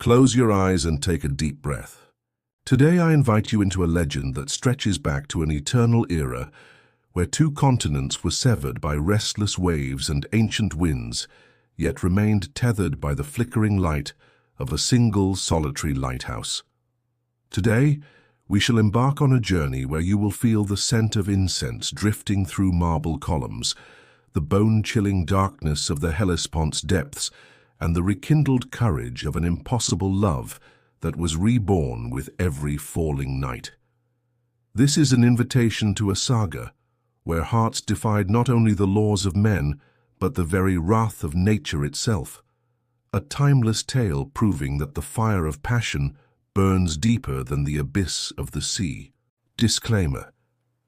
Close your eyes and take a deep breath. Today I invite you into a legend that stretches back to an eternal era where two continents were severed by restless waves and ancient winds, yet remained tethered by the flickering light of a single solitary lighthouse. Today, we shall embark on a journey where you will feel the scent of incense drifting through marble columns, the bone-chilling darkness of the Hellespont's depths, and the rekindled courage of an impossible love that was reborn with every falling night. This is an invitation to a saga, where hearts defied not only the laws of men, but the very wrath of nature itself. A timeless tale proving that the fire of passion burns deeper than the abyss of the sea. Disclaimer: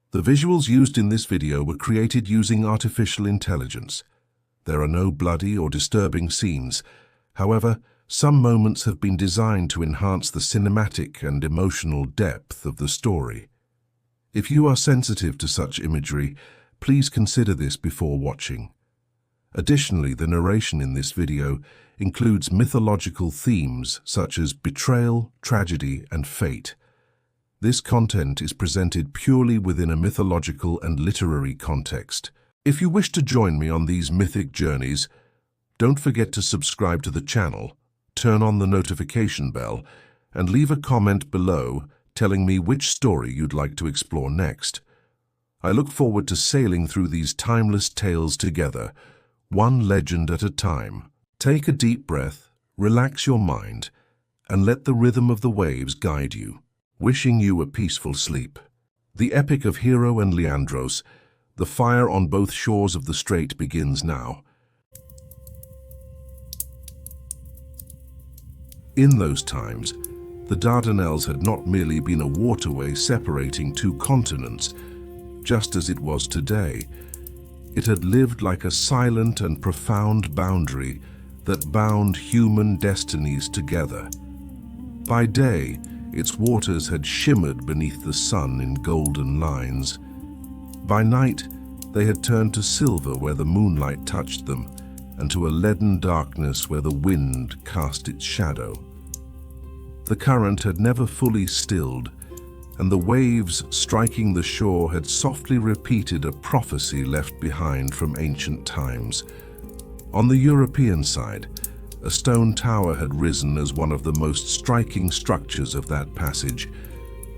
the visuals used in this video were created using artificial intelligence. There are no bloody or disturbing scenes. However, some moments have been designed to enhance the cinematic and emotional depth of the story. If you are sensitive to such imagery, please consider this before watching. Additionally, the narration in this video includes mythological themes such as betrayal, tragedy, and fate. This content is presented purely within a mythological and literary context. If you wish to join me on these mythic journeys, don't forget to subscribe to the channel, turn on the notification bell, and leave a comment below telling me which story you'd like to explore next. I look forward to sailing through these timeless tales together, one legend at a time. Take a deep breath, relax your mind, and let the rhythm of the waves guide you. Wishing you a peaceful sleep. The epic of Hero and Leandros, the fire on both shores of the Strait, begins now. In those times, the Dardanelles had not merely been a waterway separating two continents, just as it was today. It had lived like a silent and profound boundary that bound human destinies together. By day, its waters had shimmered beneath the sun in golden lines. By night, they had turned to silver where the moonlight touched them, and to a leaden darkness where the wind cast its shadow. The current had never fully stilled, and the waves striking the shore had softly repeated a prophecy left behind from ancient times. On the European side, a stone tower had risen as one of the most striking structures of that passage,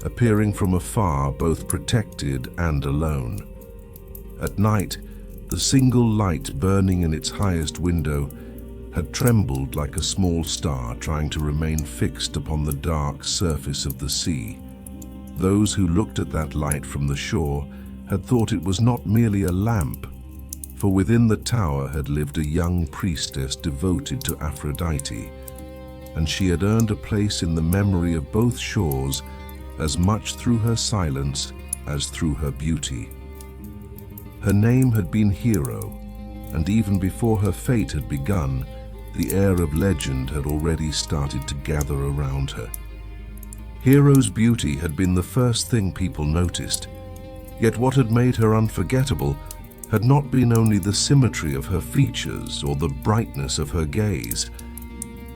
appearing from afar both protected and alone. At night, the single light burning in its highest window had trembled like a small star trying to remain fixed upon the dark surface of the sea. Those who looked at that light from the shore had thought it was not merely a lamp, for within the tower had lived a young priestess devoted to Aphrodite, and she had earned a place in the memory of both shores as much through her silence as through her beauty. Her name had been Hero, and even before her fate had begun, the air of legend had already started to gather around her. Hero's beauty had been the first thing people noticed, yet what had made her unforgettable had not been only the symmetry of her features or the brightness of her gaze.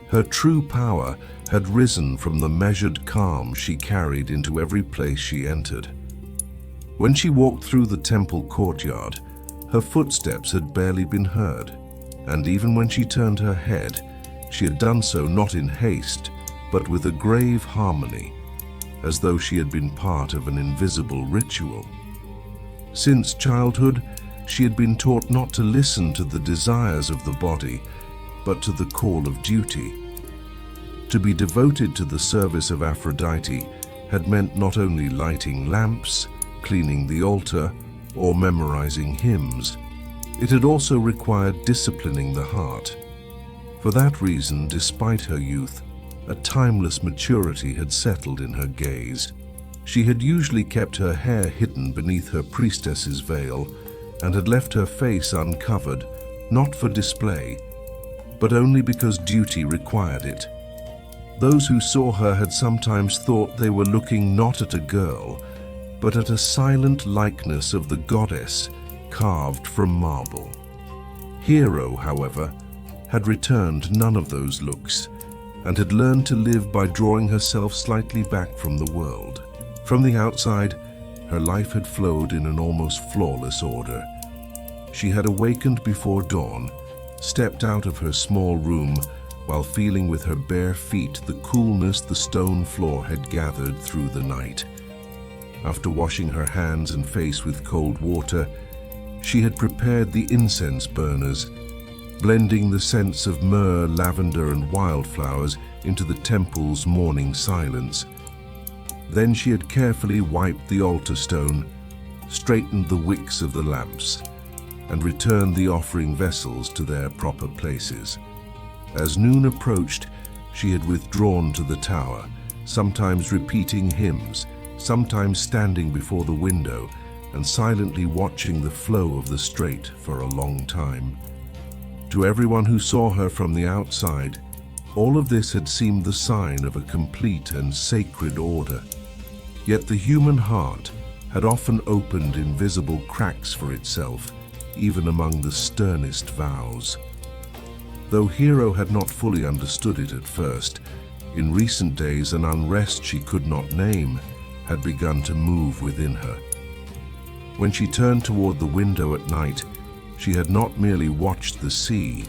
Her true power had risen from the measured calm she carried into every place she entered. When she walked through the temple courtyard, her footsteps had barely been heard, and even when she turned her head, she had done so not in haste, but with a grave harmony, as though she had been part of an invisible ritual. Since childhood, she had been taught not to listen to the desires of the body, but to the call of duty. To be devoted to the service of Aphrodite had meant not only lighting lamps, cleaning the altar, or memorizing hymns. It had also required disciplining the heart. For that reason, despite her youth, a timeless maturity had settled in her gaze. She had usually kept her hair hidden beneath her priestess's veil and had left her face uncovered, not for display, but only because duty required it. Those who saw her had sometimes thought they were looking not at a girl, but at a silent likeness of the goddess carved from marble. Hero, however, had returned none of those looks, and had learned to live by drawing herself slightly back from the world. From the outside, her life had flowed in an almost flawless order. She had awakened before dawn, stepped out of her small room while feeling with her bare feet the coolness the stone floor had gathered through the night. After washing her hands and face with cold water, she had prepared the incense burners, blending the scents of myrrh, lavender, and wildflowers into the temple's morning silence. Then she had carefully wiped the altar stone, straightened the wicks of the lamps, and returned the offering vessels to their proper places. As noon approached, she had withdrawn to the tower, sometimes repeating hymns, sometimes standing before the window and silently watching the flow of the Strait for a long time. To everyone who saw her from the outside, all of this had seemed the sign of a complete and sacred order. Yet the human heart had often opened invisible cracks for itself, even among the sternest vows. Though Hero had not fully understood it at first, in recent days an unrest she could not name had begun to move within her. When she turned toward the window at night, she had not merely watched the sea.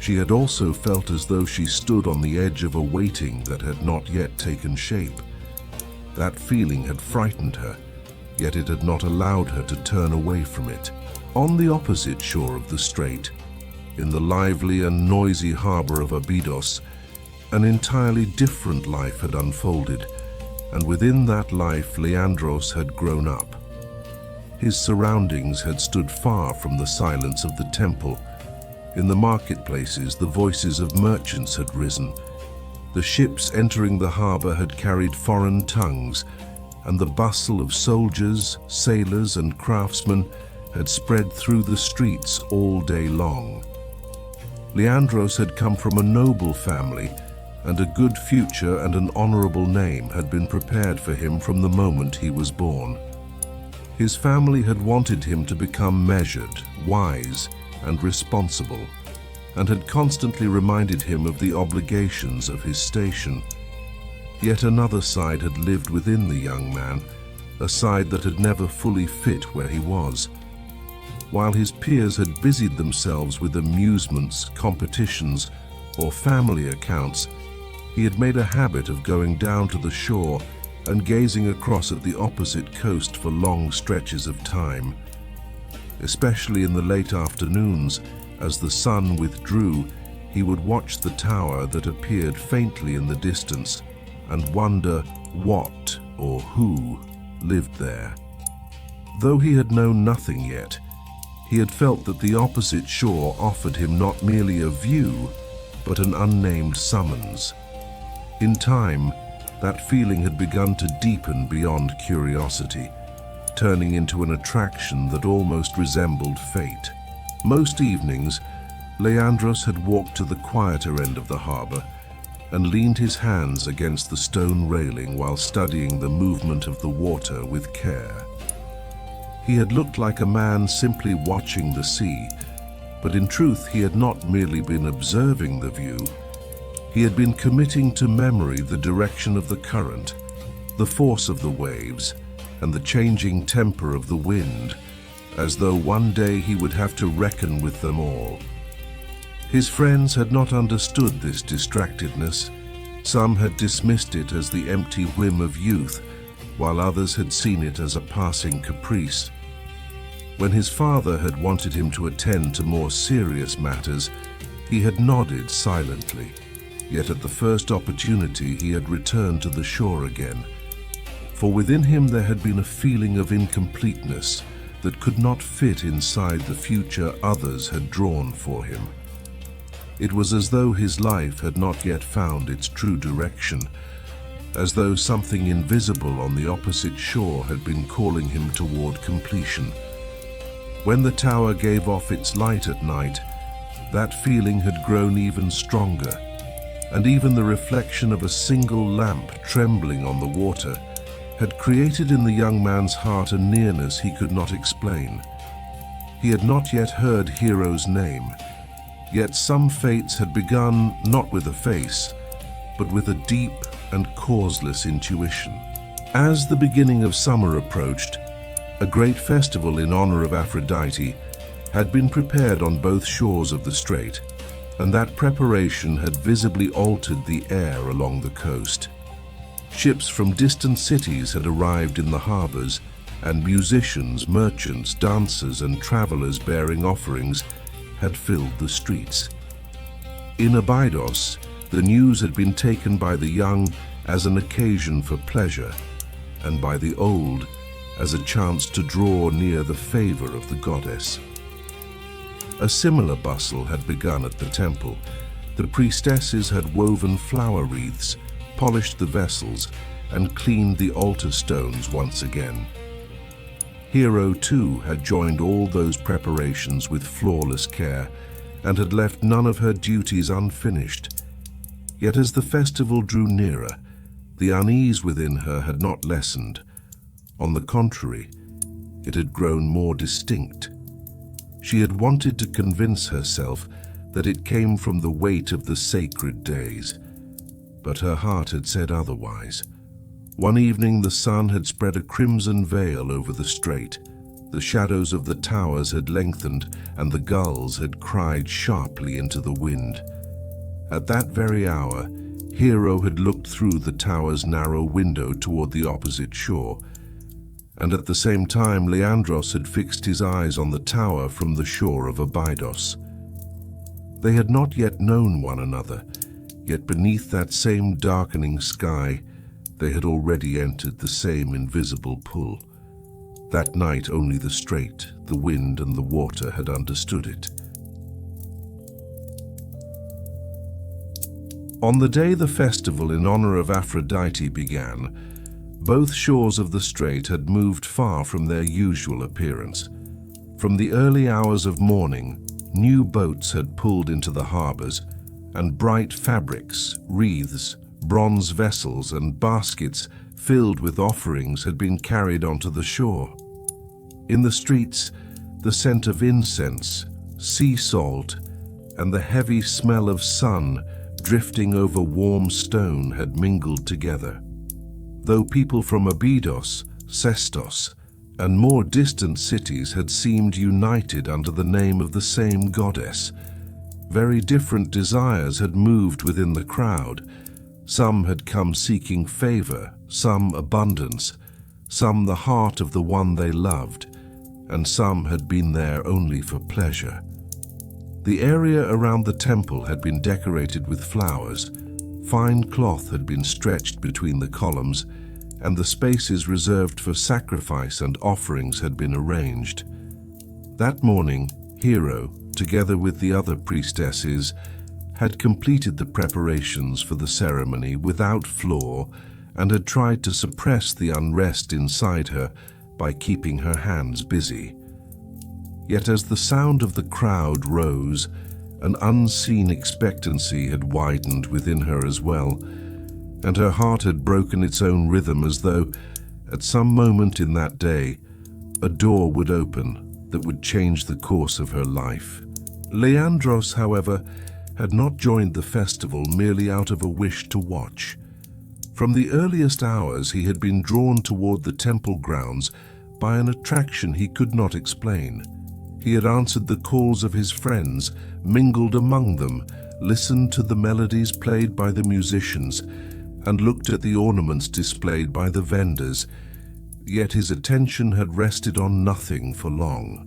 She had also felt as though she stood on the edge of a waiting that had not yet taken shape. That feeling had frightened her, yet it had not allowed her to turn away from it. On the opposite shore of the Strait, in the lively and noisy harbor of Abydos, an entirely different life had unfolded, and within that life Leandros had grown up. His surroundings had stood far from the silence of the temple. In the marketplaces, the voices of merchants had risen. The ships entering the harbor had carried foreign tongues, and the bustle of soldiers, sailors, and craftsmen had spread through the streets all day long. Leandros had come from a noble family, and a good future and an honorable name had been prepared for him from the moment he was born. His family had wanted him to become measured, wise, and responsible, and had constantly reminded him of the obligations of his station. Yet another side had lived within the young man, a side that had never fully fit where he was. While his peers had busied themselves with amusements, competitions, or family accounts, he had made a habit of going down to the shore and gazing across at the opposite coast for long stretches of time. Especially in the late afternoons, as the sun withdrew, he would watch the tower that appeared faintly in the distance and wonder what or who lived there. Though he had known nothing yet, he had felt that the opposite shore offered him not merely a view, but an unnamed summons. In time, that feeling had begun to deepen beyond curiosity, turning into an attraction that almost resembled fate. Most evenings, Leandros had walked to the quieter end of the harbor and leaned his hands against the stone railing while studying the movement of the water with care. He had looked like a man simply watching the sea, but in truth he had not merely been observing the view. He had been committing to memory the direction of the current, the force of the waves, and the changing temper of the wind, as though one day he would have to reckon with them all. His friends had not understood this distractedness. Some had dismissed it as the empty whim of youth, while others had seen it as a passing caprice. When his father had wanted him to attend to more serious matters, he had nodded silently. Yet at the first opportunity he had returned to the shore again. For within him there had been a feeling of incompleteness that could not fit inside the future others had drawn for him. It was as though his life had not yet found its true direction, as though something invisible on the opposite shore had been calling him toward completion. When the tower gave off its light at night, that feeling had grown even stronger, and even the reflection of a single lamp trembling on the water had created in the young man's heart a nearness he could not explain. He had not yet heard Hero's name, yet some fates had begun not with a face, but with a deep and causeless intuition. As the beginning of summer approached, a great festival in honor of Aphrodite had been prepared on both shores of the strait, and that preparation had visibly altered the air along the coast. Ships from distant cities had arrived in the harbors, and musicians, merchants, dancers, and travelers bearing offerings had filled the streets. In Abydos, the news had been taken by the young as an occasion for pleasure, and by the old as a chance to draw near the favor of the goddess. A similar bustle had begun at the temple. The priestesses had woven flower wreaths, polished the vessels, and cleaned the altar stones once again. Hero, too, had joined all those preparations with flawless care, and had left none of her duties unfinished. Yet as the festival drew nearer, the unease within her had not lessened. On the contrary, it had grown more distinct. She had wanted to convince herself that it came from the weight of the sacred days, but her heart had said otherwise. One evening the sun had spread a crimson veil over the strait. The shadows of the towers had lengthened, and the gulls had cried sharply into the wind. At that very hour, Hero had looked through the tower's narrow window toward the opposite shore, and at the same time Leandros had fixed his eyes on the tower from the shore of Abydos. They had not yet known one another, yet beneath that same darkening sky, they had already entered the same invisible pull. That night only the strait, the wind, and the water had understood it. On the day the festival in honor of Aphrodite began, both shores of the strait had moved far from their usual appearance. From the early hours of morning, new boats had pulled into the harbors, and bright fabrics, wreaths, bronze vessels, and baskets filled with offerings had been carried onto the shore. In the streets, the scent of incense, sea salt, and the heavy smell of sun drifting over warm stone had mingled together. Though people from Abydos, Sestos, and more distant cities had seemed united under the name of the same goddess, very different desires had moved within the crowd. Some had come seeking favor, some abundance, some the heart of the one they loved, and some had been there only for pleasure. The area around the temple had been decorated with flowers. Fine cloth had been stretched between the columns, and the spaces reserved for sacrifice and offerings had been arranged. That morning, Hero, together with the other priestesses, had completed the preparations for the ceremony without flaw, and had tried to suppress the unrest inside her by keeping her hands busy. Yet as the sound of the crowd rose, an unseen expectancy had widened within her as well, and her heart had broken its own rhythm as though, at some moment in that day, a door would open that would change the course of her life. Leandros, however, had not joined the festival merely out of a wish to watch. From the earliest hours he had been drawn toward the temple grounds by an attraction he could not explain. He had answered the calls of his friends, mingled among them, listened to the melodies played by the musicians, and looked at the ornaments displayed by the vendors, yet his attention had rested on nothing for long.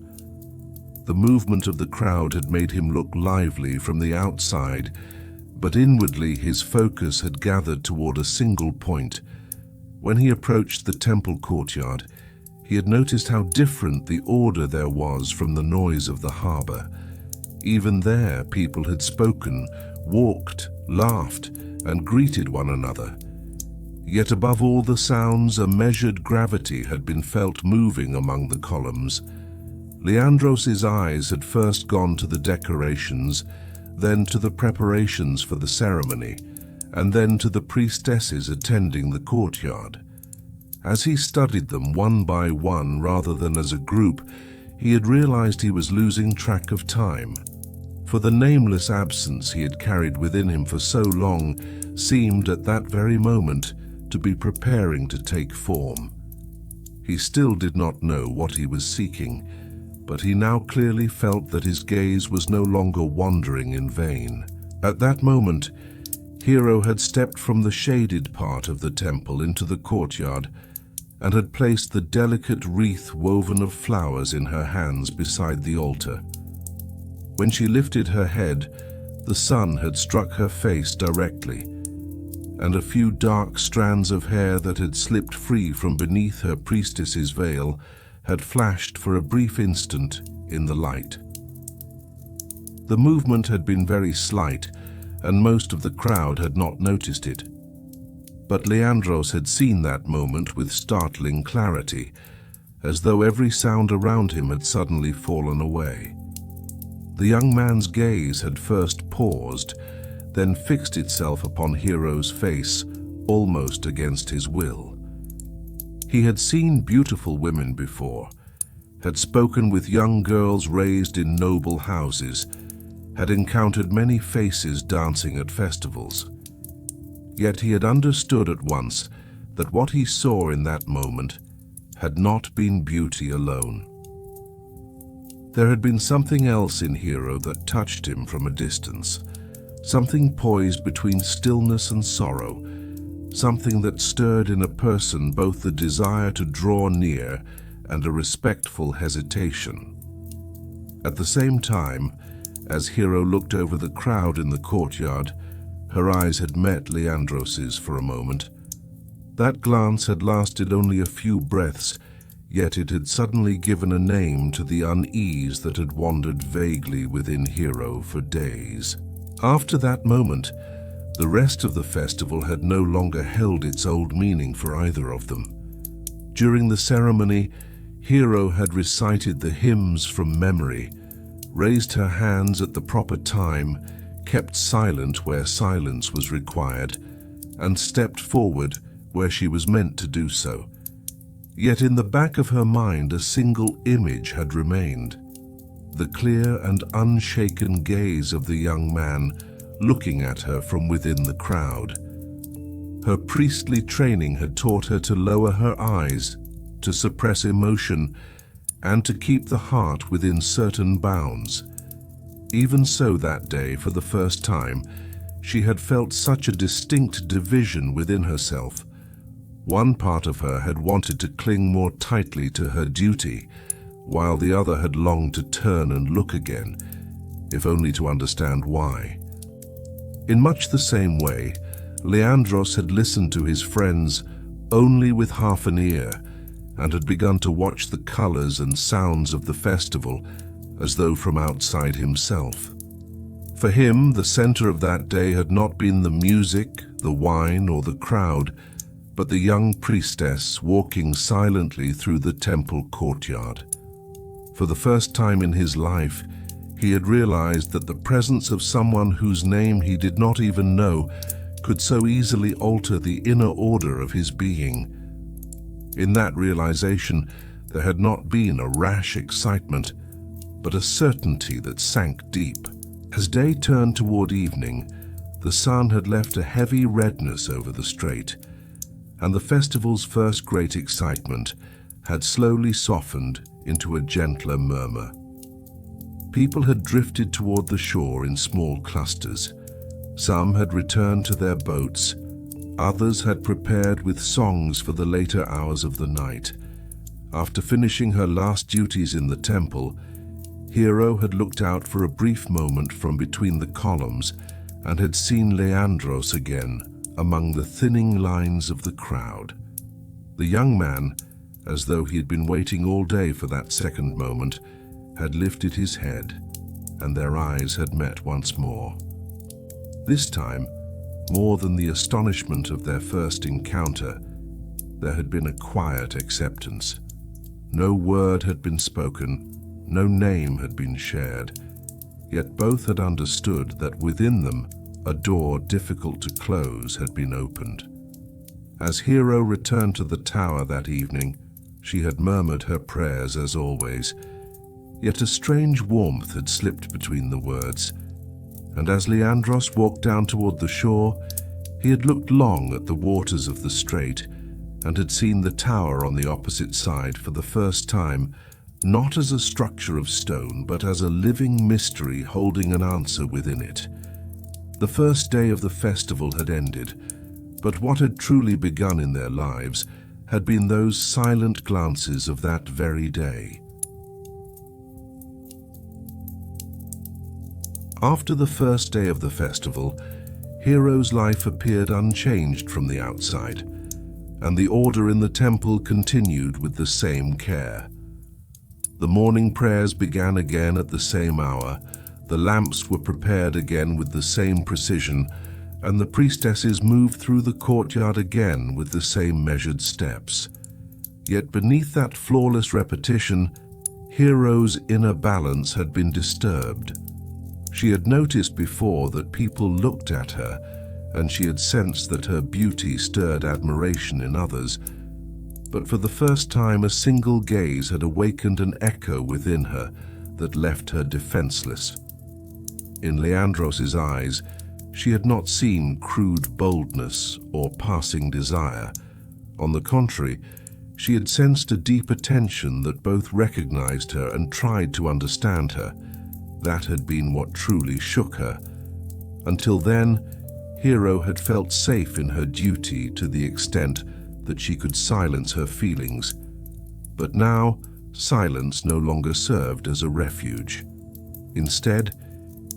The movement of the crowd had made him look lively from the outside, but inwardly his focus had gathered toward a single point. When he approached the temple courtyard, he had noticed how different the order there was from the noise of the harbor. Even there, people had spoken, walked, laughed, and greeted one another. Yet above all the sounds, a measured gravity had been felt moving among the columns. Leandros's eyes had first gone to the decorations, then to the preparations for the ceremony, and then to the priestesses attending the courtyard. As he studied them one by one rather than as a group, he had realized he was losing track of time. For the nameless absence he had carried within him for so long seemed at that very moment to be preparing to take form. He still did not know what he was seeking, but he now clearly felt that his gaze was no longer wandering in vain. At that moment, Hero had stepped from the shaded part of the temple into the courtyard and had placed the delicate wreath woven of flowers in her hands beside the altar. When she lifted her head, the sun had struck her face directly, and a few dark strands of hair that had slipped free from beneath her priestess's veil had flashed for a brief instant in the light. The movement had been very slight, and most of the crowd had not noticed it. But Leandros had seen that moment with startling clarity, as though every sound around him had suddenly fallen away. The young man's gaze had first paused, then fixed itself upon Hero's face, almost against his will. He had seen beautiful women before, had spoken with young girls raised in noble houses, had encountered many faces dancing at festivals. Yet he had understood at once that what he saw in that moment had not been beauty alone. There had been something else in Hero that touched him from a distance, something poised between stillness and sorrow, something that stirred in a person both the desire to draw near and a respectful hesitation. At the same time, as Hero looked over the crowd in the courtyard, her eyes had met Leandros's for a moment. That glance had lasted only a few breaths, yet it had suddenly given a name to the unease that had wandered vaguely within Hero for days. After that moment, the rest of the festival had no longer held its old meaning for either of them. During the ceremony, Hero had recited the hymns from memory, raised her hands at the proper time, kept silent where silence was required, and stepped forward where she was meant to do so. Yet in the back of her mind a single image had remained: the clear and unshaken gaze of the young man looking at her from within the crowd. Her priestly training had taught her to lower her eyes, to suppress emotion, and to keep the heart within certain bounds. Even so, that day, for the first time, she had felt such a distinct division within herself. One part of her had wanted to cling more tightly to her duty, while the other had longed to turn and look again, if only to understand why. In much the same way, Leandros had listened to his friends only with half an ear, and had begun to watch the colors and sounds of the festival as though from outside himself. For him, the center of that day had not been the music, the wine, or the crowd, but the young priestess walking silently through the temple courtyard. For the first time in his life, he had realized that the presence of someone whose name he did not even know could so easily alter the inner order of his being. In that realization, there had not been a rash excitement, but a certainty that sank deep. As day turned toward evening, the sun had left a heavy redness over the strait, and the festival's first great excitement had slowly softened into a gentler murmur. People had drifted toward the shore in small clusters. Some had returned to their boats. Others had prepared with songs for the later hours of the night. After finishing her last duties in the temple, Hero had looked out for a brief moment from between the columns and had seen Leandros again among the thinning lines of the crowd. The young man, as though he had been waiting all day for that second moment, had lifted his head, and their eyes had met once more. This time, more than the astonishment of their first encounter, there had been a quiet acceptance. No word had been spoken, no name had been shared, yet both had understood that within them a door difficult to close had been opened. As Hero returned to the tower that evening, she had murmured her prayers as always, yet a strange warmth had slipped between the words, and as Leandros walked down toward the shore, He had looked long at the waters of the Strait and had seen the tower on the opposite side for the first time, not as a structure of stone, but as a living mystery holding an answer within it. The first day of the festival had ended, but what had truly begun in their lives had been those silent glances of that very day. After the first day of the festival, Hero's life appeared unchanged from the outside, and the order in the temple continued with the same care. The morning prayers began again at the same hour, the lamps were prepared again with the same precision, and the priestesses moved through the courtyard again with the same measured steps. Yet beneath that flawless repetition, Hero's inner balance had been disturbed. She had noticed before that people looked at her, and she had sensed that her beauty stirred admiration in others. But for the first time, a single gaze had awakened an echo within her that left her defenseless. In Leandros' eyes, she had not seen crude boldness or passing desire. On the contrary, she had sensed a deep attention that both recognized her and tried to understand her. That had been what truly shook her. Until then, Hero had felt safe in her duty to the extent that she could silence her feelings. But now, silence no longer served as a refuge. Instead,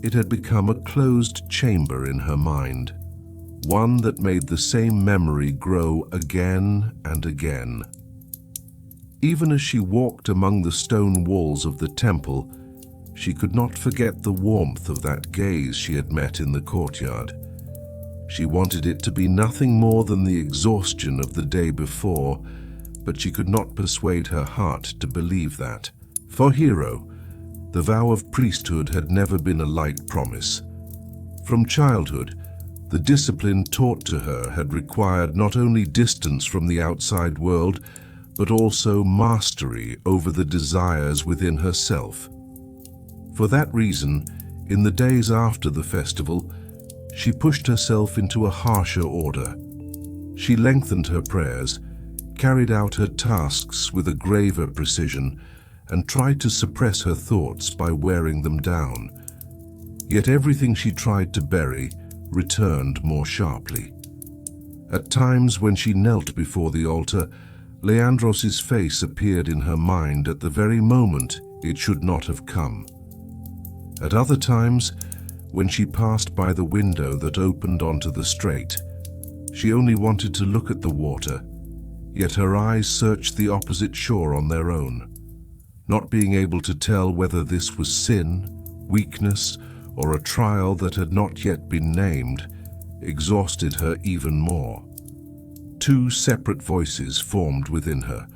it had become a closed chamber in her mind, one that made the same memory grow again and again. Even as she walked among the stone walls of the temple, she could not forget the warmth of that gaze she had met in the courtyard. She wanted it to be nothing more than the exhaustion of the day before, but she could not persuade her heart to believe that. For Hero, the vow of priesthood had never been a light promise. From childhood, the discipline taught to her had required not only distance from the outside world, but also mastery over the desires within herself. For that reason, in the days after the festival, she pushed herself into a harsher order. She lengthened her prayers, carried out her tasks with a graver precision, and tried to suppress her thoughts by wearing them down. Yet everything she tried to bury returned more sharply. At times when she knelt before the altar, Leandros' face appeared in her mind at the very moment it should not have come. At other times, when she passed by the window that opened onto the Strait, she only wanted to look at the water, yet her eyes searched the opposite shore on their own. Not being able to tell whether this was sin, weakness, or a trial that had not yet been named, exhausted her even more. Two separate voices formed within her.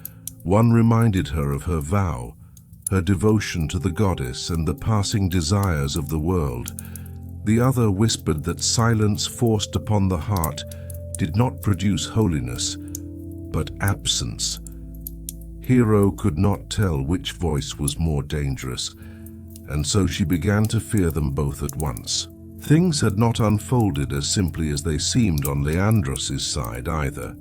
One reminded her of her vow, her devotion to the goddess and the passing desires of the world. The other whispered that silence forced upon the heart did not produce holiness, but absence. Hero could not tell which voice was more dangerous, and so she began to fear them both at once. Things had not unfolded as simply as they seemed on Leandros' side either.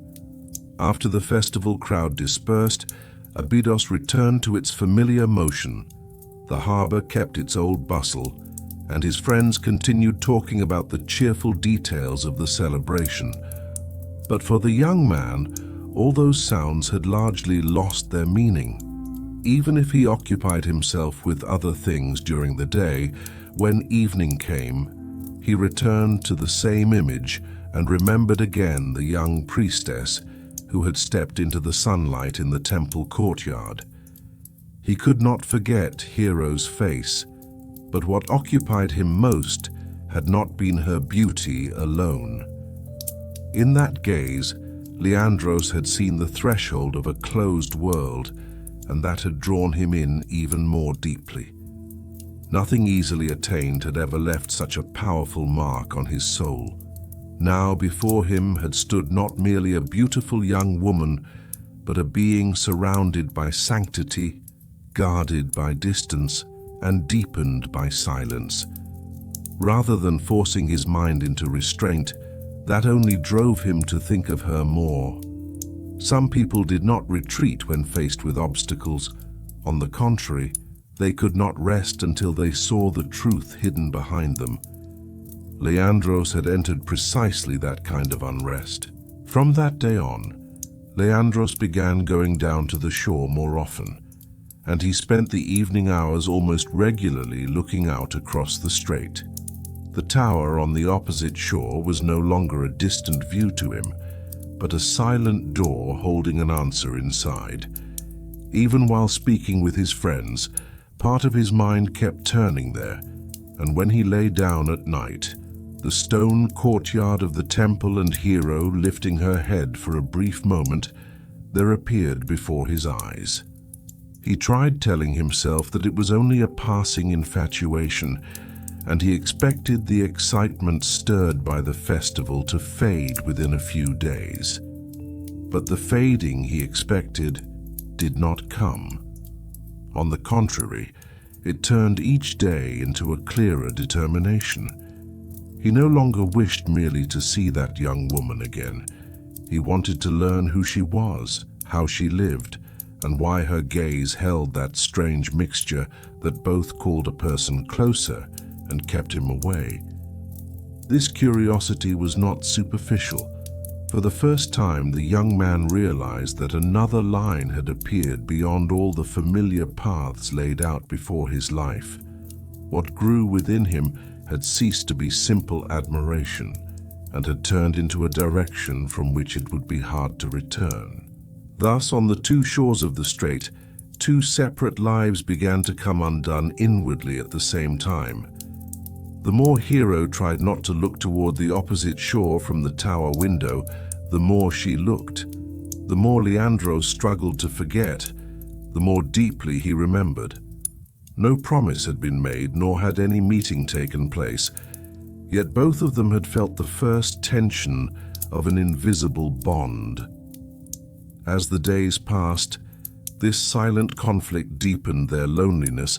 After the festival crowd dispersed, Abydos returned to its familiar motion. The harbor kept its old bustle, and his friends continued talking about the cheerful details of the celebration. But for the young man, all those sounds had largely lost their meaning. Even if he occupied himself with other things during the day, when evening came, he returned to the same image and remembered again the young priestess who had stepped into the sunlight in the temple courtyard. He could not forget Hero's face, but what occupied him most had not been her beauty alone. In that gaze, Leandros had seen the threshold of a closed world, and that had drawn him in even more deeply. Nothing easily attained had ever left such a powerful mark on his soul. Now before him had stood not merely a beautiful young woman, but a being surrounded by sanctity, guarded by distance, and deepened by silence. Rather than forcing his mind into restraint, that only drove him to think of her more. Some people did not retreat when faced with obstacles. On the contrary, they could not rest until they saw the truth hidden behind them. Leandros had entered precisely that kind of unrest. From that day on, Leandros began going down to the shore more often, and he spent the evening hours almost regularly looking out across the strait. The tower on the opposite shore was no longer a distant view to him, but a silent door holding an answer inside. Even while speaking with his friends, part of his mind kept turning there, and when he lay down at night, the stone courtyard of the temple and Hero lifting her head for a brief moment, there appeared before his eyes. He tried telling himself that it was only a passing infatuation, and he expected the excitement stirred by the festival to fade within a few days. But the fading he expected did not come. On the contrary, it turned each day into a clearer determination. He no longer wished merely to see that young woman again. He wanted to learn who she was, how she lived, and why her gaze held that strange mixture that both called a person closer and kept him away. This curiosity was not superficial. For the first time, the young man realized that another line had appeared beyond all the familiar paths laid out before his life. What grew within him had ceased to be simple admiration and had turned into a direction from which it would be hard to return. Thus, on the two shores of the strait, two separate lives began to come undone inwardly at the same time. The more Hero tried not to look toward the opposite shore from the tower window, the more she looked. The more Leandros struggled to forget, the more deeply he remembered. No promise had been made, nor had any meeting taken place, yet both of them had felt the first tension of an invisible bond. As the days passed, this silent conflict deepened their loneliness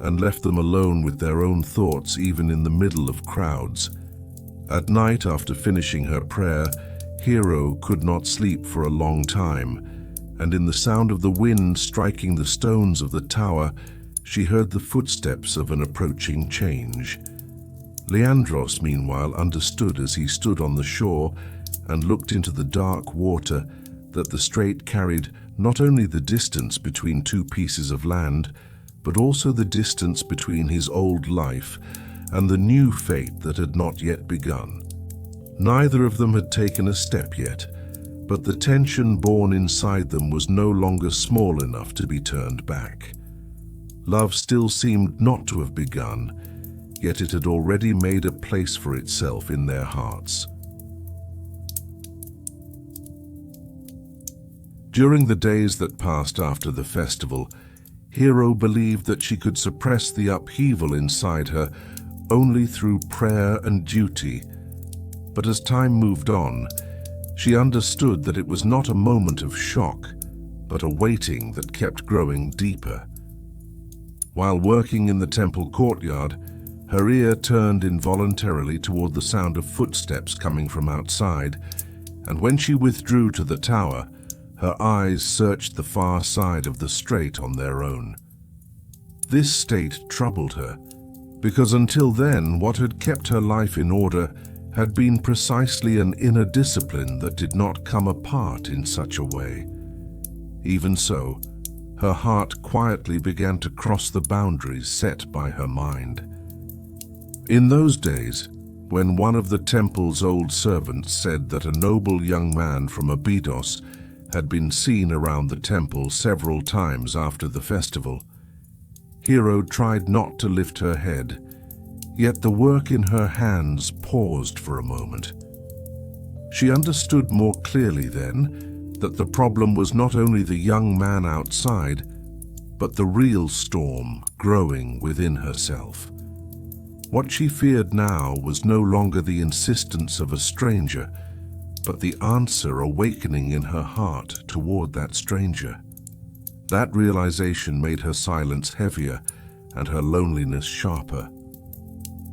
and left them alone with their own thoughts even in the middle of crowds. At night, after finishing her prayer, Hero could not sleep for a long time, and in the sound of the wind striking the stones of the tower, she heard the footsteps of an approaching change. Leandros, meanwhile, understood as he stood on the shore and looked into the dark water that the strait carried not only the distance between two pieces of land, but also the distance between his old life and the new fate that had not yet begun. Neither of them had taken a step yet, but the tension born inside them was no longer small enough to be turned back. Love still seemed not to have begun, yet it had already made a place for itself in their hearts. During the days that passed after the festival, Hero believed that she could suppress the upheaval inside her only through prayer and duty. But as time moved on, she understood that it was not a moment of shock, but a waiting that kept growing deeper. While working in the temple courtyard, her ear turned involuntarily toward the sound of footsteps coming from outside, and when she withdrew to the tower, her eyes searched the far side of the strait on their own. This state troubled her, because until then what had kept her life in order had been precisely an inner discipline that did not come apart in such a way. Even so, her heart quietly began to cross the boundaries set by her mind. In those days, when one of the temple's old servants said that a noble young man from Abydos had been seen around the temple several times after the festival, Hero tried not to lift her head, yet the work in her hands paused for a moment. She understood more clearly then that the problem was not only the young man outside, but the real storm growing within herself. What she feared now was no longer the insistence of a stranger, but the answer awakening in her heart toward that stranger. That realization made her silence heavier and her loneliness sharper.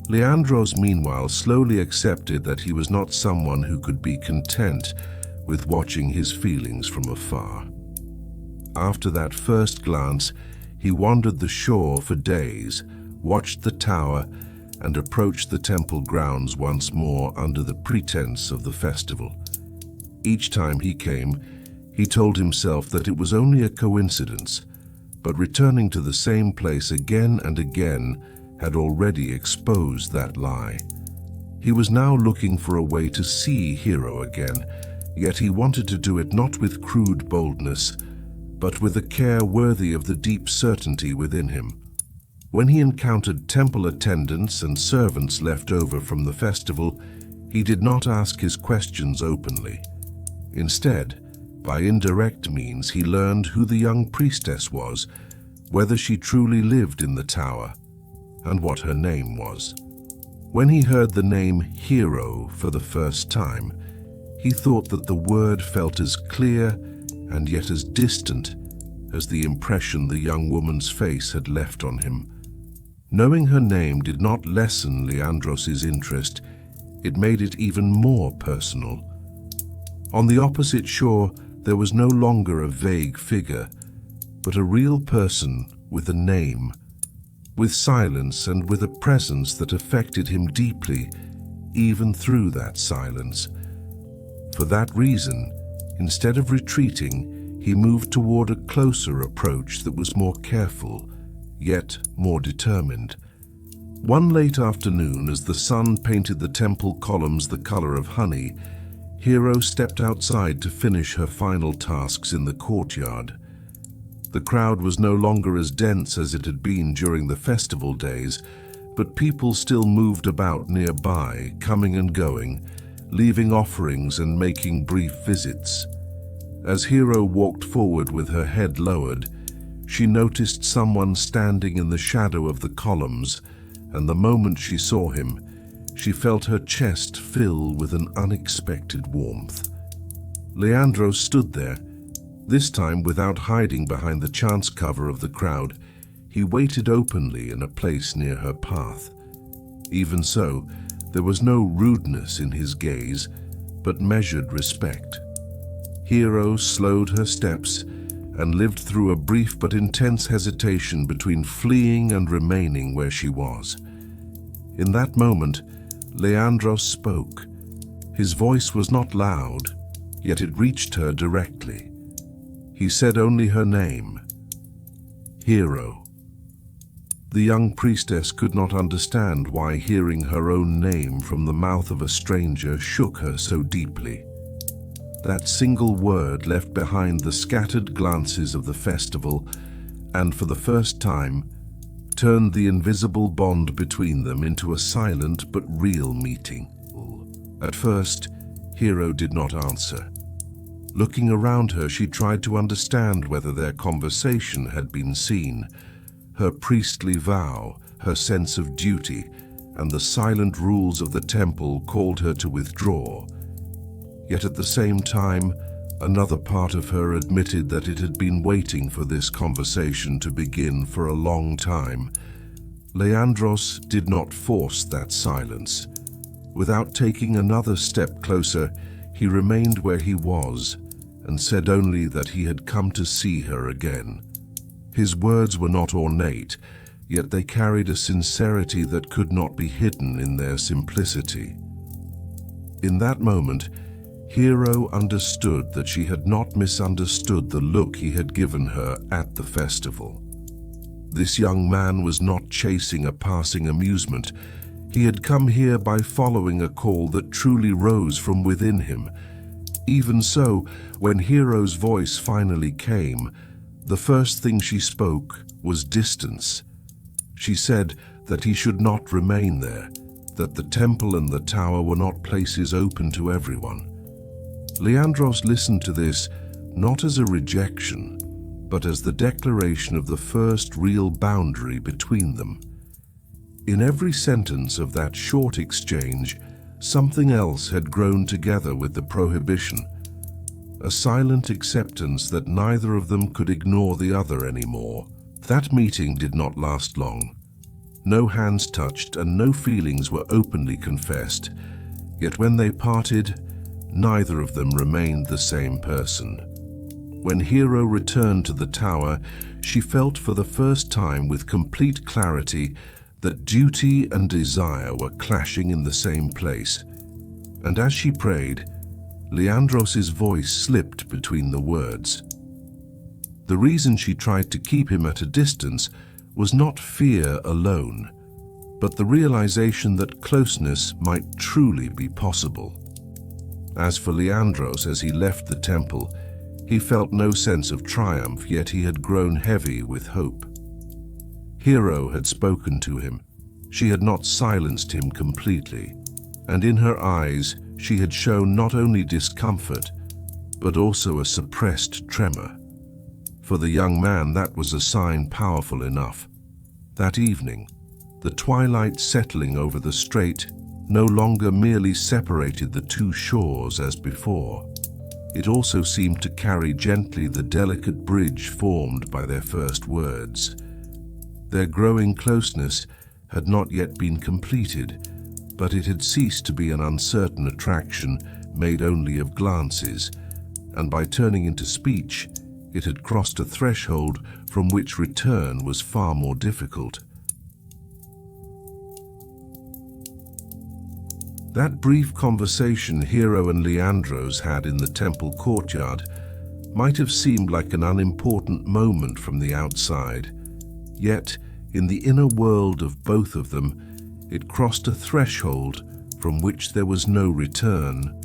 Leandros, meanwhile, slowly accepted that he was not someone who could be content with watching his feelings from afar. After that first glance, he wandered the shore for days, watched the tower, and approached the temple grounds once more under the pretense of the festival. Each time he came, he told himself that it was only a coincidence, but returning to the same place again and again had already exposed that lie. He was now looking for a way to see Hero again, yet he wanted to do it not with crude boldness, but with a care worthy of the deep certainty within him. When he encountered temple attendants and servants left over from the festival, he did not ask his questions openly. Instead, by indirect means, he learned who the young priestess was, whether she truly lived in the tower, and what her name was. When he heard the name Hero for the first time, he thought that the word felt as clear and yet as distant as the impression the young woman's face had left on him. Knowing her name did not lessen Leandros' interest, it made it even more personal. On the opposite shore, there was no longer a vague figure, but a real person with a name, with silence and with a presence that affected him deeply, even through that silence. For that reason, instead of retreating, he moved toward a closer approach that was more careful, yet more determined. One late afternoon, as the sun painted the temple columns the color of honey, Hero stepped outside to finish her final tasks in the courtyard. The crowd was no longer as dense as it had been during the festival days, but people still moved about nearby, coming and going, leaving offerings and making brief visits. As Hero walked forward with her head lowered, she noticed someone standing in the shadow of the columns, and the moment she saw him, she felt her chest fill with an unexpected warmth. Leandros stood there, this time without hiding behind the chance cover of the crowd. He waited openly in a place near her path. Even so, there was no rudeness in his gaze, but measured respect. Hero slowed her steps and lived through a brief but intense hesitation between fleeing and remaining where she was. In that moment, Leandros spoke. His voice was not loud, yet it reached her directly. He said only her name, Hero. The young priestess could not understand why hearing her own name from the mouth of a stranger shook her so deeply. That single word left behind the scattered glances of the festival, and for the first time, turned the invisible bond between them into a silent but real meeting. At first, Hero did not answer. Looking around her, she tried to understand whether their conversation had been seen. Her priestly vow, her sense of duty, and the silent rules of the temple called her to withdraw. Yet at the same time, another part of her admitted that it had been waiting for this conversation to begin for a long time. Leandros did not force that silence. Without taking another step closer, he remained where he was and said only that he had come to see her again. His words were not ornate, yet they carried a sincerity that could not be hidden in their simplicity. In that moment, Hero understood that she had not misunderstood the look he had given her at the festival. This young man was not chasing a passing amusement. He had come here by following a call that truly rose from within him. Even so, when Hero's voice finally came, the first thing she spoke was distance. She said that he should not remain there, that the temple and the tower were not places open to everyone. Leandros listened to this not as a rejection, but as the declaration of the first real boundary between them. In every sentence of that short exchange, something else had grown together with the prohibition, a silent acceptance that neither of them could ignore the other anymore. That meeting did not last long. No hands touched and no feelings were openly confessed. Yet when they parted, neither of them remained the same person. When Hero returned to the tower, she felt for the first time with complete clarity that duty and desire were clashing in the same place. And as she prayed, Leandros' voice slipped between the words. The reason she tried to keep him at a distance was not fear alone, but the realization that closeness might truly be possible. As for Leandros, as he left the temple, he felt no sense of triumph, yet he had grown heavy with hope. Hero had spoken to him. She had not silenced him completely, and in her eyes she had shown not only discomfort, but also a suppressed tremor. For the young man, that was a sign powerful enough. That evening, the twilight settling over the strait no longer merely separated the two shores as before. It also seemed to carry gently the delicate bridge formed by their first words. Their growing closeness had not yet been completed, but it had ceased to be an uncertain attraction made only of glances, and by turning into speech, it had crossed a threshold from which return was far more difficult. That brief conversation Hero and Leandros had in the temple courtyard might have seemed like an unimportant moment from the outside, yet in the inner world of both of them, it crossed a threshold from which there was no return.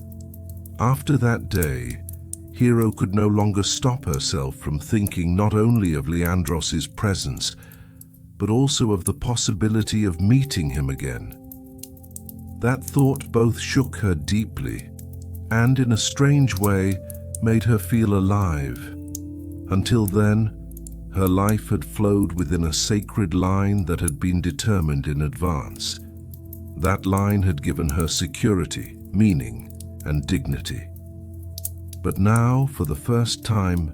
After that day, Hero could no longer stop herself from thinking not only of Leandros' presence, but also of the possibility of meeting him again. That thought both shook her deeply and, in a strange way, made her feel alive. Until then, her life had flowed within a sacred line that had been determined in advance. That line had given her security, meaning, and dignity. But now, for the first time,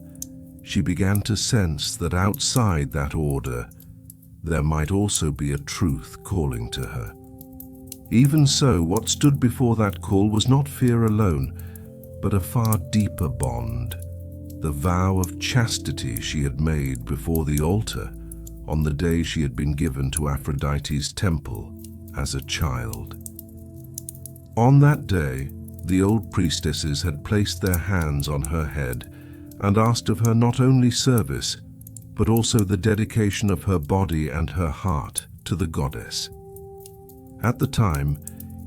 she began to sense that outside that order, there might also be a truth calling to her. Even so, what stood before that call was not fear alone, but a far deeper bond, the vow of chastity she had made before the altar on the day she had been given to Aphrodite's temple as a child. On that day, the old priestesses had placed their hands on her head and asked of her not only service, but also the dedication of her body and her heart to the goddess. At the time,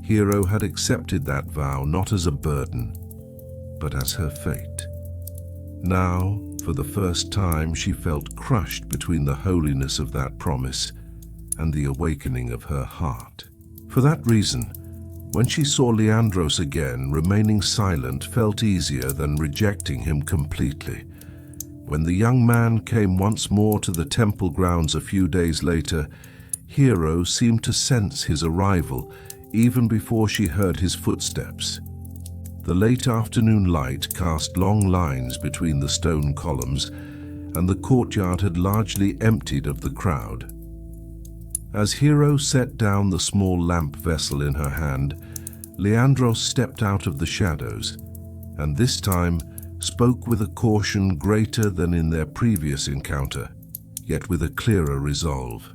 Hero had accepted that vow not as a burden, but as her fate. Now, for the first time, she felt crushed between the holiness of that promise and the awakening of her heart. For that reason, when she saw Leandros again, remaining silent felt easier than rejecting him completely. When the young man came once more to the temple grounds a few days later, Hero seemed to sense his arrival even before she heard his footsteps. The late afternoon light cast long lines between the stone columns, and the courtyard had largely emptied of the crowd. As Hero set down the small lamp vessel in her hand, Leandros stepped out of the shadows, and this time spoke with a caution greater than in their previous encounter, yet with a clearer resolve.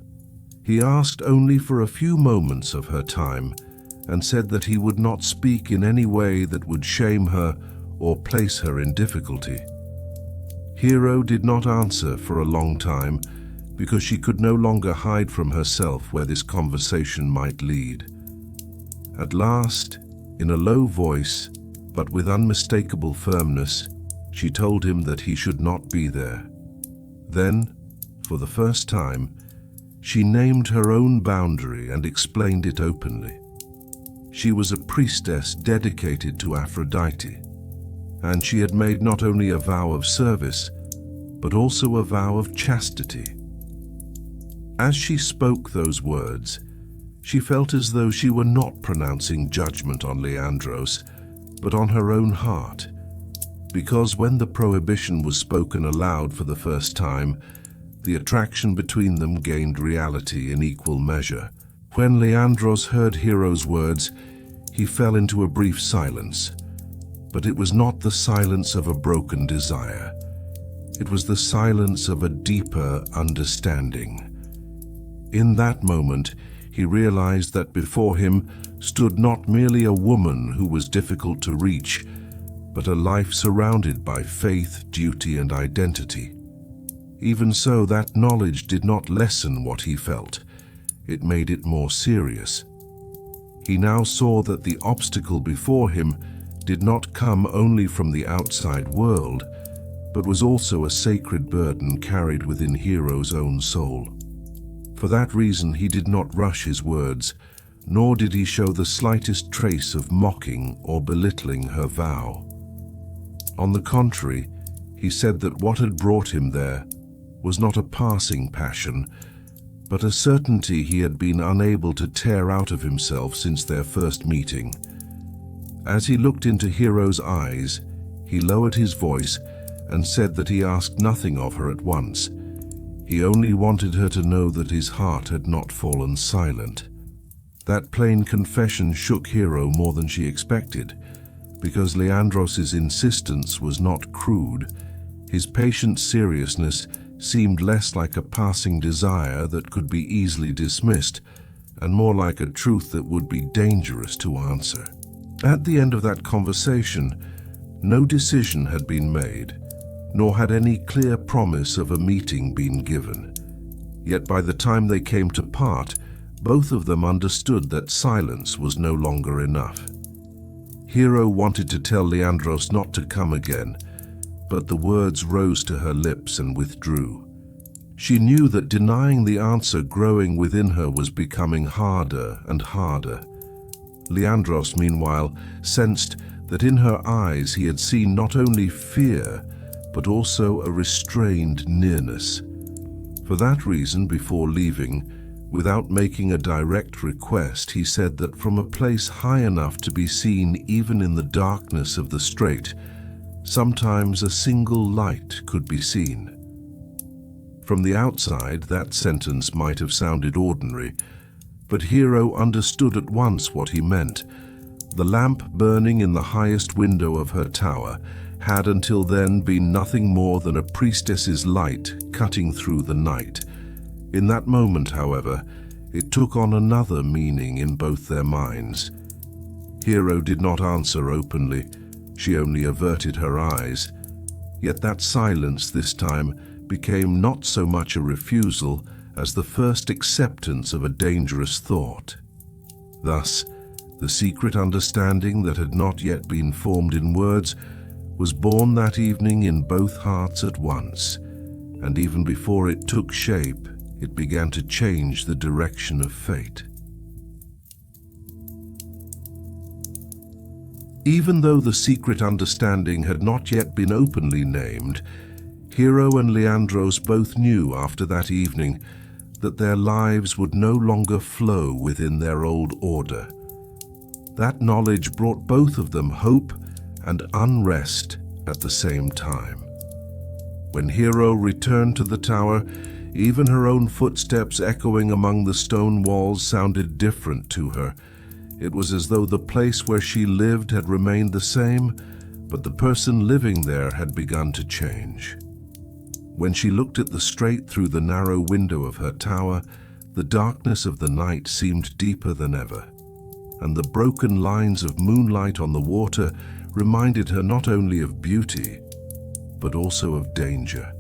He asked only for a few moments of her time, and said that he would not speak in any way that would shame her or place her in difficulty. Hero did not answer for a long time, because she could no longer hide from herself where this conversation might lead. At last, in a low voice, but with unmistakable firmness, she told him that he should not be there. Then, for the first time, she named her own boundary and explained it openly. She was a priestess dedicated to Aphrodite, and she had made not only a vow of service, but also a vow of chastity. As she spoke those words, she felt as though she were not pronouncing judgment on Leandros, but on her own heart, because when the prohibition was spoken aloud for the first time, The attraction between them gained reality in equal measure. When Leandros heard Hero's words, he fell into a brief silence. But it was not the silence of a broken desire. It was the silence of a deeper understanding. In that moment, he realized that before him stood not merely a woman who was difficult to reach, but a life surrounded by faith, duty, and identity. Even so, that knowledge did not lessen what he felt. It made it more serious. He now saw that the obstacle before him did not come only from the outside world, but was also a sacred burden carried within Hero's own soul. For that reason, he did not rush his words, nor did he show the slightest trace of mocking or belittling her vow. On the contrary, he said that what had brought him there was not a passing passion, but a certainty he had been unable to tear out of himself since their first meeting. As he looked into Hero's eyes, he lowered his voice and said that he asked nothing of her at once. He only wanted her to know that his heart had not fallen silent. That plain confession shook Hero more than she expected, because Leandros' insistence was not crude. His patient seriousness seemed less like a passing desire that could be easily dismissed, and more like a truth that would be dangerous to answer. At the end of that conversation, no decision had been made, nor had any clear promise of a meeting been given. Yet by the time they came to part, both of them understood that silence was no longer enough. Hero wanted to tell Leandros not to come again, but the words rose to her lips and withdrew. She knew that denying the answer growing within her was becoming harder and harder. Leandros, meanwhile, sensed that in her eyes he had seen not only fear, but also a restrained nearness. For that reason, before leaving, without making a direct request, he said that from a place high enough to be seen even in the darkness of the Strait, sometimes a single light could be seen. From the outside, that sentence might have sounded ordinary, but Hero understood at once what he meant. The lamp burning in the highest window of her tower had until then been nothing more than a priestess's light cutting through the night. In that moment, however, it took on another meaning in both their minds. Hero did not answer openly. She only averted her eyes. Yet that silence this time became not so much a refusal as the first acceptance of a dangerous thought. Thus, the secret understanding that had not yet been formed in words was born that evening in both hearts at once, and even before it took shape, it began to change the direction of fate. Even though the secret understanding had not yet been openly named, Hero and Leandros both knew after that evening that their lives would no longer flow within their old order. That knowledge brought both of them hope and unrest at the same time. When Hero returned to the tower, even her own footsteps echoing among the stone walls sounded different to her. It was as though the place where she lived had remained the same, but the person living there had begun to change. When she looked at the Strait through the narrow window of her tower, the darkness of the night seemed deeper than ever, and the broken lines of moonlight on the water reminded her not only of beauty, but also of danger.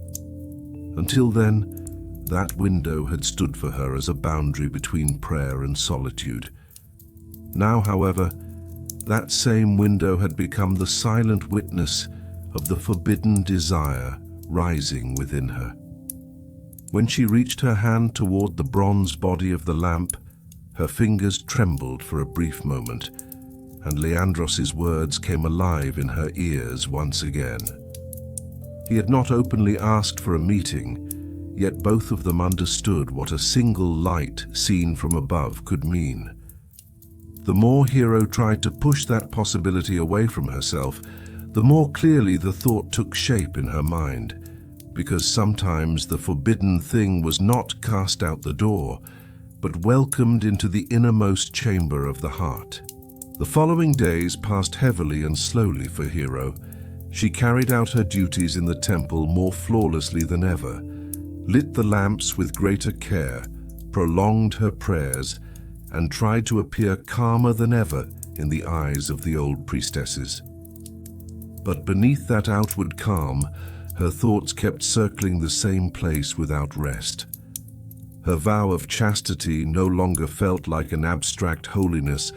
Until then, that window had stood for her as a boundary between prayer and solitude. Now, however, that same window had become the silent witness of the forbidden desire rising within her. When she reached her hand toward the bronze body of the lamp, her fingers trembled for a brief moment, and Leandros' words came alive in her ears once again. He had not openly asked for a meeting, yet both of them understood what a single light seen from above could mean. The more Hero tried to push that possibility away from herself, the more clearly the thought took shape in her mind. because sometimes the forbidden thing was not cast out the door, but welcomed into the innermost chamber of the heart. The following days passed heavily and slowly for Hero. She carried out her duties in the temple more flawlessly than ever, lit the lamps with greater care, prolonged her prayers, and tried to appear calmer than ever in the eyes of the old priestesses. But beneath that outward calm, her thoughts kept circling the same place without rest. Her vow of chastity no longer felt like an abstract holiness,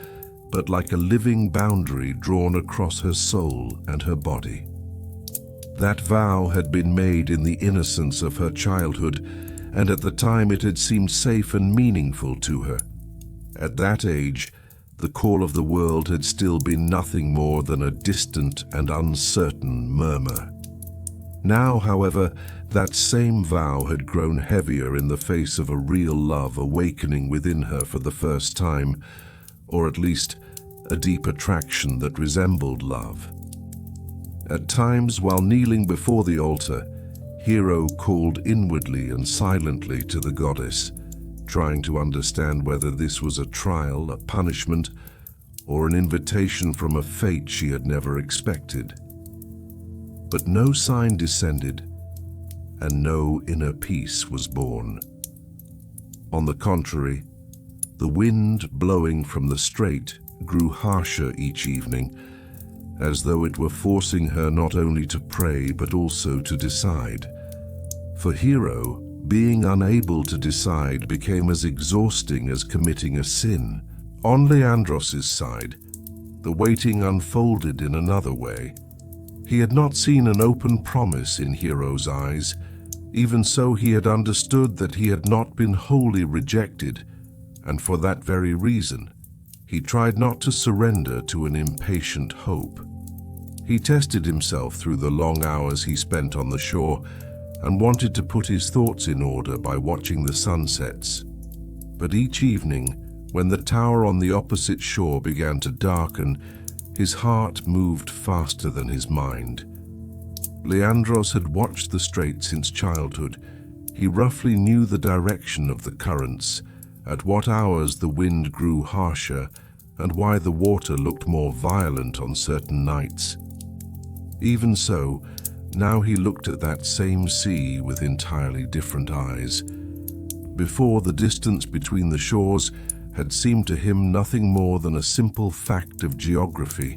but like a living boundary drawn across her soul and her body. That vow had been made in the innocence of her childhood, and at the time it had seemed safe and meaningful to her. At that age, the call of the world had still been nothing more than a distant and uncertain murmur. Now, however, that same vow had grown heavier in the face of a real love awakening within her for the first time, or at least a deep attraction that resembled love. At times, while kneeling before the altar, Hero called inwardly and silently to the goddess, trying to understand whether this was a trial, a punishment, or an invitation from a fate she had never expected. But no sign descended, and no inner peace was born. On the contrary, the wind blowing from the Strait grew harsher each evening, as though it were forcing her not only to pray but also to decide. For Hero, being unable to decide became as exhausting as committing a sin. On Leandros' side, the waiting unfolded in another way. He had not seen an open promise in Hero's eyes. Even so, he had understood that he had not been wholly rejected, and for that very reason, he tried not to surrender to an impatient hope. He tested himself through the long hours he spent on the shore and wanted to put his thoughts in order by watching the sunsets. But each evening, when the tower on the opposite shore began to darken, his heart moved faster than his mind. Leandros had watched the Strait since childhood. He roughly knew the direction of the currents, at what hours the wind grew harsher, and why the water looked more violent on certain nights. Even so, now he looked at that same sea with entirely different eyes. Before, the distance between the shores had seemed to him nothing more than a simple fact of geography,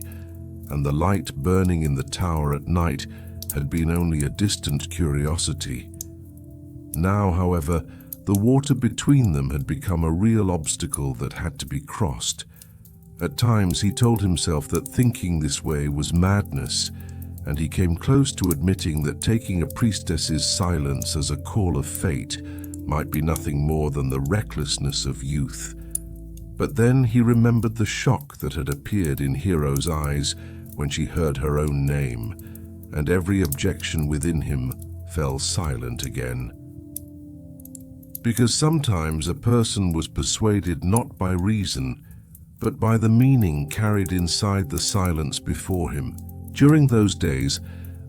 and the light burning in the tower at night had been only a distant curiosity. Now, however, the water between them had become a real obstacle that had to be crossed. At times he told himself that thinking this way was madness, and he came close to admitting that taking a priestess's silence as a call of fate might be nothing more than the recklessness of youth. But then he remembered the shock that had appeared in Hero's eyes when she heard her own name, and every objection within him fell silent again. Because sometimes a person was persuaded not by reason, but by the meaning carried inside the silence before him. During those days,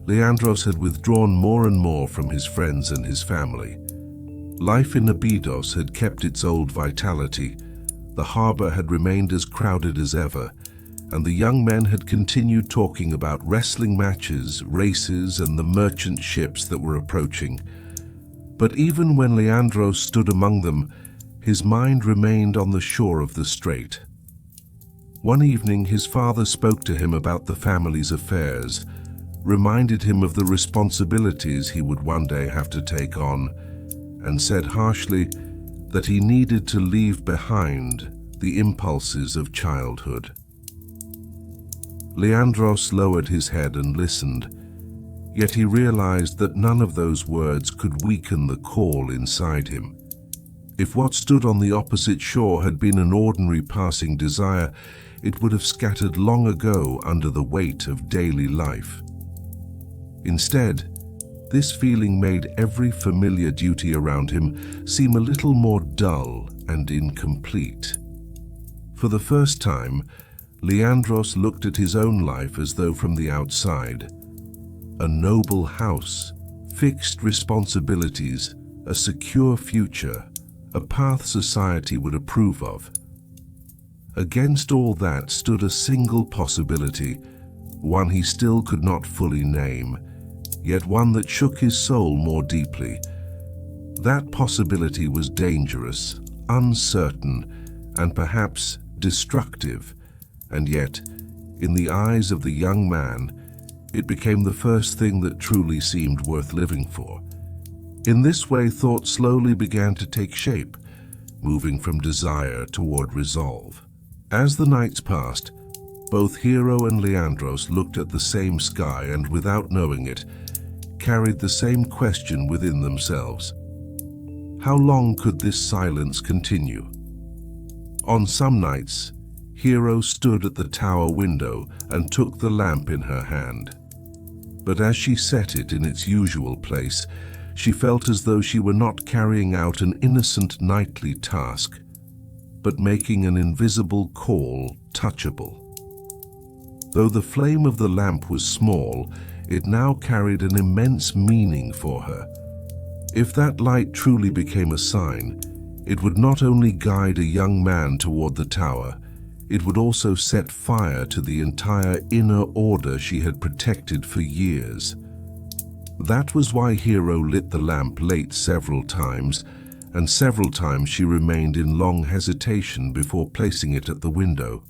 Leandros had withdrawn more and more from his friends and his family. Life in Abydos had kept its old vitality. The harbor had remained as crowded as ever, and the young men had continued talking about wrestling matches, races, and the merchant ships that were approaching. But even when Leandros stood among them, his mind remained on the shore of the Strait. One evening, his father spoke to him about the family's affairs, reminded him of the responsibilities he would one day have to take on, and said harshly that he needed to leave behind the impulses of childhood. Leandros lowered his head and listened, yet he realized that none of those words could weaken the call inside him. If what stood on the opposite shore had been an ordinary passing desire, it would have scattered long ago under the weight of daily life. Instead, this feeling made every familiar duty around him seem a little more dull and incomplete. For the first time, Leandros looked at his own life as though from the outside. A noble house, fixed responsibilities, a secure future, a path society would approve of. Against all that stood a single possibility, one he still could not fully name, yet one that shook his soul more deeply. That possibility was dangerous, uncertain, and perhaps destructive, and yet, in the eyes of the young man, it became the first thing that truly seemed worth living for. In this way, thought slowly began to take shape, moving from desire toward resolve. As the nights passed, both Hero and Leandros looked at the same sky and, without knowing it, carried the same question within themselves. How long could this silence continue? On some nights, Hero stood at the tower window and took the lamp in her hand. But as she set it in its usual place, she felt as though she were not carrying out an innocent nightly task, but making an invisible call touchable. Though the flame of the lamp was small, it now carried an immense meaning for her. If that light truly became a sign, it would not only guide a young man toward the tower, it would also set fire to the entire inner order she had protected for years. That was why Hero lit the lamp late several times, and several times she remained in long hesitation before placing it at the window.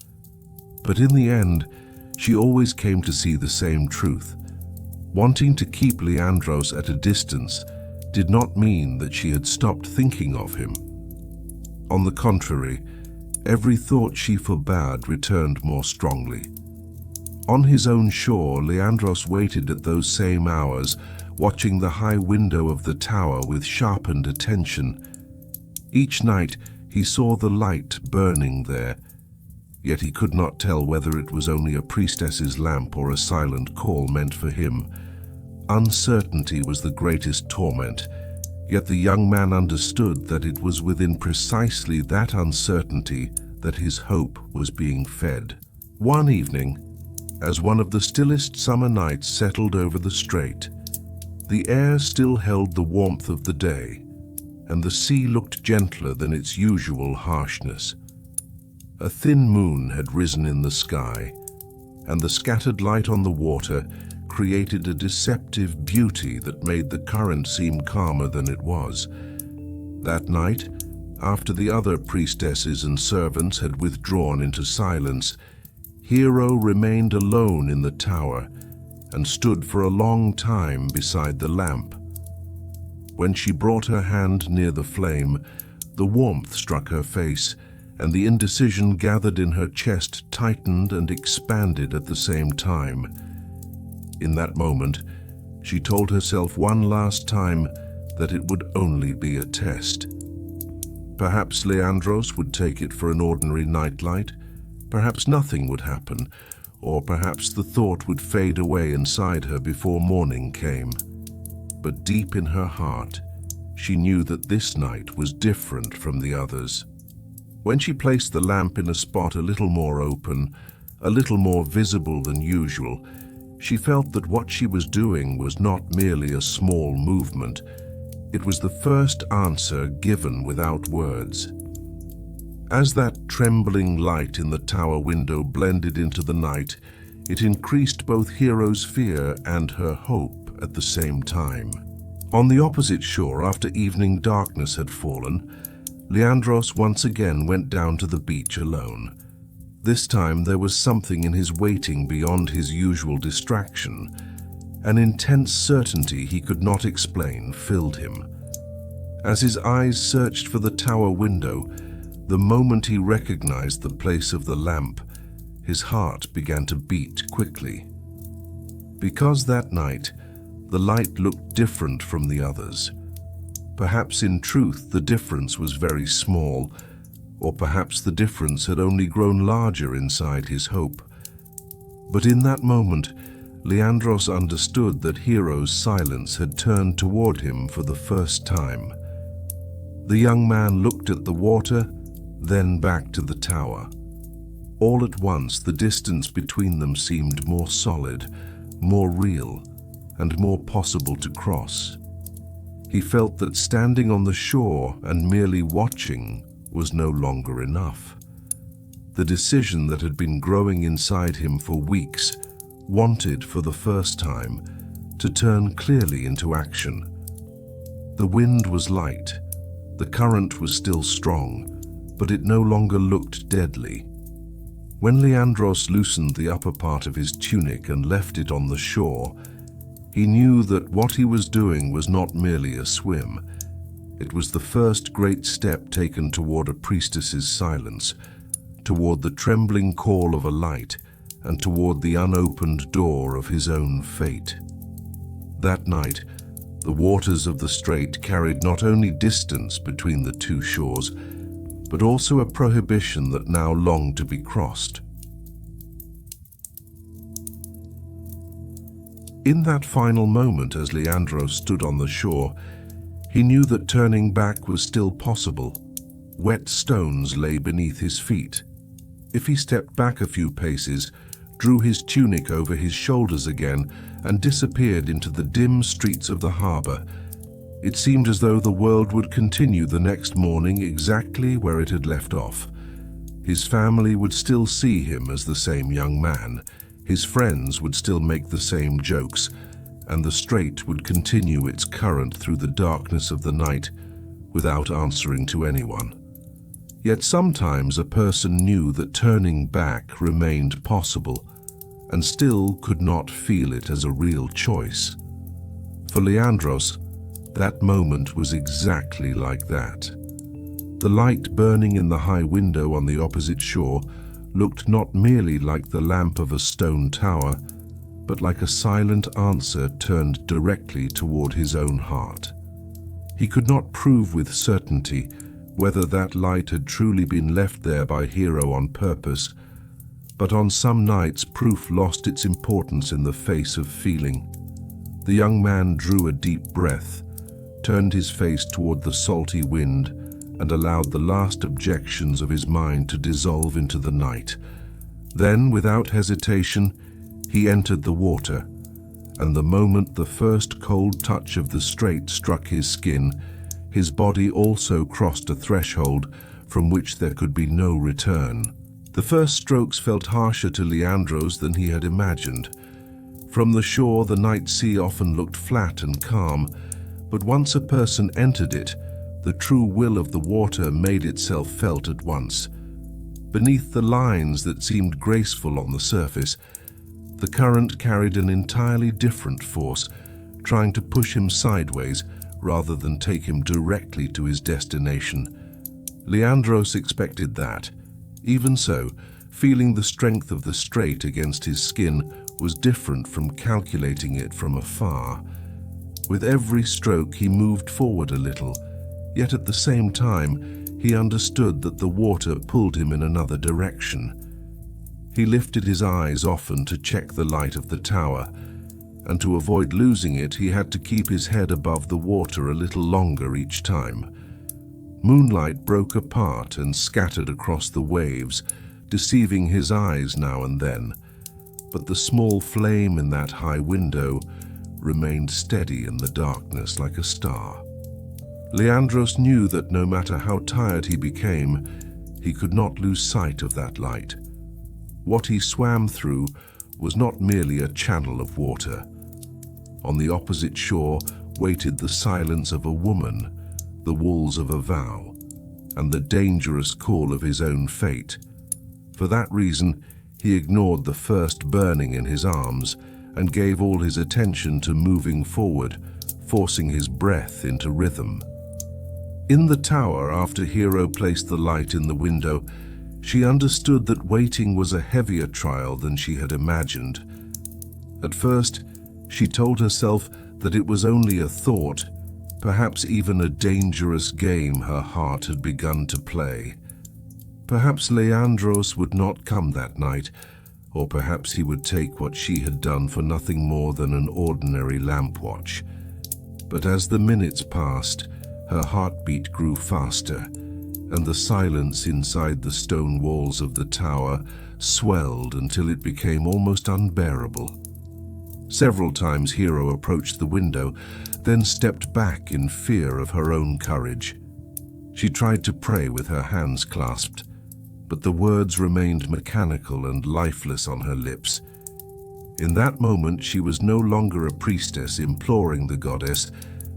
But in the end, she always came to see the same truth. Wanting to keep Leandros at a distance did not mean that she had stopped thinking of him. On the contrary, every thought she forbade returned more strongly. On his own shore, Leandros waited at those same hours, watching the high window of the tower with sharpened attention. Each night he saw the light burning there, yet he could not tell whether it was only a priestess's lamp or a silent call meant for him. Uncertainty was the greatest torment, yet the young man understood that it was within precisely that uncertainty that his hope was being fed. One evening, as one of the stillest summer nights settled over the Strait, the air still held the warmth of the day, and the sea looked gentler than its usual harshness. A thin moon had risen in the sky, and the scattered light on the water created a deceptive beauty that made the current seem calmer than it was. That night, after the other priestesses and servants had withdrawn into silence, Hero remained alone in the tower and stood for a long time beside the lamp. When she brought her hand near the flame, the warmth struck her face, and the indecision gathered in her chest tightened and expanded at the same time. In that moment, she told herself one last time that it would only be a test. Perhaps Leandros would take it for an ordinary nightlight, perhaps nothing would happen, or perhaps the thought would fade away inside her before morning came. But deep in her heart, she knew that this night was different from the others. When she placed the lamp in a spot a little more open, a little more visible than usual, she felt that what she was doing was not merely a small movement. It was the first answer given without words. As that trembling light in the tower window blended into the night, it increased both Hero's fear and her hope at the same time. On the opposite shore, after evening darkness had fallen, Leandros once again went down to the beach alone. This time there was something in his waiting beyond his usual distraction. An intense certainty he could not explain filled him. As his eyes searched for the tower window, the moment he recognized the place of the lamp, his heart began to beat quickly. Because that night, the light looked different from the others. Perhaps in truth the difference was very small, or perhaps the difference had only grown larger inside his hope. But in that moment, Leandros understood that Hero's silence had turned toward him for the first time. The young man looked at the water, then back to the tower. All at once, the distance between them seemed more solid, more real. and more possible to cross. He felt that standing on the shore and merely watching was no longer enough. The decision that had been growing inside him for weeks wanted for the first time to turn clearly into action. The wind was light, the current was still strong, but it no longer looked deadly. When Leandros loosened the upper part of his tunic and left it on the shore, he knew that what he was doing was not merely a swim. It was the first great step taken toward a priestess's silence, toward the trembling call of a light, and toward the unopened door of his own fate. That night, the waters of the Strait carried not only distance between the two shores, but also a prohibition that now longed to be crossed. In that final moment, as Leandros stood on the shore, he knew that turning back was still possible. Wet stones lay beneath his feet. If he stepped back a few paces, drew his tunic over his shoulders again, and disappeared into the dim streets of the harbor, it seemed as though the world would continue the next morning exactly where it had left off. His family would still see him as the same young man, his friends would still make the same jokes, and the Strait would continue its current through the darkness of the night without answering to anyone. Yet sometimes a person knew that turning back remained possible, and still could not feel it as a real choice. For Leandros, that moment was exactly like that. The light burning in the high window on the opposite shore looked not merely like the lamp of a stone tower, but like a silent answer turned directly toward his own heart. He could not prove with certainty whether that light had truly been left there by Hero on purpose, but on some nights proof lost its importance in the face of feeling. The young man drew a deep breath, turned his face toward the salty wind, and allowed the last objections of his mind to dissolve into the night. Then, without hesitation, he entered the water, and the moment the first cold touch of the Strait struck his skin, his body also crossed a threshold from which there could be no return. The first strokes felt harsher to Leandros than he had imagined. From the shore, the night sea often looked flat and calm, but once a person entered it, the true will of the water made itself felt at once. Beneath the lines that seemed graceful on the surface, the current carried an entirely different force, trying to push him sideways rather than take him directly to his destination. Leandros expected that. Even so, feeling the strength of the Strait against his skin was different from calculating it from afar. With every stroke he moved forward a little, yet at the same time he understood that the water pulled him in another direction. He lifted his eyes often to check the light of the tower, and to avoid losing it he had to keep his head above the water a little longer each time. Moonlight broke apart and scattered across the waves, deceiving his eyes now and then, but the small flame in that high window remained steady in the darkness like a star. Leandros knew that no matter how tired he became, he could not lose sight of that light. What he swam through was not merely a channel of water. On the opposite shore waited the silence of a woman, the walls of a vow, and the dangerous call of his own fate. For that reason, he ignored the first burning in his arms and gave all his attention to moving forward, forcing his breath into rhythm. In the tower, after Hero placed the light in the window, she understood that waiting was a heavier trial than she had imagined. At first, she told herself that it was only a thought, perhaps even a dangerous game her heart had begun to play. Perhaps Leandros would not come that night, or perhaps he would take what she had done for nothing more than an ordinary lamp watch. But as the minutes passed, her heartbeat grew faster, and the silence inside the stone walls of the tower swelled until it became almost unbearable. Several times Hero approached the window, then stepped back in fear of her own courage. She tried to pray with her hands clasped, but the words remained mechanical and lifeless on her lips. In that moment, she was no longer a priestess imploring the goddess,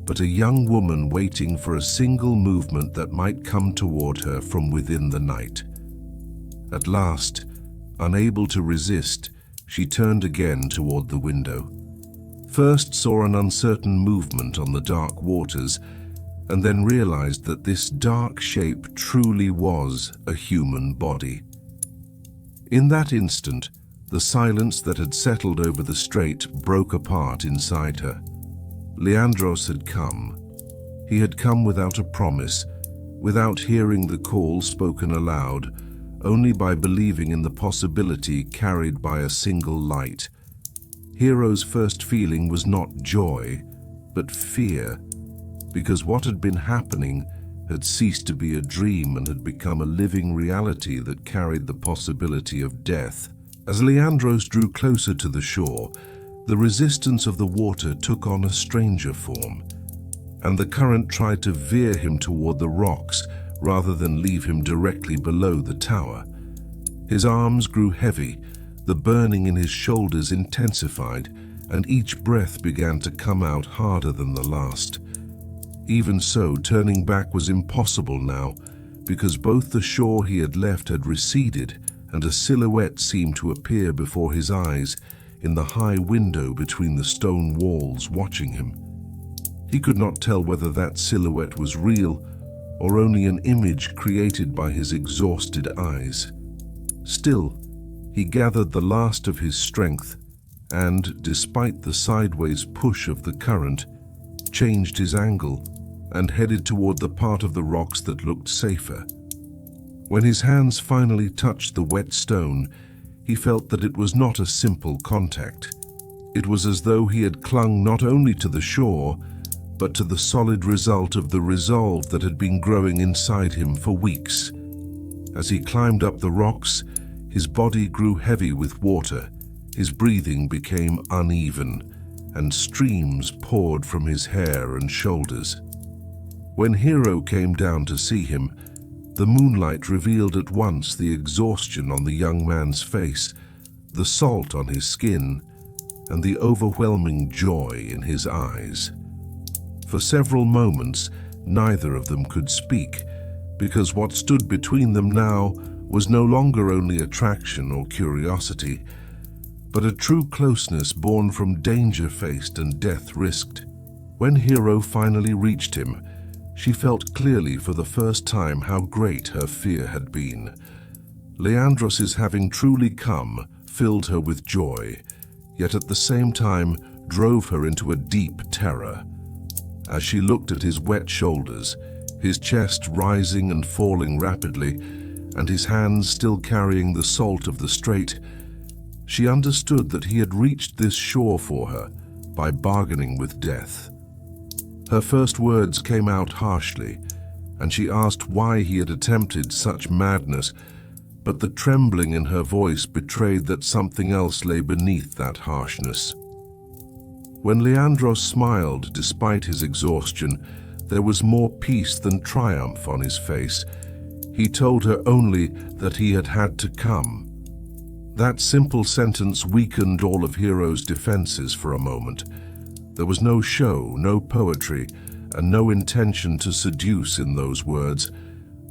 but a young woman waiting for a single movement that might come toward her from within the night. At last, unable to resist, she turned again toward the window. First saw an uncertain movement on the dark waters, and then realized that this dark shape truly was a human body. In that instant, the silence that had settled over the strait broke apart inside her. Leandros had come. He had come without a promise, without hearing the call spoken aloud, only by believing in the possibility carried by a single light. Hero's first feeling was not joy, but fear, because what had been happening had ceased to be a dream and had become a living reality that carried the possibility of death. As Leandros drew closer to the shore, the resistance of the water took on a stranger form, and the current tried to veer him toward the rocks rather than leave him directly below the tower. His arms grew heavy, the burning in his shoulders intensified, and each breath began to come out harder than the last. Even so, turning back was impossible now, because both the shore he had left had receded, and a silhouette seemed to appear before his eyes in the high window between the stone walls watching him. He could not tell whether that silhouette was real or only an image created by his exhausted eyes. Still, he gathered the last of his strength and, despite the sideways push of the current, changed his angle and headed toward the part of the rocks that looked safer. When his hands finally touched the wet stone, he felt that it was not a simple contact. It was as though he had clung not only to the shore, but to the solid result of the resolve that had been growing inside him for weeks. As he climbed up the rocks, his body grew heavy with water, his breathing became uneven, and streams poured from his hair and shoulders. When Hero came down to see him, the moonlight revealed at once the exhaustion on the young man's face, the salt on his skin, and the overwhelming joy in his eyes. For several moments, neither of them could speak, because what stood between them now was no longer only attraction or curiosity, but a true closeness born from danger faced and death risked. When Hero finally reached him, she felt clearly for the first time how great her fear had been. Leandros' having truly come filled her with joy, yet at the same time drove her into a deep terror. As she looked at his wet shoulders, his chest rising and falling rapidly, and his hands still carrying the salt of the strait, she understood that he had reached this shore for her by bargaining with death. Her first words came out harshly, and she asked why he had attempted such madness, but the trembling in her voice betrayed that something else lay beneath that harshness. When Leandros smiled despite his exhaustion, there was more peace than triumph on his face. He told her only that he had had to come. That simple sentence weakened all of Hero's defenses for a moment. There was no show, no poetry, and no intention to seduce in those words.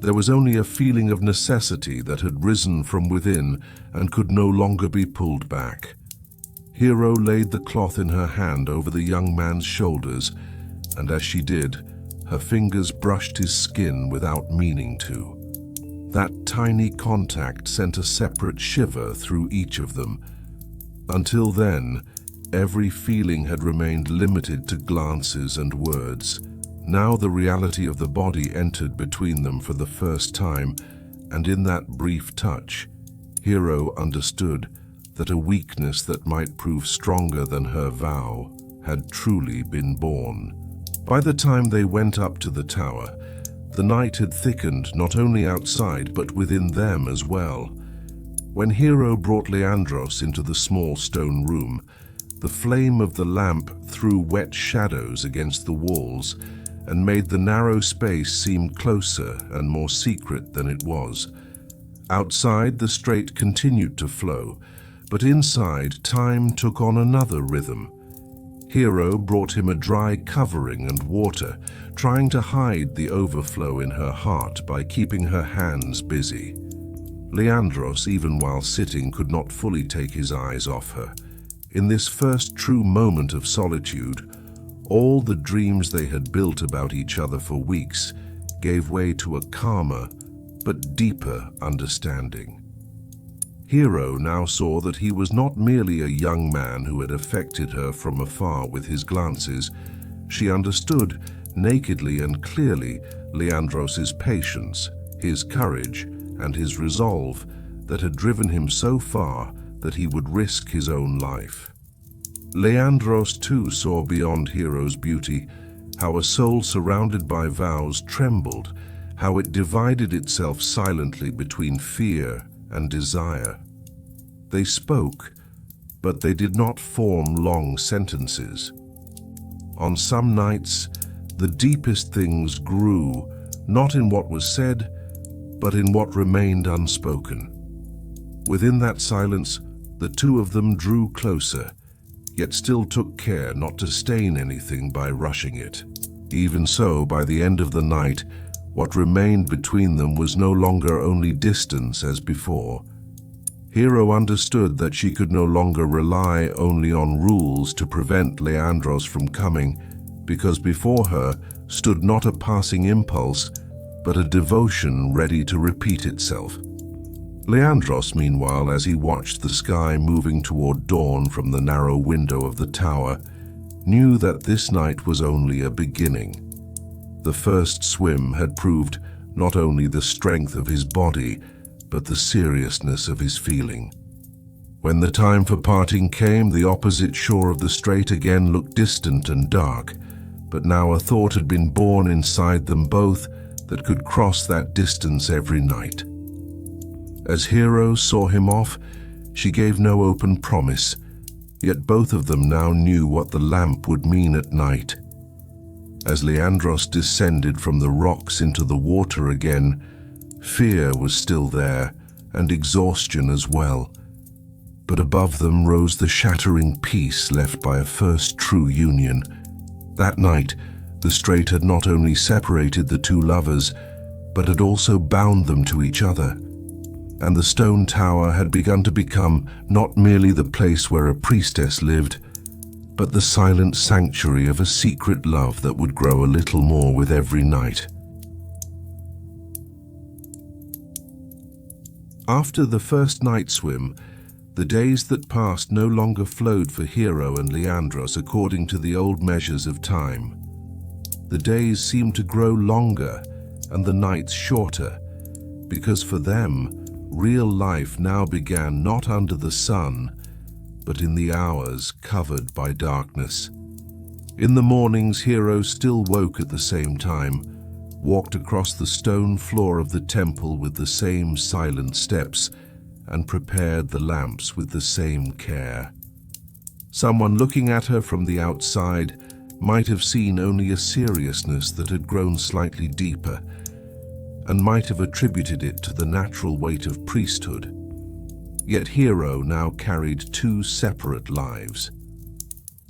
There was only a feeling of necessity that had risen from within and could no longer be pulled back. Hero laid the cloth in her hand over the young man's shoulders, and as she did, her fingers brushed his skin without meaning to. That tiny contact sent a separate shiver through each of them. Until then, every feeling had remained limited to glances and words. Now the reality of the body entered between them for the first time, and in that brief touch, Hero understood that a weakness that might prove stronger than her vow had truly been born. By the time they went up to the tower, the night had thickened not only outside but within them as well. When Hero brought Leandros into the small stone room, The flame of the lamp threw wet shadows against the walls and made the narrow space seem closer and more secret than it was. Outside, the Strait continued to flow, but inside, time took on another rhythm. Hero brought him a dry covering and water, trying to hide the overflow in her heart by keeping her hands busy. Leandros, even while sitting, could not fully take his eyes off her. In this first true moment of solitude, all the dreams they had built about each other for weeks gave way to a calmer but deeper understanding. Hero now saw that he was not merely a young man who had affected her from afar with his glances. She understood nakedly and clearly Leandros's patience, his courage, and his resolve that had driven him so far that he would risk his own life. Leandros too saw beyond Hero's beauty, how a soul surrounded by vows trembled, how it divided itself silently between fear and desire. They spoke, but they did not form long sentences. On some nights, the deepest things grew, not in what was said, but in what remained unspoken. Within that silence, the two of them drew closer, yet still took care not to stain anything by rushing it. Even so, by the end of the night, what remained between them was no longer only distance as before. Hero understood that she could no longer rely only on rules to prevent Leandros from coming, because before her stood not a passing impulse, but a devotion ready to repeat itself. Leandros, meanwhile, as he watched the sky moving toward dawn from the narrow window of the tower, knew that this night was only a beginning. The first swim had proved not only the strength of his body, but the seriousness of his feeling. When the time for parting came, the opposite shore of the Strait again looked distant and dark, but now a thought had been born inside them both that could cross that distance every night. As Hero saw him off, she gave no open promise, yet both of them now knew what the lamp would mean at night. As Leandros descended from the rocks into the water again, fear was still there, and exhaustion as well. But above them rose the shattering peace left by a first true union. That night, the Strait had not only separated the two lovers, but had also bound them to each other. And the stone tower had begun to become not merely the place where a priestess lived, but the silent sanctuary of a secret love that would grow a little more with every night. After the first night swim, the days that passed no longer flowed for Hero and Leandros according to the old measures of time. The days seemed to grow longer and the nights shorter, because for them, real life now began not under the sun, but in the hours covered by darkness. In the mornings, Hero still woke at the same time, walked across the stone floor of the temple with the same silent steps, and prepared the lamps with the same care. Someone looking at her from the outside might have seen only a seriousness that had grown slightly deeper, and might have attributed it to the natural weight of priesthood. Yet Hero now carried two separate lives.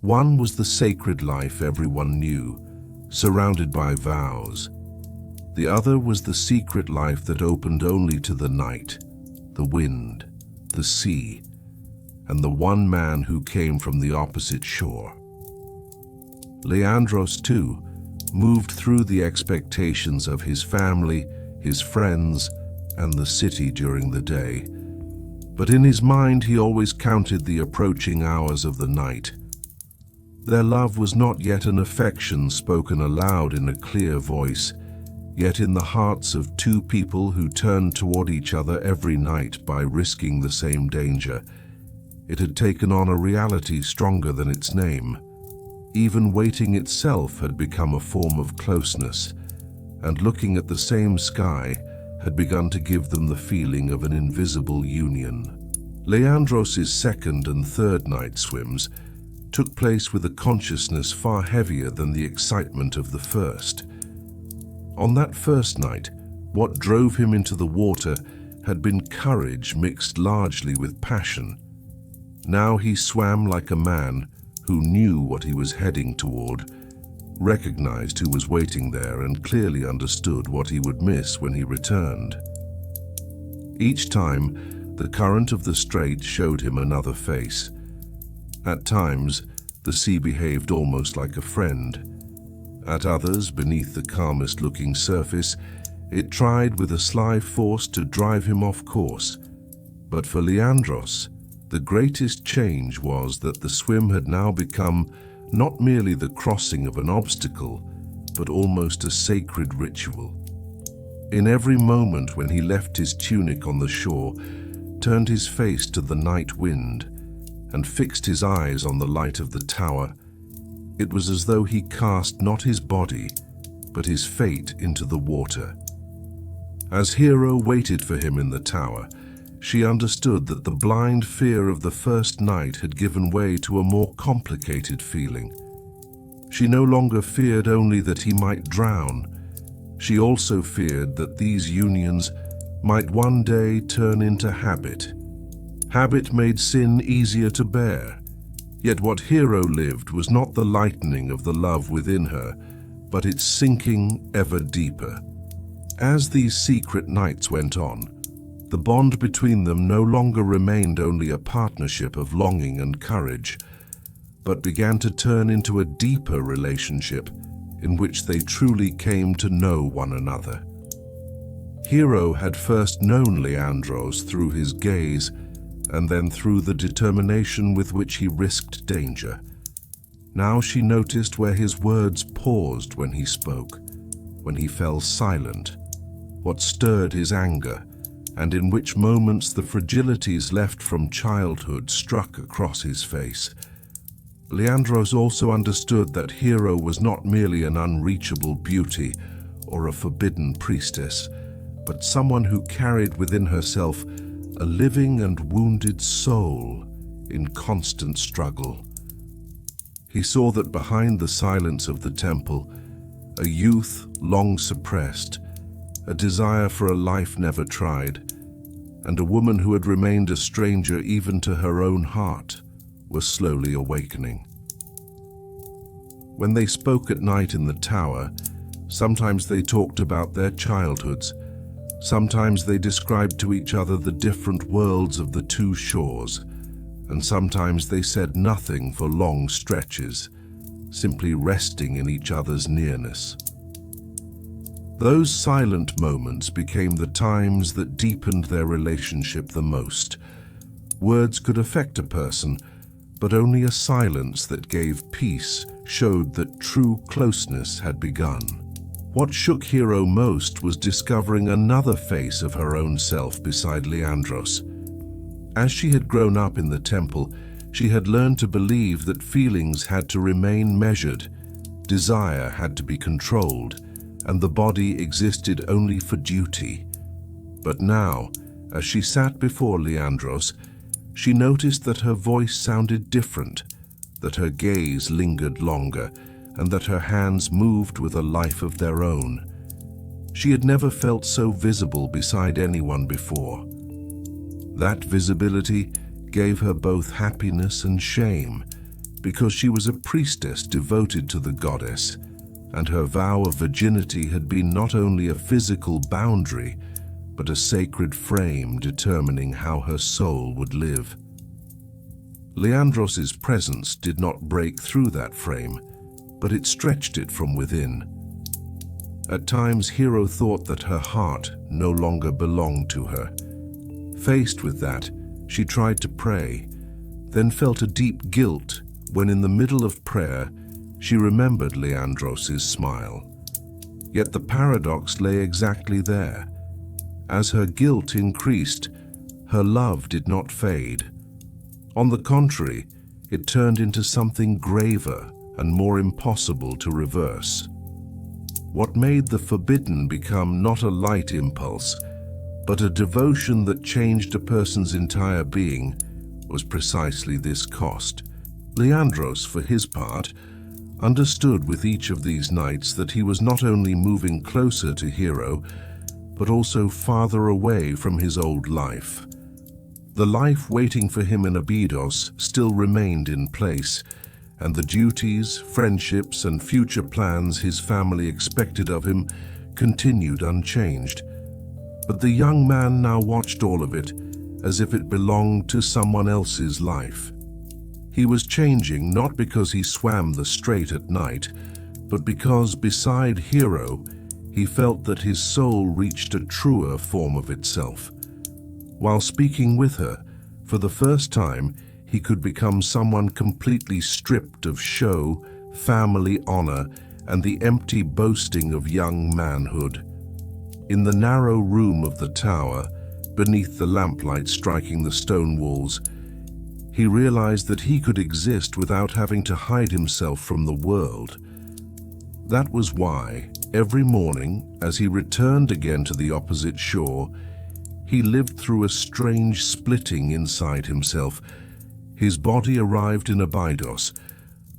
One was the sacred life everyone knew, surrounded by vows. The other was the secret life that opened only to the night, the wind, the sea, and the one man who came from the opposite shore. Leandros, too, moved through the expectations of his family, his friends, and the city during the day. But in his mind he always counted the approaching hours of the night. Their love was not yet an affection spoken aloud in a clear voice, yet in the hearts of two people who turned toward each other every night by risking the same danger, it had taken on a reality stronger than its name. Even waiting itself had become a form of closeness, and looking at the same sky had begun to give them the feeling of an invisible union. Leandros's second and third night swims took place with a consciousness far heavier than the excitement of the first. On that first night, what drove him into the water had been courage mixed largely with passion. Now he swam like a man who knew what he was heading toward, recognized who was waiting there, and clearly understood what he would miss when he returned. Each time, the current of the Strait showed him another face. At times, the sea behaved almost like a friend. At others, beneath the calmest-looking surface, it tried with a sly force to drive him off course. But for Leandros, the greatest change was that the swim had now become not merely the crossing of an obstacle, but almost a sacred ritual. In every moment when he left his tunic on the shore, turned his face to the night wind, and fixed his eyes on the light of the tower, it was as though he cast not his body, but his fate into the water. As Hero waited for him in the tower, she understood that the blind fear of the first night had given way to a more complicated feeling. She no longer feared only that he might drown. She also feared that these unions might one day turn into habit. Habit made sin easier to bear. Yet what Hero lived was not the lightening of the love within her, but its sinking ever deeper. As these secret nights went on, the bond between them no longer remained only a partnership of longing and courage, but began to turn into a deeper relationship in which they truly came to know one another. Hero had first known Leandros through his gaze, and then through the determination with which he risked danger. Now she noticed where his words paused when he spoke, when he fell silent, what stirred his anger, and in which moments the fragilities left from childhood struck across his face. Leandros also understood that Hero was not merely an unreachable beauty or a forbidden priestess, but someone who carried within herself a living and wounded soul in constant struggle. He saw that behind the silence of the temple, a youth long suppressed, a desire for a life never tried, and a woman who had remained a stranger even to her own heart, was slowly awakening. When they spoke at night in the tower, sometimes they talked about their childhoods, sometimes they described to each other the different worlds of the two shores, and sometimes they said nothing for long stretches, simply resting in each other's nearness. Those silent moments became the times that deepened their relationship the most. Words could affect a person, but only a silence that gave peace showed that true closeness had begun. What shook Hero most was discovering another face of her own self beside Leandros. As she had grown up in the temple, she had learned to believe that feelings had to remain measured, desire had to be controlled, and the body existed only for duty. But now, as she sat before Leandros, she noticed that her voice sounded different, that her gaze lingered longer, and that her hands moved with a life of their own. She had never felt so visible beside anyone before. That visibility gave her both happiness and shame, because she was a priestess devoted to the goddess, and her vow of virginity had been not only a physical boundary, but a sacred frame determining how her soul would live. Leandros's presence did not break through that frame, but it stretched it from within. At times, Hero thought that her heart no longer belonged to her. Faced with that, she tried to pray, then felt a deep guilt when in the middle of prayer, she remembered Leandros's smile. Yet the paradox lay exactly there. As her guilt increased, her love did not fade. On the contrary, it turned into something graver and more impossible to reverse. What made the forbidden become not a light impulse, but a devotion that changed a person's entire being, was precisely this cost. Leandros, for his part, understood with each of these nights that he was not only moving closer to Hero, but also farther away from his old life. The life waiting for him in Abydos still remained in place, and the duties, friendships, and future plans his family expected of him continued unchanged. But the young man now watched all of it as if it belonged to someone else's life. He was changing not because he swam the Strait at night, but because beside Hero, he felt that his soul reached a truer form of itself. While speaking with her, for the first time, he could become someone completely stripped of show, family honor, and the empty boasting of young manhood. In the narrow room of the tower, beneath the lamplight striking the stone walls, he realized that he could exist without having to hide himself from the world. That was why, every morning, as he returned again to the opposite shore, he lived through a strange splitting inside himself. His body arrived in Abydos,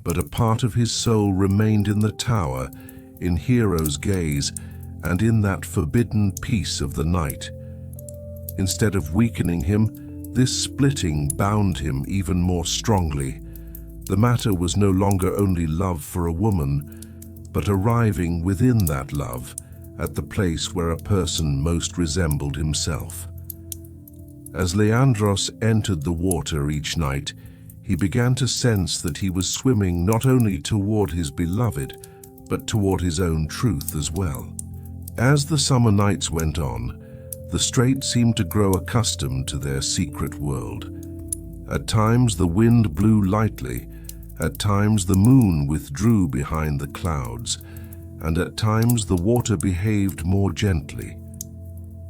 but a part of his soul remained in the tower, in Hero's gaze, and in that forbidden peace of the night. Instead of weakening him, this splitting bound him even more strongly. The matter was no longer only love for a woman, but arriving within that love, at the place where a person most resembled himself. As Leandros entered the water each night, he began to sense that he was swimming not only toward his beloved, but toward his own truth as well. As the summer nights went on, the Strait seemed to grow accustomed to their secret world. At times the wind blew lightly, at times the moon withdrew behind the clouds, and at times the water behaved more gently.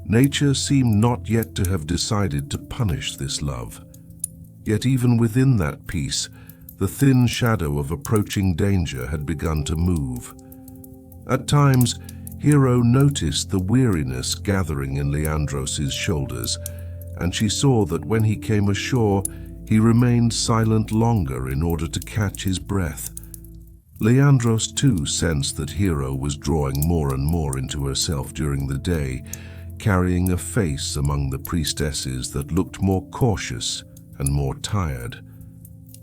Nature seemed not yet to have decided to punish this love. Yet even within that peace, the thin shadow of approaching danger had begun to move. At times, Hero noticed the weariness gathering in Leandros' shoulders, and she saw that when he came ashore, he remained silent longer in order to catch his breath. Leandros too sensed that Hero was drawing more and more into herself during the day, carrying a face among the priestesses that looked more cautious and more tired.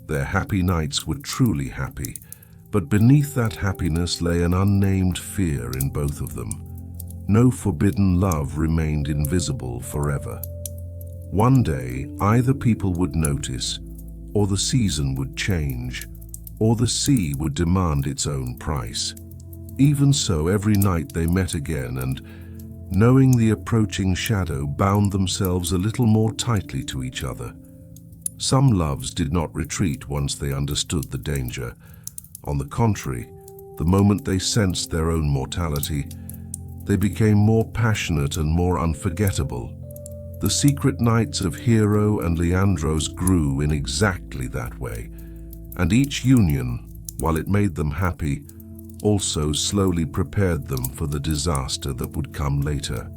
Their happy nights were truly happy, but beneath that happiness lay an unnamed fear in both of them. No forbidden love remained invisible forever. One day, either people would notice, or the season would change, or the sea would demand its own price. Even so, every night they met again and, knowing the approaching shadow, bound themselves a little more tightly to each other. Some loves did not retreat once they understood the danger. On the contrary, the moment they sensed their own mortality, they became more passionate and more unforgettable. The secret nights of Hero and Leandros grew in exactly that way, and each union, while it made them happy, also slowly prepared them for the disaster that would come later.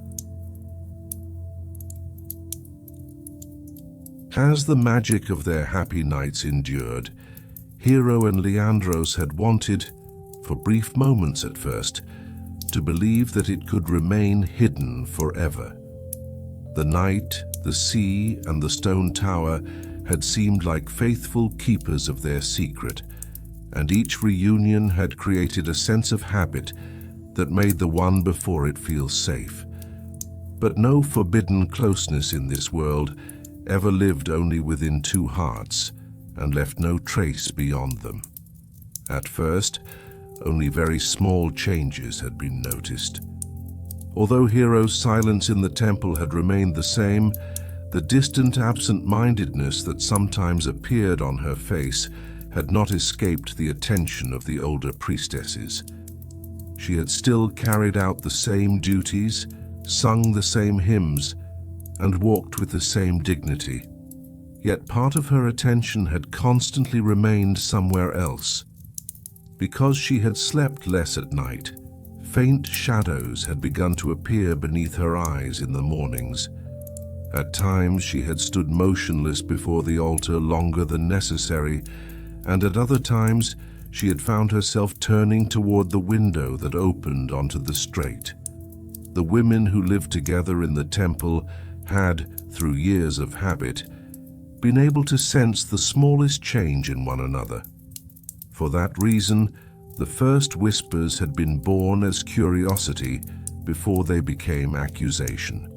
As the magic of their happy nights endured, Hero and Leandros had wanted, for brief moments at first, to believe that it could remain hidden forever. The night, the sea, and the stone tower had seemed like faithful keepers of their secret, and each reunion had created a sense of habit that made the one before it feel safe. But no forbidden closeness in this world ever lived only within two hearts and left no trace beyond them. At first, only very small changes had been noticed. Although Hero's silence in the temple had remained the same, the distant absent-mindedness that sometimes appeared on her face had not escaped the attention of the older priestesses. She had still carried out the same duties, sung the same hymns, and walked with the same dignity. Yet part of her attention had constantly remained somewhere else. Because she had slept less at night, faint shadows had begun to appear beneath her eyes in the mornings. At times she had stood motionless before the altar longer than necessary, and at other times she had found herself turning toward the window that opened onto the Strait. The women who lived together in the temple had, through years of habit, been able to sense the smallest change in one another. For that reason, the first whispers had been born as curiosity before they became accusation.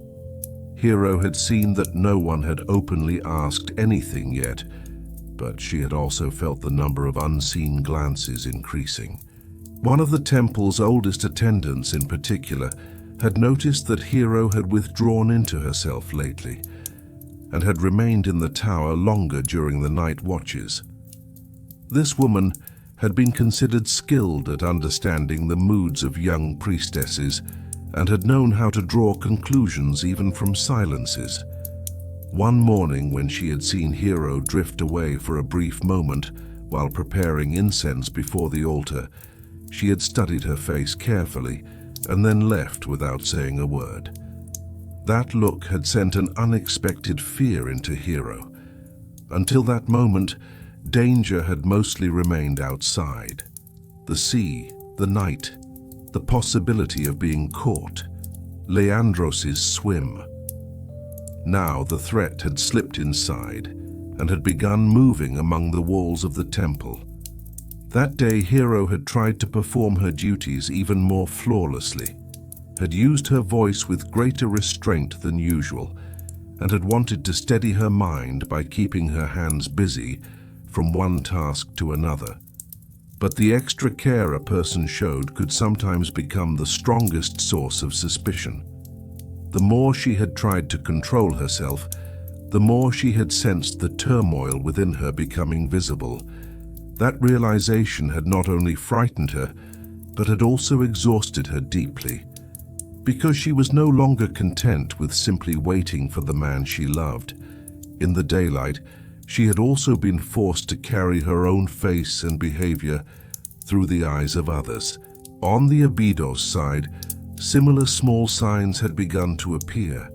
Hero had seen that no one had openly asked anything yet, but she had also felt the number of unseen glances increasing. One of the temple's oldest attendants in particular had noticed that Hero had withdrawn into herself lately and had remained in the tower longer during the night watches. This woman had been considered skilled at understanding the moods of young priestesses and had known how to draw conclusions even from silences. One morning, when she had seen Hero drift away for a brief moment while preparing incense before the altar, she had studied her face carefully and then left without saying a word. That look had sent an unexpected fear into Hero. Until that moment, danger had mostly remained outside. The sea, the night, the possibility of being caught, Leandros' swim. Now the threat had slipped inside and had begun moving among the walls of the temple. That day Hero had tried to perform her duties even more flawlessly, had used her voice with greater restraint than usual, and had wanted to steady her mind by keeping her hands busy from one task to another. But the extra care a person showed could sometimes become the strongest source of suspicion. The more she had tried to control herself, the more she had sensed the turmoil within her becoming visible. That realization had not only frightened her, but had also exhausted her deeply, because she was no longer content with simply waiting for the man she loved. In the daylight, she had also been forced to carry her own face and behavior through the eyes of others. On the Abydos side, similar small signs had begun to appear.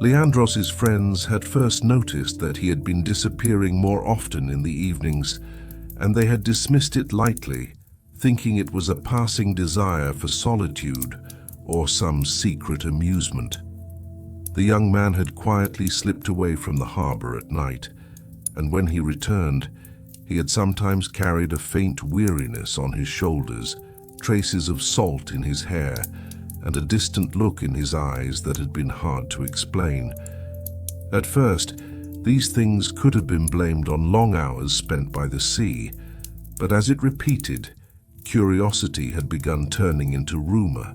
Leandros' friends had first noticed that he had been disappearing more often in the evenings, and they had dismissed it lightly, thinking it was a passing desire for solitude or some secret amusement. The young man had quietly slipped away from the harbor at night, and when he returned, he had sometimes carried a faint weariness on his shoulders, traces of salt in his hair, and a distant look in his eyes that had been hard to explain. At first, these things could have been blamed on long hours spent by the sea, but as it repeated, curiosity had begun turning into rumor.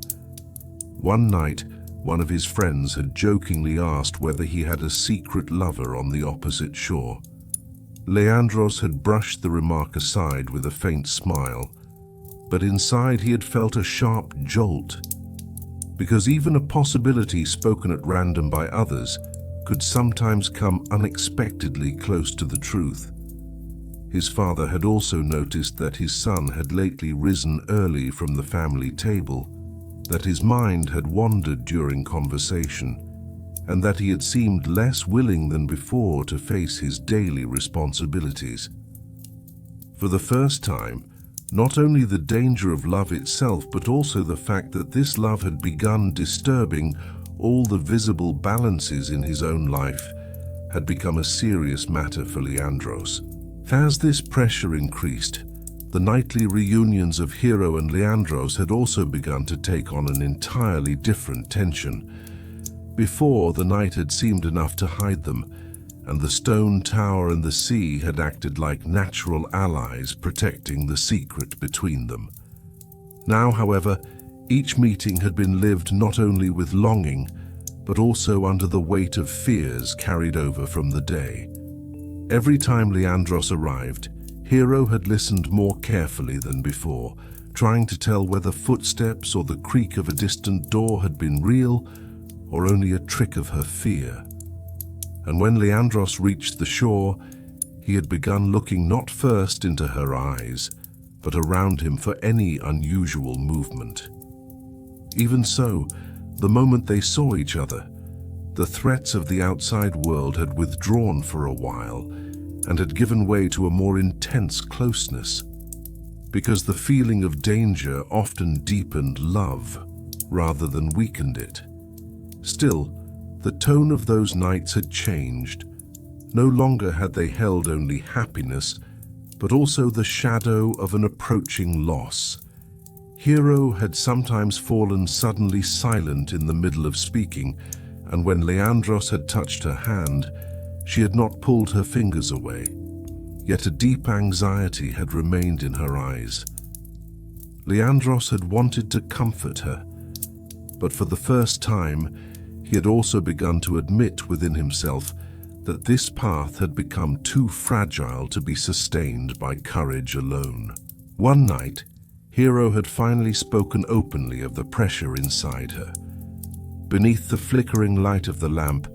One night, one of his friends had jokingly asked whether he had a secret lover on the opposite shore. Leandros had brushed the remark aside with a faint smile, but inside he had felt a sharp jolt, because even a possibility spoken at random by others could sometimes come unexpectedly close to the truth. His father had also noticed that his son had lately risen early from the family table, that his mind had wandered during conversation, and that he had seemed less willing than before to face his daily responsibilities. For the first time, not only the danger of love itself, but also the fact that this love had begun disturbing all the visible balances in his own life had become a serious matter for Leandros. As this pressure increased, the nightly reunions of Hero and Leandros had also begun to take on an entirely different tension. Before, the night had seemed enough to hide them, and the stone tower and the sea had acted like natural allies protecting the secret between them. Now, however, each meeting had been lived not only with longing, but also under the weight of fears carried over from the day. Every time Leandros arrived, Hero had listened more carefully than before, trying to tell whether footsteps or the creak of a distant door had been real or only a trick of her fear. And when Leandros reached the shore, he had begun looking not first into her eyes, but around him for any unusual movement. Even so, the moment they saw each other, the threats of the outside world had withdrawn for a while, and had given way to a more intense closeness, because the feeling of danger often deepened love rather than weakened it. Still, the tone of those nights had changed. No longer had they held only happiness, but also the shadow of an approaching loss. Hero had sometimes fallen suddenly silent in the middle of speaking, and when Leandros had touched her hand, she had not pulled her fingers away. Yet a deep anxiety had remained in her eyes. Leandros had wanted to comfort her, but for the first time, he had also begun to admit within himself that this path had become too fragile to be sustained by courage alone. One night, Hero had finally spoken openly of the pressure inside her. Beneath the flickering light of the lamp,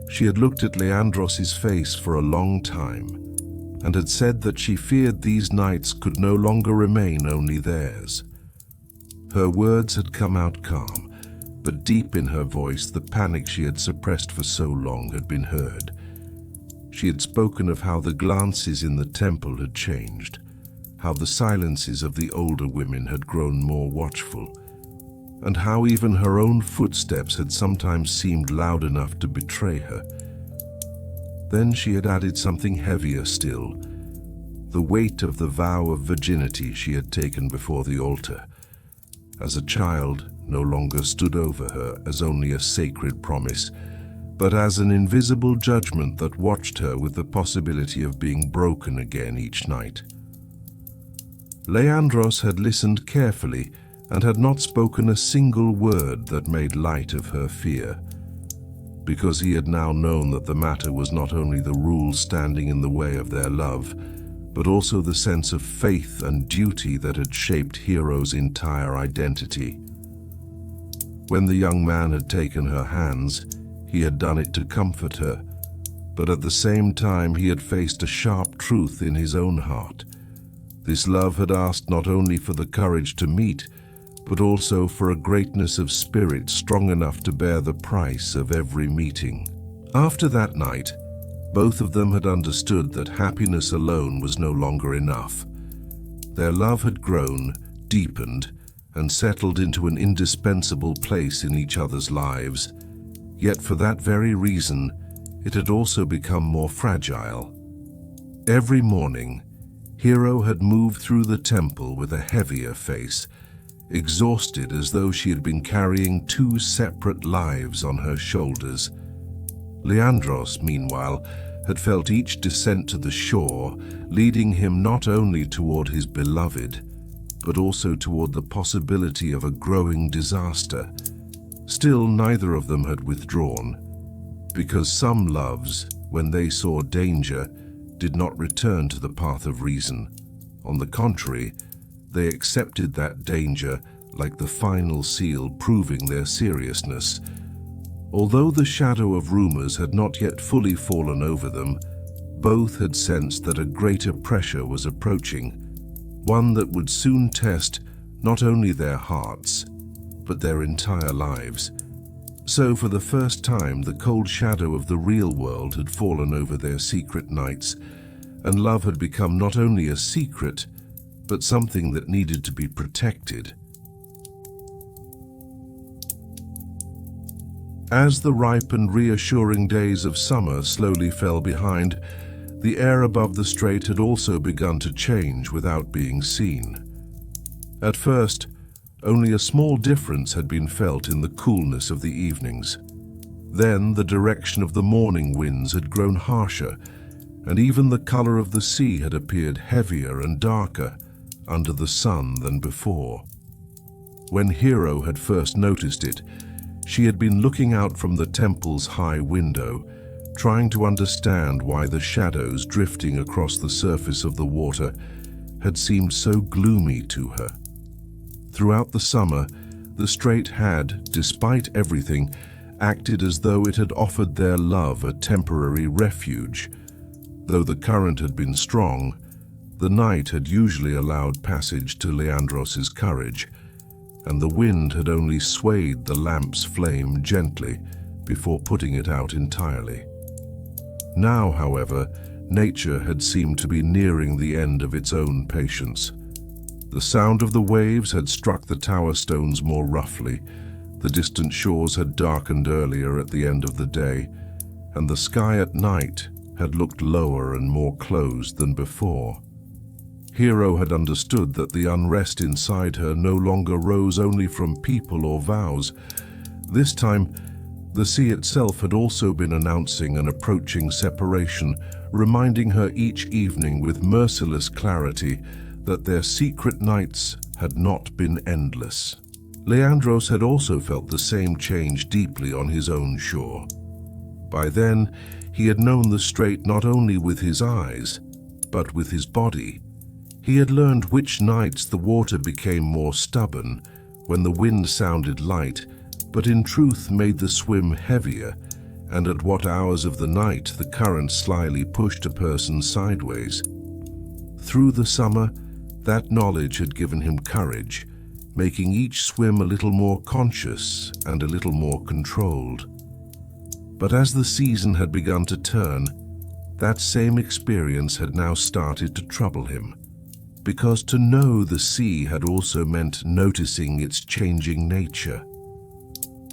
she had looked at Leandros's face for a long time, and had said that she feared these nights could no longer remain only theirs. Her words had come out calm, but deep in her voice the panic she had suppressed for so long had been heard. She had spoken of how the glances in the temple had changed, how the silences of the older women had grown more watchful, and how even her own footsteps had sometimes seemed loud enough to betray her. Then she had added something heavier still, the weight of the vow of virginity she had taken before the altar. As a child, no longer stood over her as only a sacred promise, but as an invisible judgment that watched her with the possibility of being broken again each night. Leandros had listened carefully and had not spoken a single word that made light of her fear, because he had now known that the matter was not only the rules standing in the way of their love, but also the sense of faith and duty that had shaped Hero's entire identity. When the young man had taken her hands, he had done it to comfort her, but at the same time he had faced a sharp truth in his own heart. This love had asked not only for the courage to meet, but also for a greatness of spirit strong enough to bear the price of every meeting. After that night, both of them had understood that happiness alone was no longer enough. Their love had grown, deepened, and settled into an indispensable place in each other's lives. Yet for that very reason, it had also become more fragile. Every morning, Hero had moved through the temple with a heavier face, exhausted as though she had been carrying two separate lives on her shoulders. Leandros, meanwhile, had felt each descent to the shore, leading him not only toward his beloved, but also toward the possibility of a growing disaster. Still, neither of them had withdrawn, because some loves, when they saw danger, did not return to the path of reason. On the contrary, they accepted that danger like the final seal proving their seriousness. Although the shadow of rumors had not yet fully fallen over them, both had sensed that a greater pressure was approaching, one that would soon test not only their hearts, but their entire lives. So for the first time, the cold shadow of the real world had fallen over their secret nights, and love had become not only a secret, but something that needed to be protected. As the ripe and reassuring days of summer slowly fell behind, the air above the strait had also begun to change without being seen. At first, only a small difference had been felt in the coolness of the evenings. Then the direction of the morning winds had grown harsher, and even the color of the sea had appeared heavier and darker under the sun than before. When Hero had first noticed it, she had been looking out from the temple's high window, trying to understand why the shadows drifting across the surface of the water had seemed so gloomy to her. Throughout the summer, the Strait had, despite everything, acted as though it had offered their love a temporary refuge. Though the current had been strong, the night had usually allowed passage to Leandros's courage, and the wind had only swayed the lamp's flame gently before putting it out entirely. Now, however, nature had seemed to be nearing the end of its own patience. The sound of the waves had struck the tower stones more roughly, the distant shores had darkened earlier at the end of the day, and the sky at night had looked lower and more closed than before. Hero had understood that the unrest inside her no longer rose only from people or vows. This time, the sea itself had also been announcing an approaching separation, reminding her each evening with merciless clarity that their secret nights had not been endless. Leandros had also felt the same change deeply on his own shore. By then, he had known the Strait not only with his eyes, but with his body. He had learned which nights the water became more stubborn, when the wind sounded light, but in truth made the swim heavier, and at what hours of the night the current slyly pushed a person sideways. Through the summer, that knowledge had given him courage, making each swim a little more conscious and a little more controlled. But as the season had begun to turn, that same experience had now started to trouble him, because to know the sea had also meant noticing its changing nature.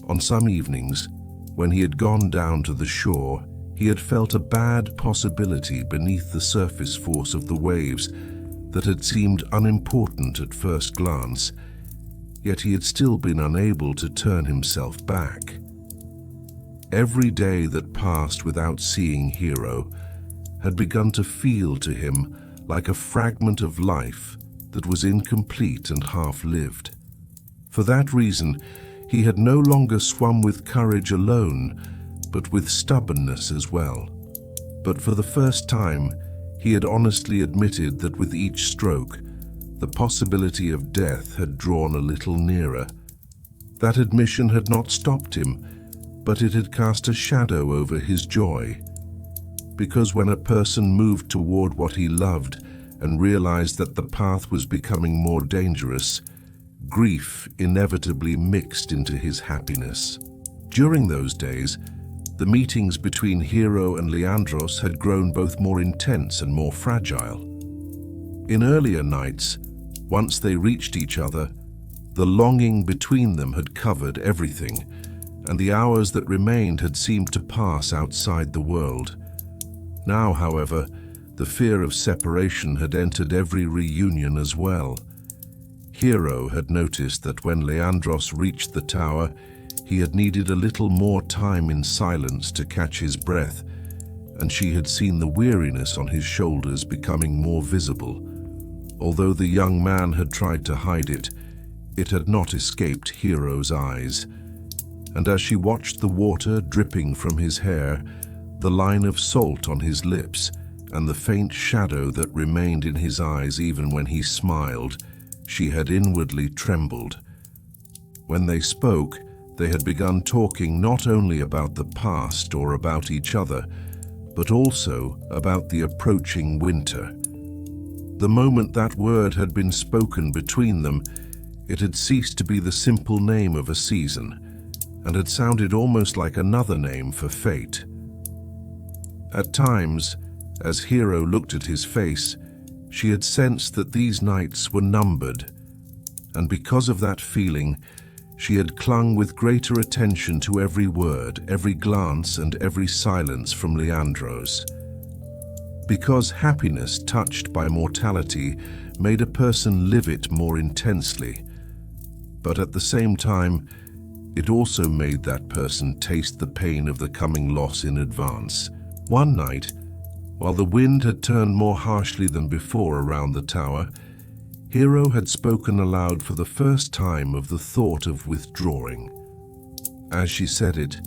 On some evenings, when he had gone down to the shore, he had felt a bad possibility beneath the surface force of the waves that had seemed unimportant at first glance, yet he had still been unable to turn himself back. Every day that passed without seeing Hero had begun to feel to him like a fragment of life that was incomplete and half-lived. For that reason, he had no longer swum with courage alone, but with stubbornness as well. But for the first time, he had honestly admitted that with each stroke, the possibility of death had drawn a little nearer. That admission had not stopped him, but it had cast a shadow over his joy. Because when a person moved toward what he loved and realized that the path was becoming more dangerous, grief inevitably mixed into his happiness. During those days, the meetings between Hero and Leandros had grown both more intense and more fragile. In earlier nights, once they reached each other, the longing between them had covered everything, and the hours that remained had seemed to pass outside the world. Now, however, the fear of separation had entered every reunion as well. Hero had noticed that when Leandros reached the tower, he had needed a little more time in silence to catch his breath, and she had seen the weariness on his shoulders becoming more visible. Although the young man had tried to hide it, it had not escaped Hero's eyes. And as she watched the water dripping from his hair, the line of salt on his lips, and the faint shadow that remained in his eyes even when he smiled, she had inwardly trembled. When they spoke, they had begun talking not only about the past or about each other, but also about the approaching winter. The moment that word had been spoken between them, it had ceased to be the simple name of a season, and had sounded almost like another name for fate. At times, as Hero looked at his face, she had sensed that these nights were numbered, and because of that feeling, she had clung with greater attention to every word, every glance, and every silence from Leandros. Because happiness touched by mortality made a person live it more intensely, but at the same time, it also made that person taste the pain of the coming loss in advance. One night, while the wind had turned more harshly than before around the tower, Hero had spoken aloud for the first time of the thought of withdrawing. As she said it,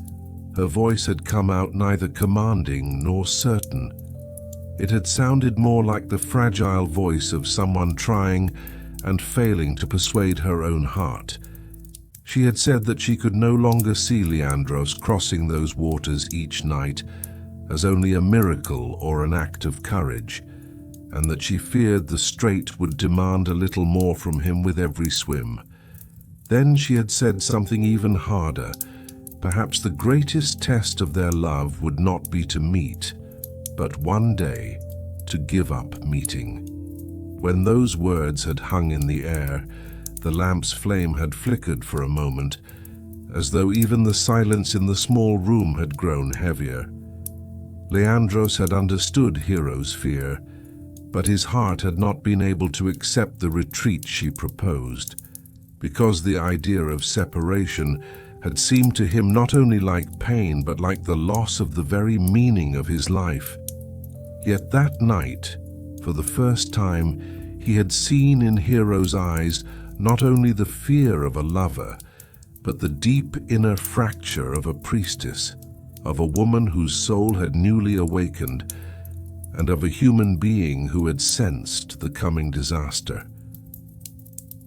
her voice had come out neither commanding nor certain. It had sounded more like the fragile voice of someone trying and failing to persuade her own heart. She had said that she could no longer see Leandros crossing those waters each night as only a miracle or an act of courage, and that she feared the Strait would demand a little more from him with every swim. Then she had said something even harder. Perhaps the greatest test of their love would not be to meet, but one day to give up meeting. When those words had hung in the air, the lamp's flame had flickered for a moment, as though even the silence in the small room had grown heavier. Leandros had understood Hero's fear, but his heart had not been able to accept the retreat she proposed, because the idea of separation had seemed to him not only like pain, but like the loss of the very meaning of his life. Yet that night, for the first time, he had seen in Hero's eyes not only the fear of a lover, but the deep inner fracture of a priestess, of a woman whose soul had newly awakened, and of a human being who had sensed the coming disaster.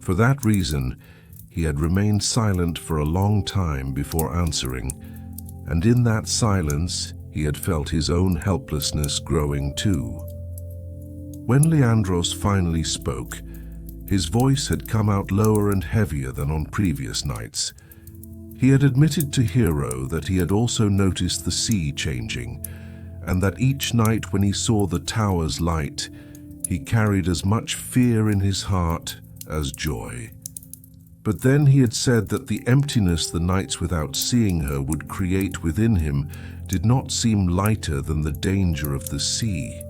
For that reason, he had remained silent for a long time before answering, and in that silence he had felt his own helplessness growing too. When Leandros finally spoke, his voice had come out lower and heavier than on previous nights. He had admitted to Hero that he had also noticed the sea changing, and that each night when he saw the tower's light, he carried as much fear in his heart as joy. But then he had said that the emptiness the nights without seeing her would create within him did not seem lighter than the danger of the sea.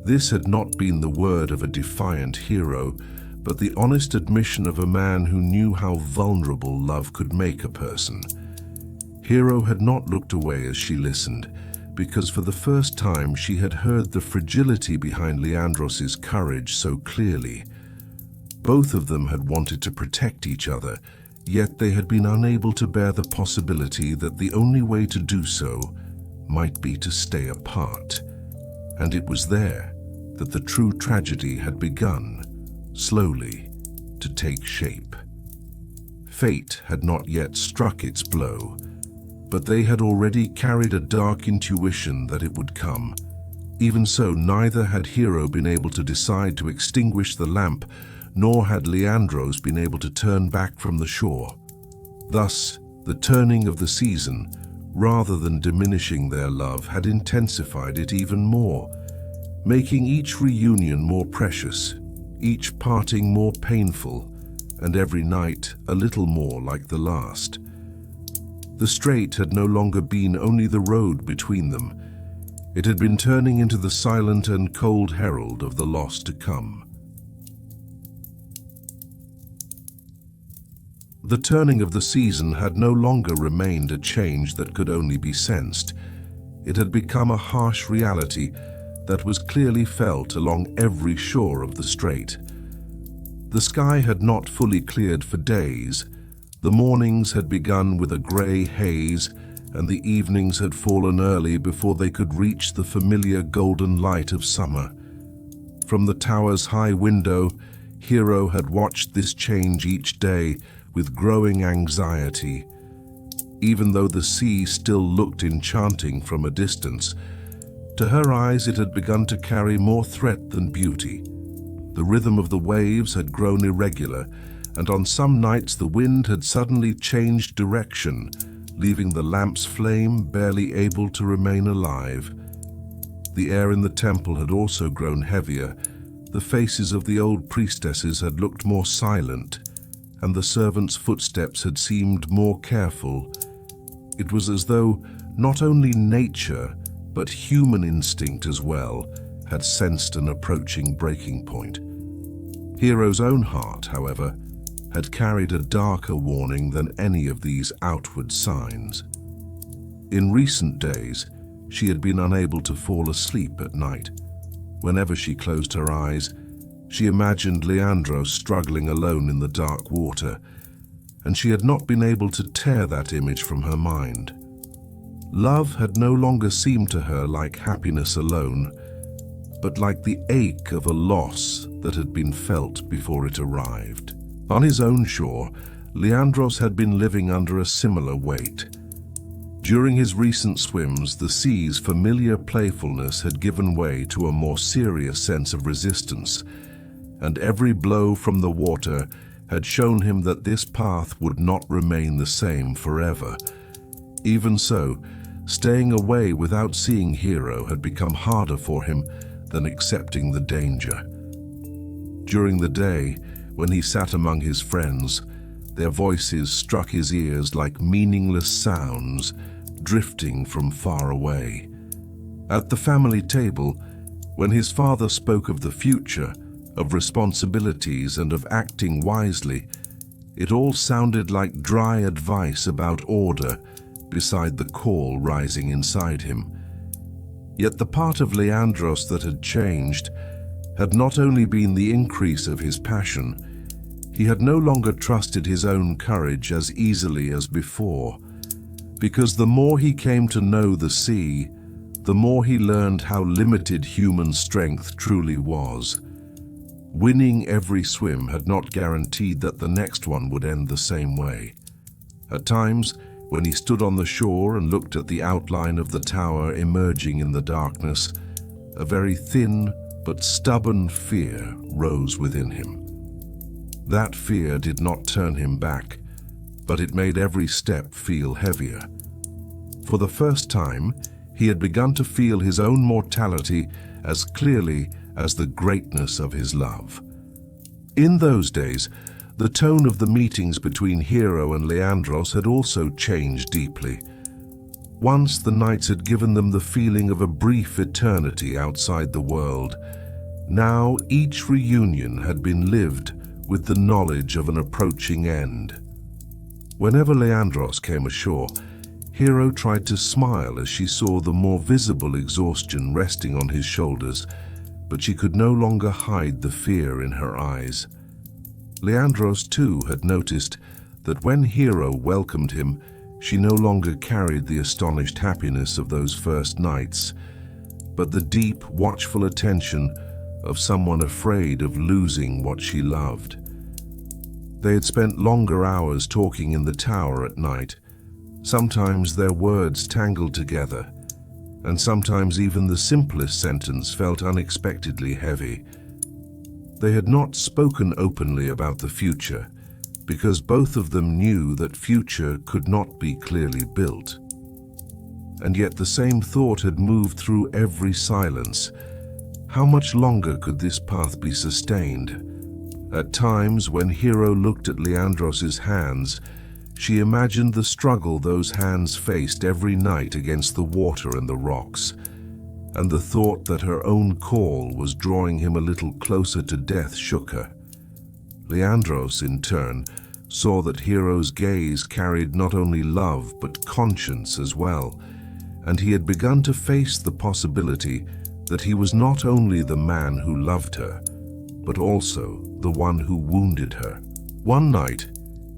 This had not been the word of a defiant Hero, but the honest admission of a man who knew how vulnerable love could make a person. Hero had not looked away as she listened, because for the first time she had heard the fragility behind Leandros's courage so clearly. Both of them had wanted to protect each other, yet they had been unable to bear the possibility that the only way to do so might be to stay apart. And it was there that the true tragedy had begun, slowly, to take shape. Fate had not yet struck its blow, but they had already carried a dark intuition that it would come. Even so, neither had Hero been able to decide to extinguish the lamp, nor had Leandros been able to turn back from the shore. Thus, the turning of the season, rather than diminishing their love, had intensified it even more, making each reunion more precious, each parting more painful, and every night a little more like the last. The Strait had no longer been only the road between them. It had been turning into the silent and cold herald of the loss to come. The turning of the season had no longer remained a change that could only be sensed. It had become a harsh reality that was clearly felt along every shore of the Strait. The sky had not fully cleared for days. The mornings had begun with a grey haze, and the evenings had fallen early before they could reach the familiar golden light of summer. From the tower's high window, Hero had watched this change each day with growing anxiety. Even though the sea still looked enchanting from a distance, to her eyes it had begun to carry more threat than beauty. The rhythm of the waves had grown irregular, and on some nights the wind had suddenly changed direction, leaving the lamp's flame barely able to remain alive. The air in the temple had also grown heavier. The faces of the old priestesses had looked more silent, and the servants' footsteps had seemed more careful. It was as though not only nature, but human instinct as well, had sensed an approaching breaking point. Hero's own heart, however, had carried a darker warning than any of these outward signs. In recent days, she had been unable to fall asleep at night. Whenever she closed her eyes, she imagined Leandros struggling alone in the dark water, and she had not been able to tear that image from her mind. Love had no longer seemed to her like happiness alone, but like the ache of a loss that had been felt before it arrived. On his own shore, Leandros had been living under a similar weight. During his recent swims, the sea's familiar playfulness had given way to a more serious sense of resistance, and every blow from the water had shown him that this path would not remain the same forever. Even so, Staying away without seeing Hero had become harder for him than accepting the danger. During the day, when he sat among his friends, their voices struck his ears like meaningless sounds drifting from far away. At the family table, when his father spoke of the future, of responsibilities and of acting wisely, it all sounded like dry advice about order beside the call rising inside him. Yet the part of Leandros that had changed had not only been the increase of his passion, he had no longer trusted his own courage as easily as before, because the more he came to know the sea, the more he learned how limited human strength truly was. Winning every swim had not guaranteed that the next one would end the same way. At times, when he stood on the shore and looked at the outline of the tower emerging in the darkness, a very thin but stubborn fear rose within him. That fear did not turn him back, but it made every step feel heavier. For the first time, he had begun to feel his own mortality as clearly as the greatness of his love. In those days, the tone of the meetings between Hero and Leandros had also changed deeply. Once the nights had given them the feeling of a brief eternity outside the world. Now each reunion had been lived with the knowledge of an approaching end. Whenever Leandros came ashore, Hero tried to smile as she saw the more visible exhaustion resting on his shoulders, but she could no longer hide the fear in her eyes. Leandros, too, had noticed that when Hero welcomed him, she no longer carried the astonished happiness of those first nights, but the deep, watchful attention of someone afraid of losing what she loved. They had spent longer hours talking in the tower at night. Sometimes their words tangled together, and sometimes even the simplest sentence felt unexpectedly heavy. They had not spoken openly about the future, because both of them knew that future could not be clearly built. And yet the same thought had moved through every silence. How much longer could this path be sustained? At times, when Hero looked at Leandros's hands, she imagined the struggle those hands faced every night against the water and the rocks, and the thought that her own call was drawing him a little closer to death shook her. Leandros, in turn, saw that Hero's gaze carried not only love but conscience as well, and he had begun to face the possibility that he was not only the man who loved her, but also the one who wounded her. One night,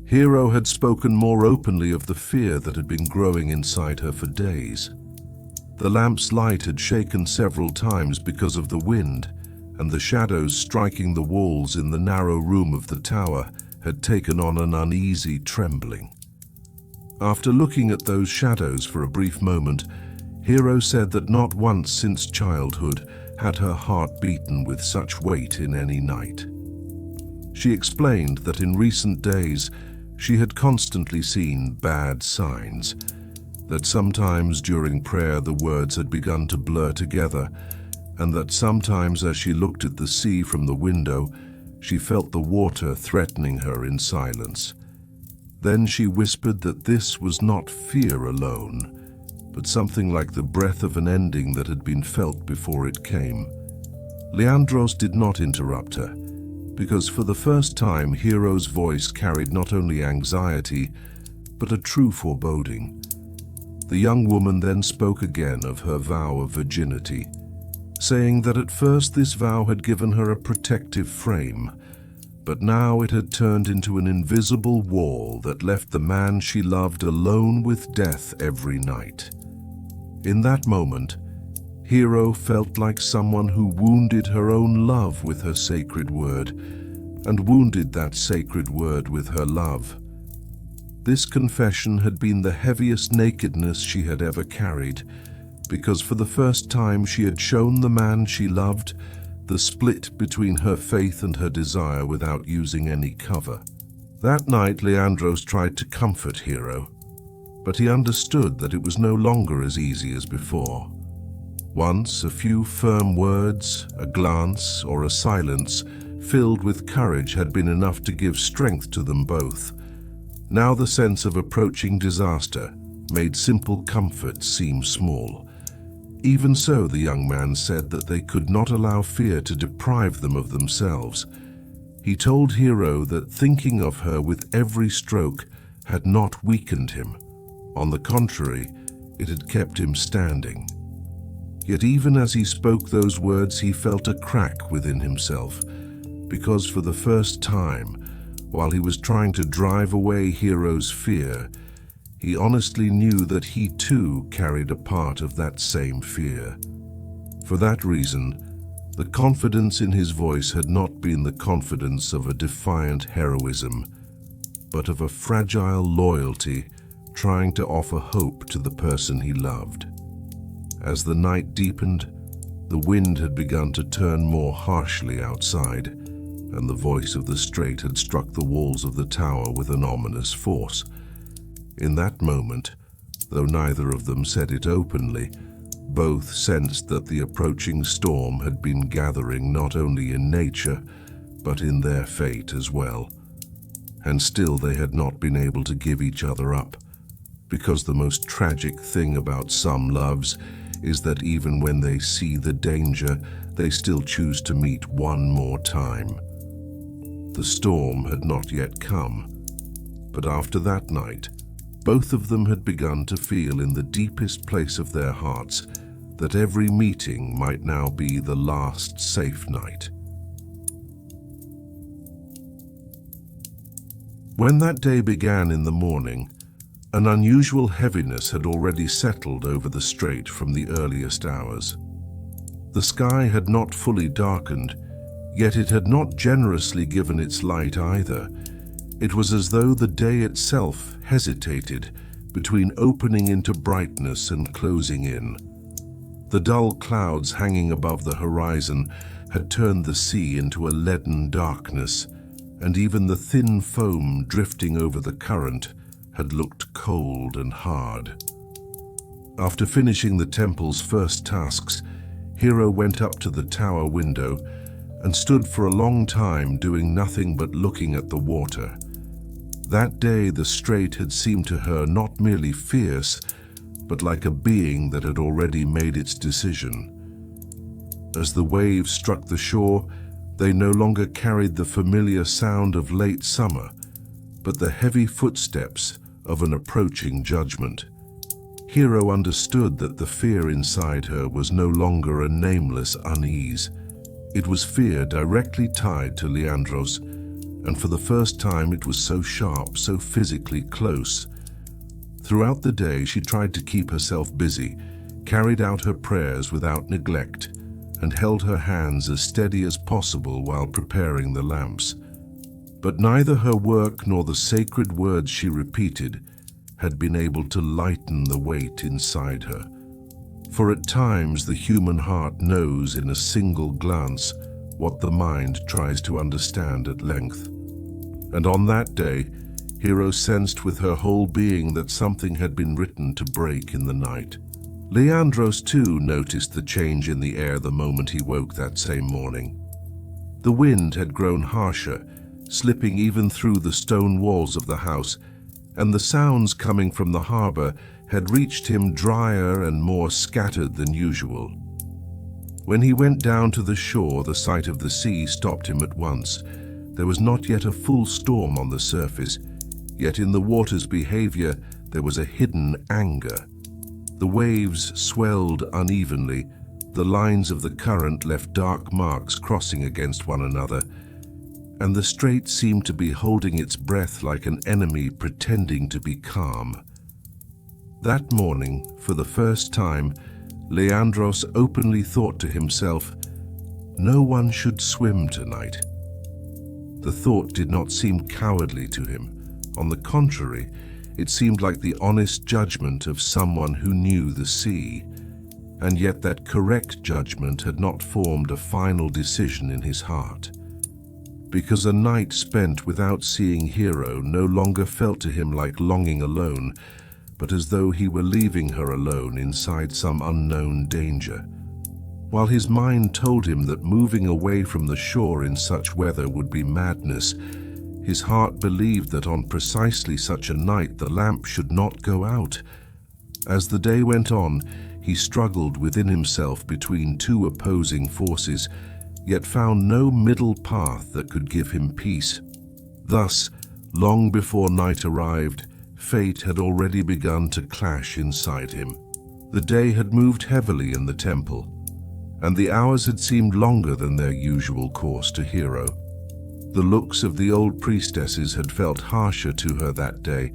Hero had spoken more openly of the fear that had been growing inside her for days. The lamp's light had shaken several times because of the wind, and the shadows striking the walls in the narrow room of the tower had taken on an uneasy trembling. After looking at those shadows for a brief moment, Hero said that not once since childhood had her heart beaten with such weight in any night. She explained that in recent days she had constantly seen bad signs, that sometimes during prayer the words had begun to blur together, and that sometimes as she looked at the sea from the window, she felt the water threatening her in silence. Then she whispered that this was not fear alone, but something like the breath of an ending that had been felt before it came. Leandros did not interrupt her, because for the first time Hero's voice carried not only anxiety, but a true foreboding. The young woman then spoke again of her vow of virginity, saying that at first this vow had given her a protective frame, but now it had turned into an invisible wall that left the man she loved alone with death every night. In that moment, Hero felt like someone who wounded her own love with her sacred word, and wounded that sacred word with her love. This confession had been the heaviest nakedness she had ever carried, because for the first time she had shown the man she loved the split between her faith and her desire without using any cover. That night Leandros tried to comfort Hero, but he understood that it was no longer as easy as before. Once, a few firm words, a glance, or a silence filled with courage had been enough to give strength to them both. Now the sense of approaching disaster made simple comfort seem small. Even so, the young man said that they could not allow fear to deprive them of themselves. He told Hero that thinking of her with every stroke had not weakened him. On the contrary, it had kept him standing. Yet even as he spoke those words, he felt a crack within himself, because for the first time, while he was trying to drive away Hero's fear, he honestly knew that he too carried a part of that same fear. For that reason, the confidence in his voice had not been the confidence of a defiant heroism, but of a fragile loyalty trying to offer hope to the person he loved. As the night deepened, the wind had begun to turn more harshly outside, and the voice of the Strait had struck the walls of the tower with an ominous force. In that moment, though neither of them said it openly, both sensed that the approaching storm had been gathering not only in nature, but in their fate as well. And still they had not been able to give each other up, because the most tragic thing about some loves is that even when they see the danger, they still choose to meet one more time. The storm had not yet come, but after that night, both of them had begun to feel in the deepest place of their hearts that every meeting might now be the last safe night. When that day began in the morning, an unusual heaviness had already settled over the Strait from the earliest hours. The sky had not fully darkened, yet it had not generously given its light either. It was as though the day itself hesitated between opening into brightness and closing in. The dull clouds hanging above the horizon had turned the sea into a leaden darkness, and even the thin foam drifting over the current had looked cold and hard. After finishing the temple's first tasks, Hero went up to the tower window and stood for a long time doing nothing but looking at the water. That day the Strait had seemed to her not merely fierce, but like a being that had already made its decision. As the waves struck the shore, they no longer carried the familiar sound of late summer, but the heavy footsteps of an approaching judgment. Hero understood that the fear inside her was no longer a nameless unease. It was fear directly tied to Leandros, and for the first time it was so sharp, so physically close. Throughout the day she tried to keep herself busy, carried out her prayers without neglect, and held her hands as steady as possible while preparing the lamps. But neither her work nor the sacred words she repeated had been able to lighten the weight inside her. For at times the human heart knows in a single glance what the mind tries to understand at length. And on that day, Hero sensed with her whole being that something had been written to break in the night. Leandros too noticed the change in the air the moment he woke that same morning. The wind had grown harsher, slipping even through the stone walls of the house, and the sounds coming from the harbor had reached him drier and more scattered than usual. When he went down to the shore, the sight of the sea stopped him at once. There was not yet a full storm on the surface, yet in the water's behavior there was a hidden anger. The waves swelled unevenly, the lines of the current left dark marks crossing against one another, and the Strait seemed to be holding its breath like an enemy pretending to be calm. That morning, for the first time, Leandros openly thought to himself, "No one should swim tonight." The thought did not seem cowardly to him. On the contrary, it seemed like the honest judgment of someone who knew the sea. And yet that correct judgment had not formed a final decision in his heart. Because a night spent without seeing Hero no longer felt to him like longing alone, but as though he were leaving her alone inside some unknown danger. While his mind told him that moving away from the shore in such weather would be madness, his heart believed that on precisely such a night the lamp should not go out. As the day went on, he struggled within himself between two opposing forces, yet found no middle path that could give him peace. Thus, long before night arrived, fate had already begun to clash inside him. The day had moved heavily in the temple, and the hours had seemed longer than their usual course to Hero. The looks of the old priestesses had felt harsher to her that day,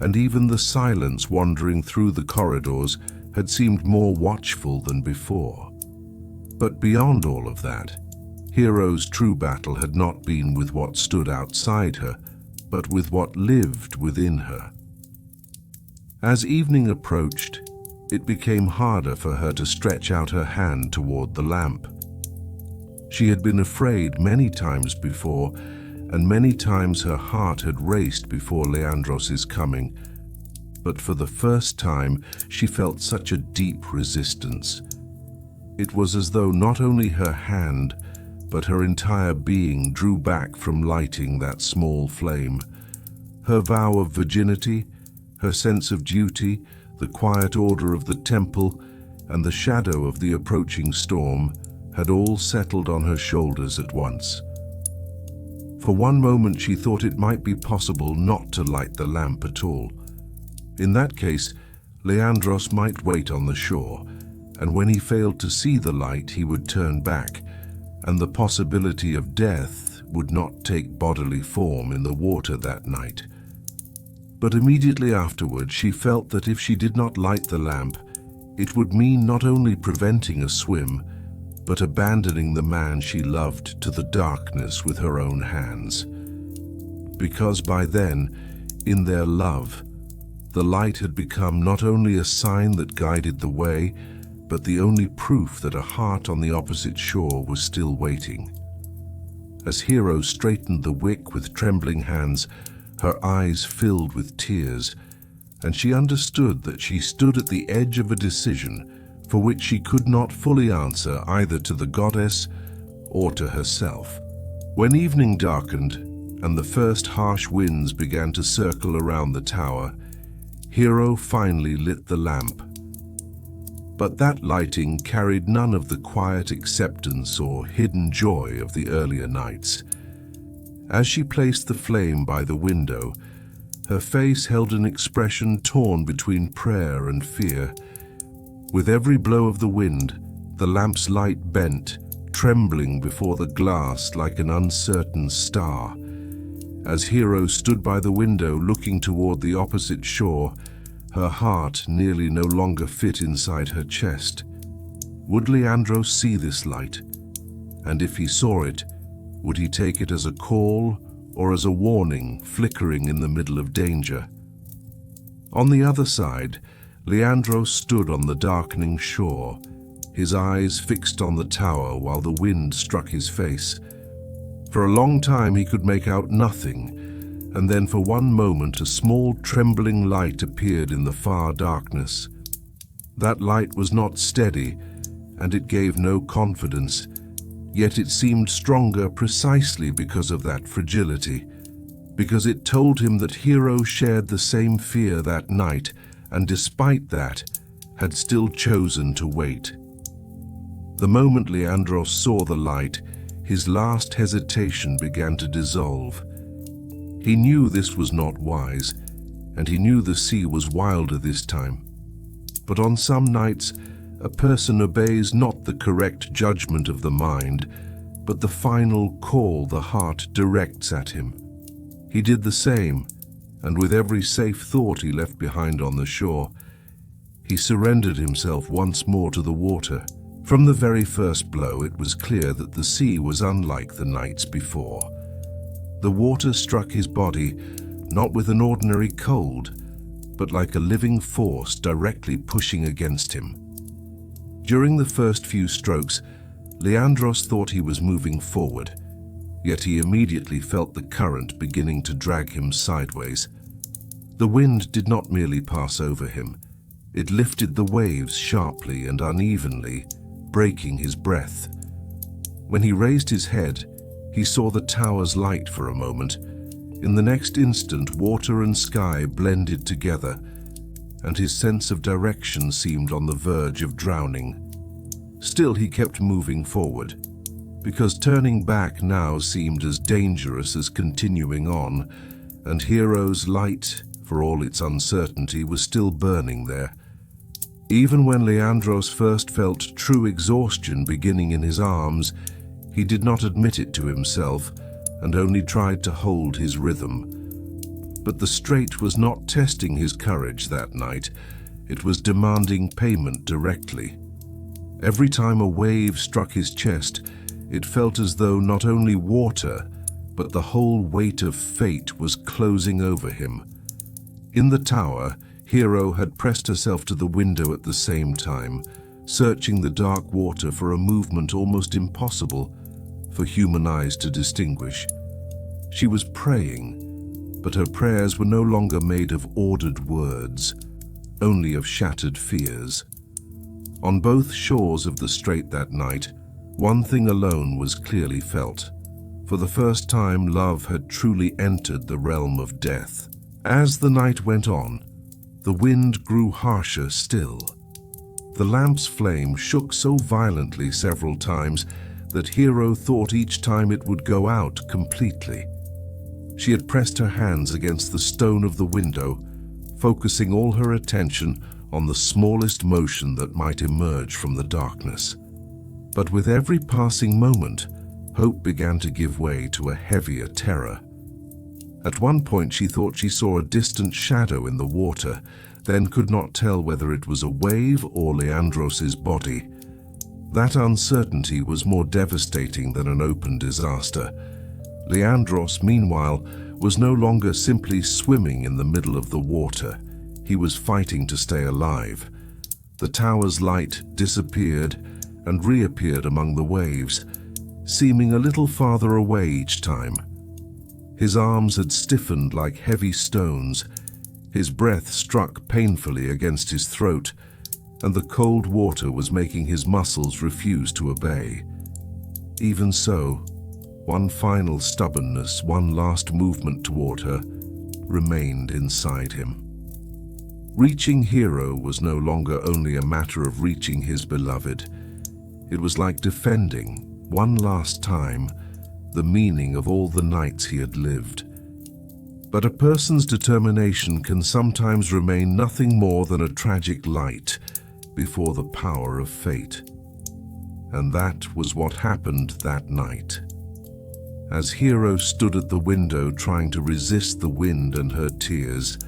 and even the silence wandering through the corridors had seemed more watchful than before. But beyond all of that, Hero's true battle had not been with what stood outside her, but with what lived within her. As evening approached, it became harder for her to stretch out her hand toward the lamp. She had been afraid many times before, and many times her heart had raced before Leandros' coming. But for the first time, she felt such a deep resistance. It was as though not only her hand, but her entire being drew back from lighting that small flame. Her vow of virginity, her sense of duty, the quiet order of the temple, and the shadow of the approaching storm had all settled on her shoulders at once. For one moment she thought it might be possible not to light the lamp at all. In that case, Leandros might wait on the shore, and when he failed to see the light he would turn back, and the possibility of death would not take bodily form in the water that night. But immediately afterward she felt that if she did not light the lamp, it would mean not only preventing a swim, but abandoning the man she loved to the darkness with her own hands. Because by then, in their love, the light had become not only a sign that guided the way, but the only proof that a heart on the opposite shore was still waiting. As Hero straightened the wick with trembling hands, her eyes filled with tears, and she understood that she stood at the edge of a decision for which she could not fully answer either to the goddess or to herself. When evening darkened and the first harsh winds began to circle around the tower, Hero finally lit the lamp. But that lighting carried none of the quiet acceptance or hidden joy of the earlier nights. As she placed the flame by the window, her face held an expression torn between prayer and fear. With every blow of the wind, the lamp's light bent, trembling before the glass like an uncertain star. As Hero stood by the window looking toward the opposite shore, her heart nearly no longer fit inside her chest. Would Leandros see this light? And if he saw it, would he take it as a call or as a warning flickering in the middle of danger? On the other side, Leandros stood on the darkening shore, his eyes fixed on the tower while the wind struck his face. For a long time he could make out nothing, and then for one moment a small trembling light appeared in the far darkness. That light was not steady, and it gave no confidence, yet it seemed stronger precisely because of that fragility, because it told him that Hero shared the same fear that night, and despite that, had still chosen to wait. The moment Leandros saw the light, his last hesitation began to dissolve. He knew this was not wise, and he knew the sea was wilder this time. But on some nights, a person obeys not the correct judgment of the mind, but the final call the heart directs at him. He did the same, and with every safe thought he left behind on the shore, he surrendered himself once more to the water. From the very first blow, it was clear that the sea was unlike the nights before. The water struck his body, not with an ordinary cold, but like a living force directly pushing against him. During the first few strokes, Leandros thought he was moving forward, yet he immediately felt the current beginning to drag him sideways. The wind did not merely pass over him. It lifted the waves sharply and unevenly, breaking his breath. When he raised his head, he saw the tower's light for a moment. In the next instant, water and sky blended together, and his sense of direction seemed on the verge of drowning. Still, he kept moving forward, because turning back now seemed as dangerous as continuing on, and Hero's light, for all its uncertainty, was still burning there. Even when Leandros first felt true exhaustion beginning in his arms, he did not admit it to himself and only tried to hold his rhythm. But the Strait was not testing his courage that night. It was demanding payment directly. Every time a wave struck his chest, it felt as though not only water, but the whole weight of fate was closing over him. In the tower, Hero had pressed herself to the window at the same time, searching the dark water for a movement almost impossible for human eyes to distinguish. She was praying, but her prayers were no longer made of ordered words, only of shattered fears. On both shores of the Strait that night, one thing alone was clearly felt. For the first time, love had truly entered the realm of death. As the night went on, the wind grew harsher still. The lamp's flame shook so violently several times that Hero thought each time it would go out completely. She had pressed her hands against the stone of the window, focusing all her attention on the smallest motion that might emerge from the darkness. But with every passing moment, hope began to give way to a heavier terror. At one point she thought she saw a distant shadow in the water, then could not tell whether it was a wave or Leandros's body. That uncertainty was more devastating than an open disaster. Leandros, meanwhile, was no longer simply swimming in the middle of the water. He was fighting to stay alive. The tower's light disappeared and reappeared among the waves, seeming a little farther away each time. His arms had stiffened like heavy stones. His breath struck painfully against his throat, and the cold water was making his muscles refuse to obey. Even so, one final stubbornness, one last movement toward her, remained inside him. Reaching Hero was no longer only a matter of reaching his beloved. It was like defending, one last time, the meaning of all the nights he had lived. But a person's determination can sometimes remain nothing more than a tragic light before the power of fate. And that was what happened that night. As Hero stood at the window trying to resist the wind and her tears,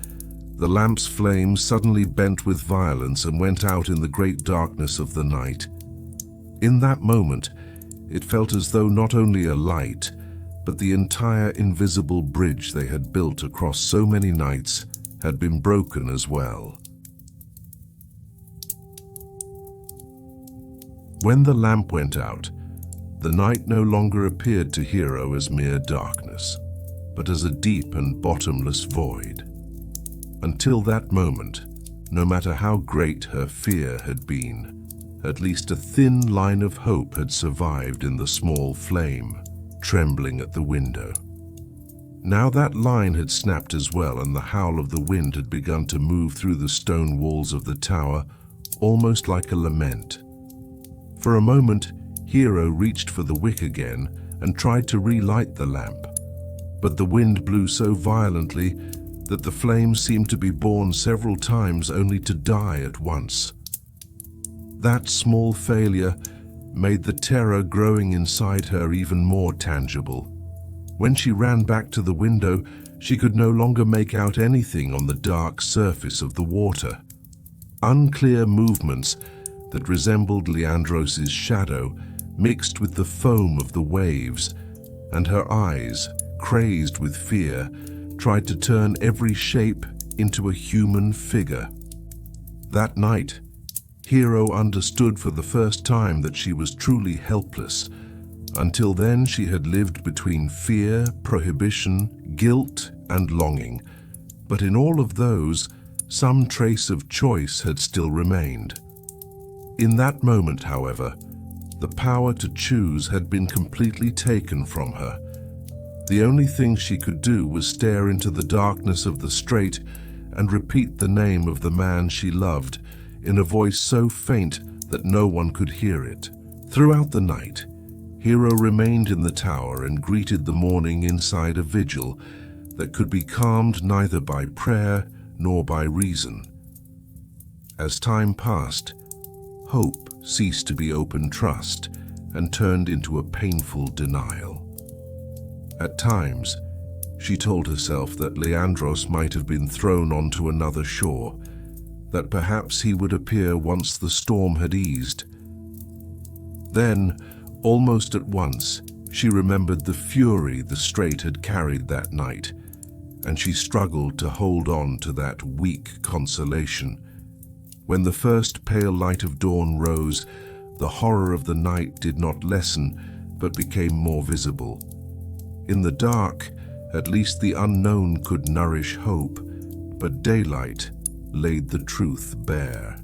the lamp's flame suddenly bent with violence and went out in the great darkness of the night. In that moment, it felt as though not only a light, but the entire invisible bridge they had built across so many nights had been broken as well. When the lamp went out, the night no longer appeared to Hero as mere darkness, but as a deep and bottomless void. Until that moment, no matter how great her fear had been, at least a thin line of hope had survived in the small flame, trembling at the window. Now that line had snapped as well, and the howl of the wind had begun to move through the stone walls of the tower, almost like a lament. For a moment, Hero reached for the wick again and tried to relight the lamp, but the wind blew so violently that the flames seemed to be born several times only to die at once. That small failure made the terror growing inside her even more tangible. When she ran back to the window, she could no longer make out anything on the dark surface of the water. Unclear movements that resembled Leandros's shadow mixed with the foam of the waves, and her eyes, crazed with fear, tried to turn every shape into a human figure. That night, Hero understood for the first time that she was truly helpless. Until then, she had lived between fear, prohibition, guilt, and longing. But in all of those, some trace of choice had still remained. In that moment, however, the power to choose had been completely taken from her. The only thing she could do was stare into the darkness of the strait and repeat the name of the man she loved in a voice so faint that no one could hear it. Throughout the night, Hero remained in the tower and greeted the morning inside a vigil that could be calmed neither by prayer nor by reason. As time passed, hope ceased to be open trust and turned into a painful denial. At times, she told herself that Leandros might have been thrown onto another shore, that perhaps he would appear once the storm had eased. Then, almost at once, she remembered the fury the Strait had carried that night, and she struggled to hold on to that weak consolation. When the first pale light of dawn rose, the horror of the night did not lessen, but became more visible. In the dark, at least the unknown could nourish hope, but daylight laid the truth bare.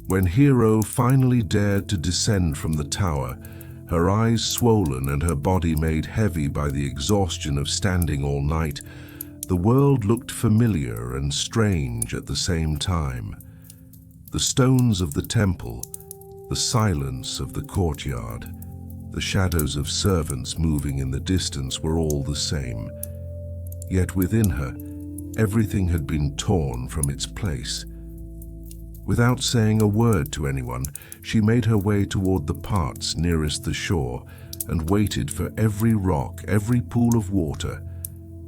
When Hero finally dared to descend from the tower, her eyes swollen and her body made heavy by the exhaustion of standing all night, the world looked familiar and strange at the same time. The stones of the temple, the silence of the courtyard, the shadows of servants moving in the distance were all the same. Yet within her, everything had been torn from its place. Without saying a word to anyone, she made her way toward the parts nearest the shore and waited for every rock, every pool of water,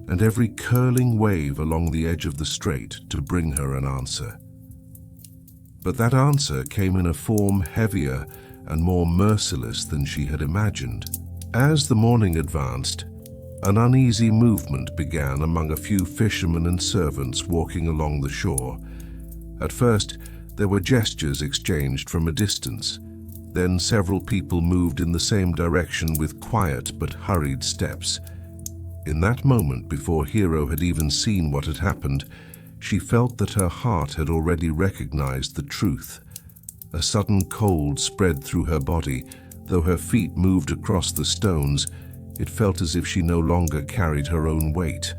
and every curling wave along the edge of the strait to bring her an answer. But that answer came in a form heavier and more merciless than she had imagined. As the morning advanced, an uneasy movement began among a few fishermen and servants walking along the shore. At first, there were gestures exchanged from a distance. Then several people moved in the same direction with quiet but hurried steps. In that moment, before Hero had even seen what had happened, she felt that her heart had already recognized the truth. A sudden cold spread through her body. Though her feet moved across the stones, it felt as if she no longer carried her own weight.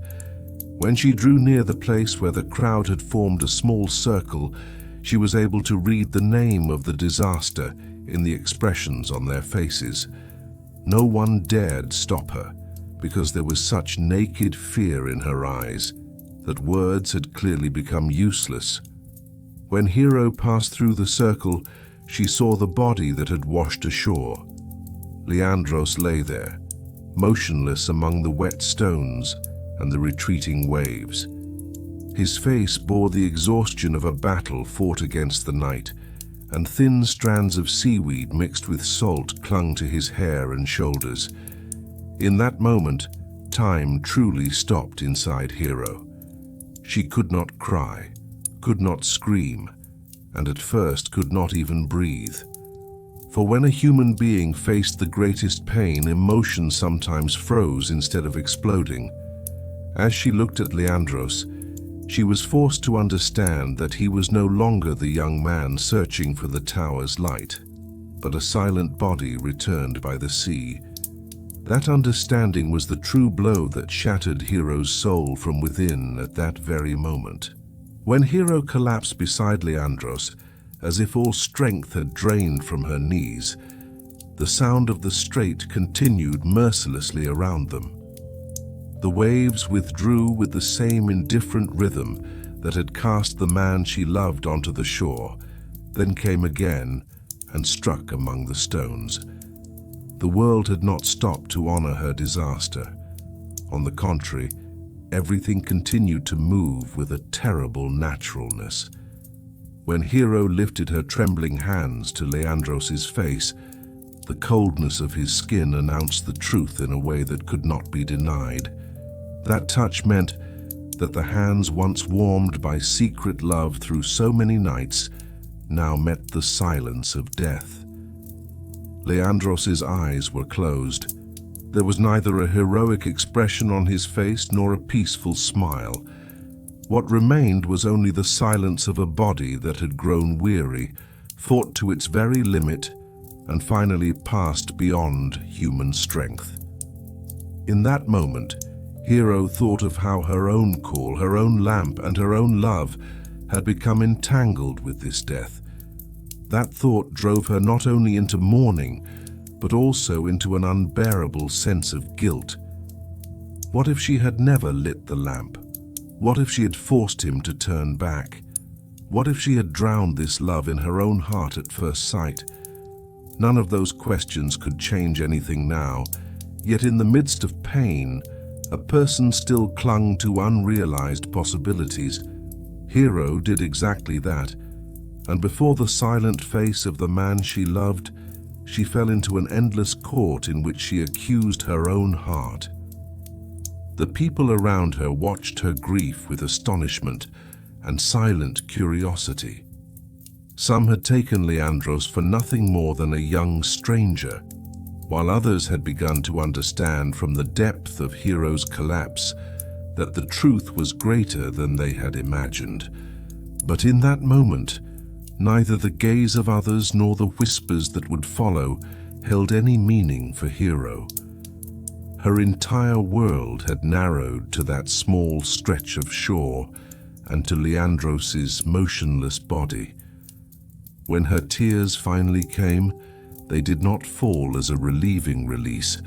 When she drew near the place where the crowd had formed a small circle, she was able to read the name of the disaster in the expressions on their faces. No one dared stop her, because there was such naked fear in her eyes that words had clearly become useless. When Hero passed through the circle, she saw the body that had washed ashore. Leandros lay there, motionless among the wet stones and the retreating waves. His face bore the exhaustion of a battle fought against the night, and thin strands of seaweed mixed with salt clung to his hair and shoulders. In that moment, time truly stopped inside Hero. She could not cry, could not scream, and at first could not even breathe. For when a human being faced the greatest pain, emotion sometimes froze instead of exploding. As she looked at Leandros, she was forced to understand that he was no longer the young man searching for the tower's light, but a silent body returned by the sea. That understanding was the true blow that shattered Hero's soul from within at that very moment. When Hero collapsed beside Leandros, as if all strength had drained from her knees, the sound of the strait continued mercilessly around them. The waves withdrew with the same indifferent rhythm that had cast the man she loved onto the shore, then came again and struck among the stones. The world had not stopped to honor her disaster. On the contrary, everything continued to move with a terrible naturalness. When Hero lifted her trembling hands to Leandros's face, the coldness of his skin announced the truth in a way that could not be denied. That touch meant that the hands once warmed by secret love through so many nights now met the silence of death. Leandros's eyes were closed. There was neither a heroic expression on his face nor a peaceful smile. What remained was only the silence of a body that had grown weary, fought to its very limit, and finally passed beyond human strength. In that moment, Hero thought of how her own call, her own lamp, and her own love had become entangled with this death. That thought drove her not only into mourning, but also into an unbearable sense of guilt. What if she had never lit the lamp? What if she had forced him to turn back? What if she had drowned this love in her own heart at first sight? None of those questions could change anything now, yet in the midst of pain, a person still clung to unrealized possibilities. Hero did exactly that, and before the silent face of the man she loved, she fell into an endless court in which she accused her own heart. The people around her watched her grief with astonishment and silent curiosity. Some had taken Leandros for nothing more than a young stranger, while others had begun to understand from the depth of Hero's collapse that the truth was greater than they had imagined. But in that moment, neither the gaze of others nor the whispers that would follow held any meaning for Hero. Her entire world had narrowed to that small stretch of shore and to Leandros's motionless body. When her tears finally came, they did not fall as a relieving release,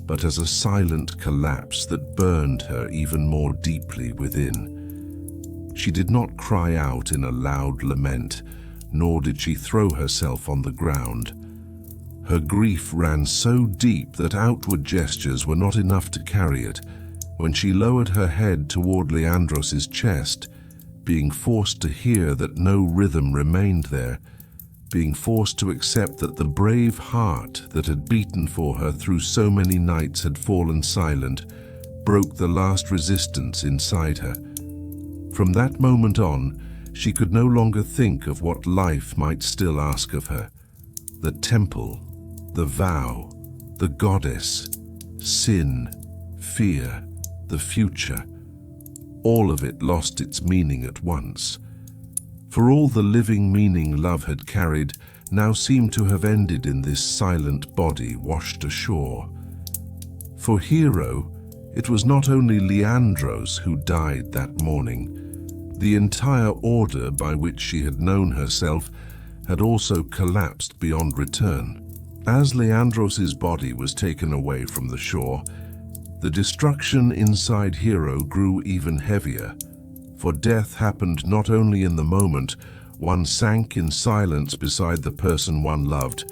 but as a silent collapse that burned her even more deeply within. She did not cry out in a loud lament, nor did she throw herself on the ground. Her grief ran so deep that outward gestures were not enough to carry it. When she lowered her head toward Leandros's chest, being forced to hear that no rhythm remained there, being forced to accept that the brave heart that had beaten for her through so many nights had fallen silent, broke the last resistance inside her. From that moment on, she could no longer think of what life might still ask of her. The temple, the vow, the goddess, sin, fear, the future, all of it lost its meaning at once. For all the living meaning love had carried now seemed to have ended in this silent body washed ashore. For Hero, it was not only Leandros who died that morning. The entire order by which she had known herself had also collapsed beyond return. As Leandros's body was taken away from the shore, the destruction inside Hero grew even heavier. For death happened not only in the moment one sank in silence beside the person one loved,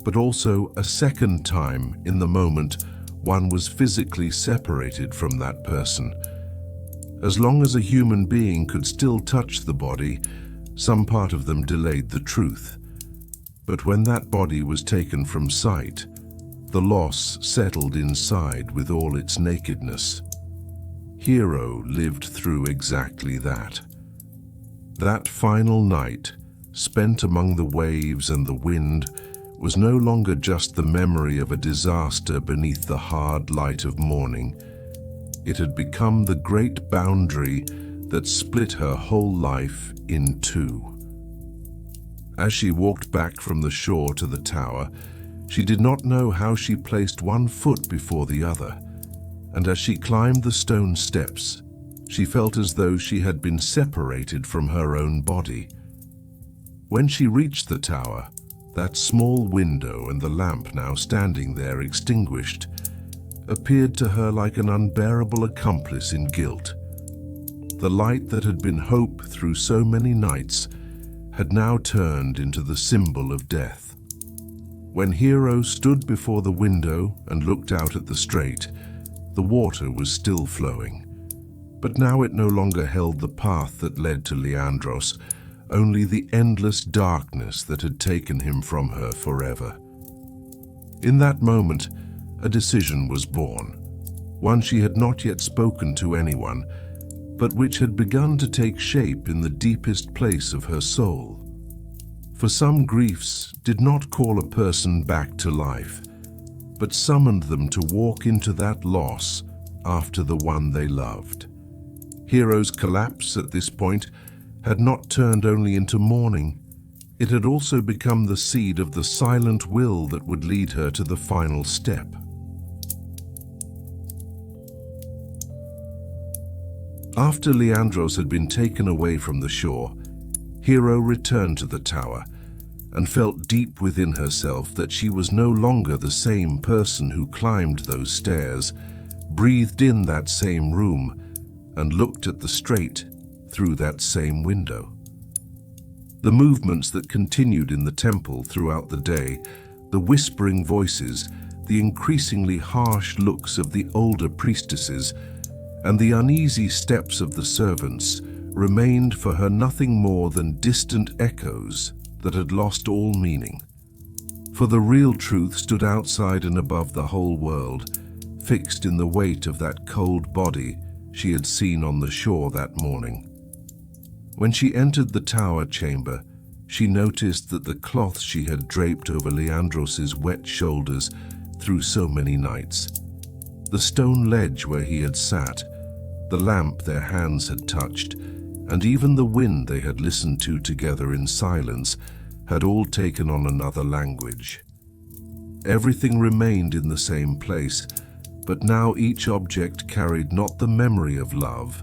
but also a second time in the moment one was physically separated from that person. As long as a human being could still touch the body, some part of them delayed the truth. But when that body was taken from sight, the loss settled inside with all its nakedness. Hero lived through exactly that. That final night, spent among the waves and the wind, was no longer just the memory of a disaster beneath the hard light of morning. It had become the great boundary that split her whole life in two. As she walked back from the shore to the tower, she did not know how she placed one foot before the other, and as she climbed the stone steps, she felt as though she had been separated from her own body. When she reached the tower, that small window and the lamp now standing there extinguished appeared to her like an unbearable accomplice in guilt. The light that had been hope through so many nights had now turned into the symbol of death. When Hero stood before the window and looked out at the strait, the water was still flowing. But now it no longer held the path that led to Leandros, only the endless darkness that had taken him from her forever. In that moment, a decision was born, one she had not yet spoken to anyone, but which had begun to take shape in the deepest place of her soul. For some griefs did not call a person back to life, but summoned them to walk into that loss after the one they loved. Hero's collapse at this point had not turned only into mourning. It had also become the seed of the silent will that would lead her to the final step. After Leandros had been taken away from the shore, Hero returned to the tower and felt deep within herself that she was no longer the same person who climbed those stairs, breathed in that same room, and looked at the Strait through that same window. The movements that continued in the temple throughout the day, the whispering voices, the increasingly harsh looks of the older priestesses, and the uneasy steps of the servants remained for her nothing more than distant echoes that had lost all meaning. For the real truth stood outside and above the whole world, fixed in the weight of that cold body she had seen on the shore that morning. When she entered the tower chamber, she noticed that the cloth she had draped over Leandros's wet shoulders through so many nights, the stone ledge where he had sat, the lamp their hands had touched, and even the wind they had listened to together in silence had all taken on another language. Everything remained in the same place, but now each object carried not the memory of love,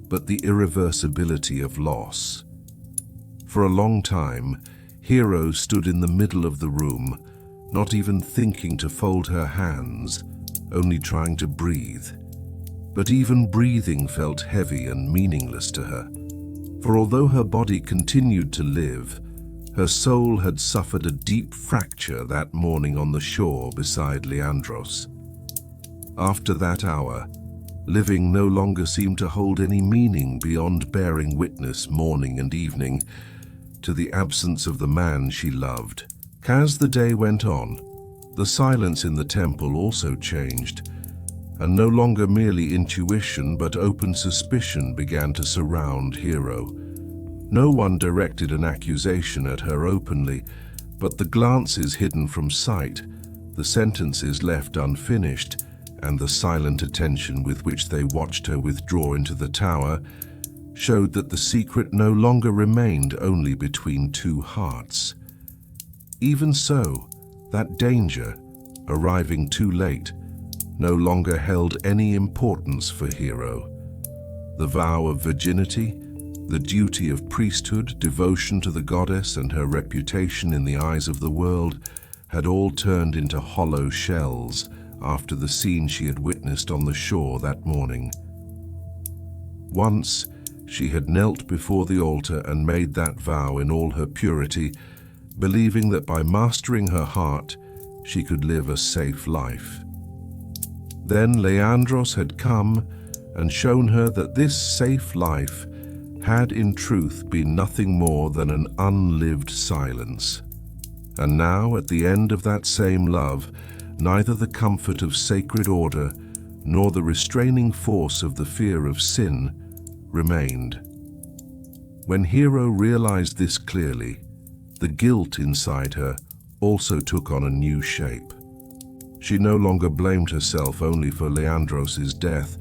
but the irreversibility of loss. For a long time, Hero stood in the middle of the room, not even thinking to fold her hands, only trying to breathe. But even breathing felt heavy and meaningless to her. For although her body continued to live, her soul had suffered a deep fracture that morning on the shore beside Leandros. After that hour, living no longer seemed to hold any meaning beyond bearing witness morning and evening to the absence of the man she loved. As the day went on, the silence in the temple also changed, and no longer merely intuition but open suspicion began to surround Hero. No one directed an accusation at her openly, but the glances hidden from sight, the sentences left unfinished, and the silent attention with which they watched her withdraw into the tower showed that the secret no longer remained only between two hearts. Even so, that danger, arriving too late, no longer held any importance for Hero. The vow of virginity, the duty of priesthood, devotion to the goddess, and her reputation in the eyes of the world had all turned into hollow shells after the scene she had witnessed on the shore that morning. Once, she had knelt before the altar and made that vow in all her purity, believing that by mastering her heart, she could live a safe life. Then Leandros had come and shown her that this safe life had in truth been nothing more than an unlived silence. And now, at the end of that same love, neither the comfort of sacred order nor the restraining force of the fear of sin remained. When Hero realized this clearly, the guilt inside her also took on a new shape. She no longer blamed herself only for Leandros's death.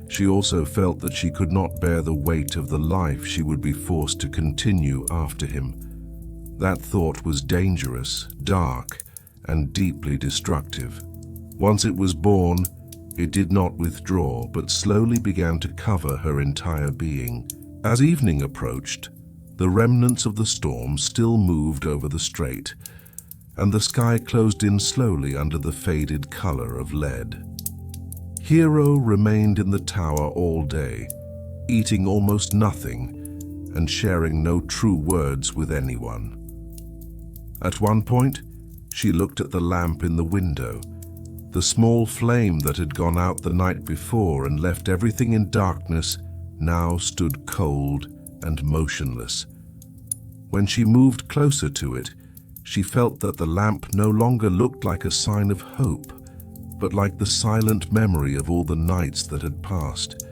She also felt that she could not bear the weight of the life she would be forced to continue after him. That thought was dangerous, dark, and deeply destructive. Once it was born, it did not withdraw, but slowly began to cover her entire being. As evening approached, the remnants of the storm still moved over the Strait, and the sky closed in slowly under the faded color of lead. Hero remained in the tower all day, eating almost nothing and sharing no true words with anyone. At one point, she looked at the lamp in the window, the small flame that had gone out the night before and left everything in darkness now stood cold and motionless. When she moved closer to it, she felt that the lamp no longer looked like a sign of hope, but like the silent memory of all the nights that had passed.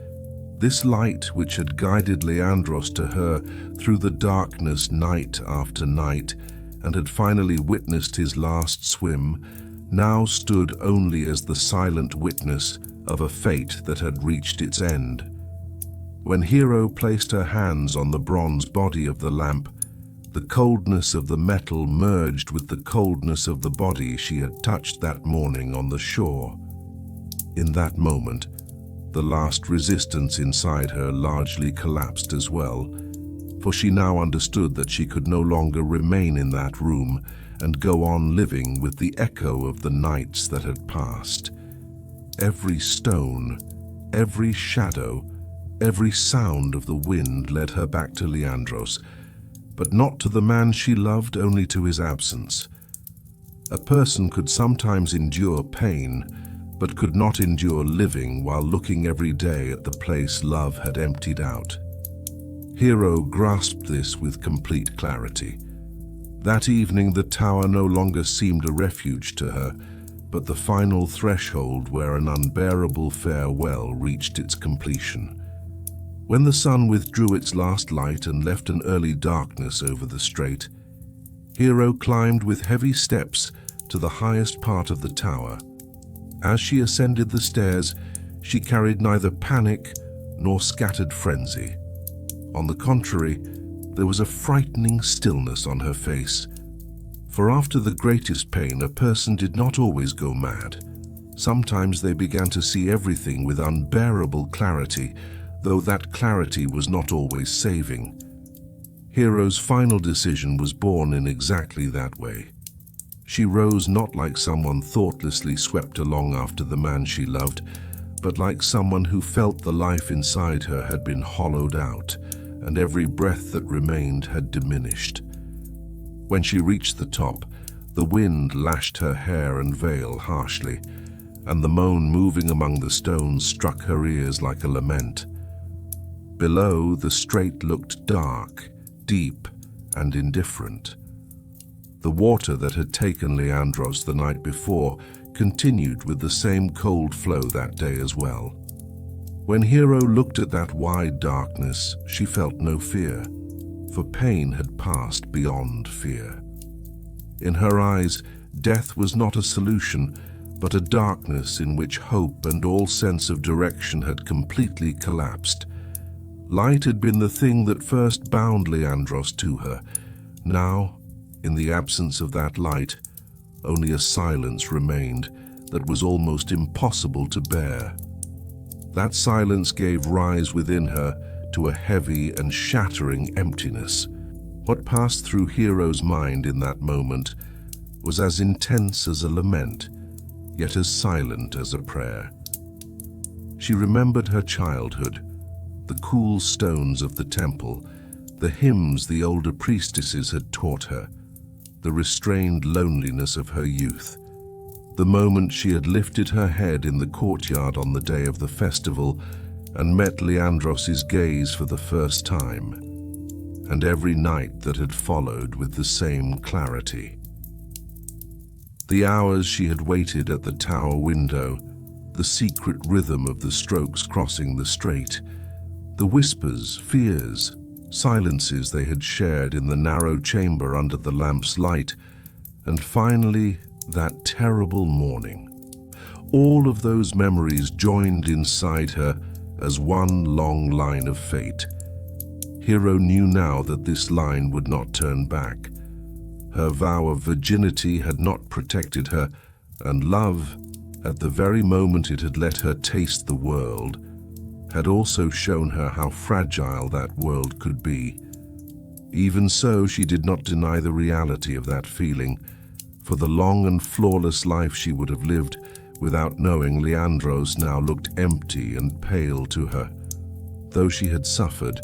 This light, which had guided Leandros to her through the darkness night after night, and had finally witnessed his last swim, now stood only as the silent witness of a fate that had reached its end. When Hero placed her hands on the bronze body of the lamp, the coldness of the metal merged with the coldness of the body she had touched that morning on the shore. In that moment, the last resistance inside her largely collapsed as well, for she now understood that she could no longer remain in that room and go on living with the echo of the nights that had passed. Every stone, every shadow, every sound of the wind led her back to Leandros, but not to the man she loved, only to his absence. A person could sometimes endure pain, but could not endure living while looking every day at the place love had emptied out. Hero grasped this with complete clarity. That evening the tower no longer seemed a refuge to her, but the final threshold where an unbearable farewell reached its completion. When the sun withdrew its last light and left an early darkness over the strait, Hero climbed with heavy steps to the highest part of the tower. As she ascended the stairs, she carried neither panic nor scattered frenzy. On the contrary, there was a frightening stillness on her face. For after the greatest pain, a person did not always go mad. Sometimes they began to see everything with unbearable clarity, though that clarity was not always saving. Hero's final decision was born in exactly that way. She rose not like someone thoughtlessly swept along after the man she loved, but like someone who felt the life inside her had been hollowed out, and every breath that remained had diminished. When she reached the top, the wind lashed her hair and veil harshly, and the moan moving among the stones struck her ears like a lament. Below, the strait looked dark, deep, and indifferent. The water that had taken Leandros the night before continued with the same cold flow that day as well. When Hero looked at that wide darkness, she felt no fear, for pain had passed beyond fear. In her eyes, death was not a solution, but a darkness in which hope and all sense of direction had completely collapsed. Light had been the thing that first bound Leandros to her. Now, in the absence of that light, only a silence remained that was almost impossible to bear. That silence gave rise within her to a heavy and shattering emptiness. What passed through Hero's mind in that moment was as intense as a lament, yet as silent as a prayer. She remembered her childhood, the cool stones of the temple, the hymns the older priestesses had taught her, the restrained loneliness of her youth. The moment she had lifted her head in the courtyard on the day of the festival and met Leandros's gaze for the first time, and every night that had followed with the same clarity. The hours she had waited at the tower window, the secret rhythm of the strokes crossing the strait, the whispers, fears, silences they had shared in the narrow chamber under the lamp's light, and finally that terrible morning. All of those memories joined inside her as one long line of fate. Hero knew now that this line would not turn back. Her vow of virginity had not protected her, and love, at the very moment it had let her taste the world, had also shown her how fragile that world could be. Even so, she did not deny the reality of that feeling, for the long and flawless life she would have lived without knowing Leandros now looked empty and pale to her. Though she had suffered,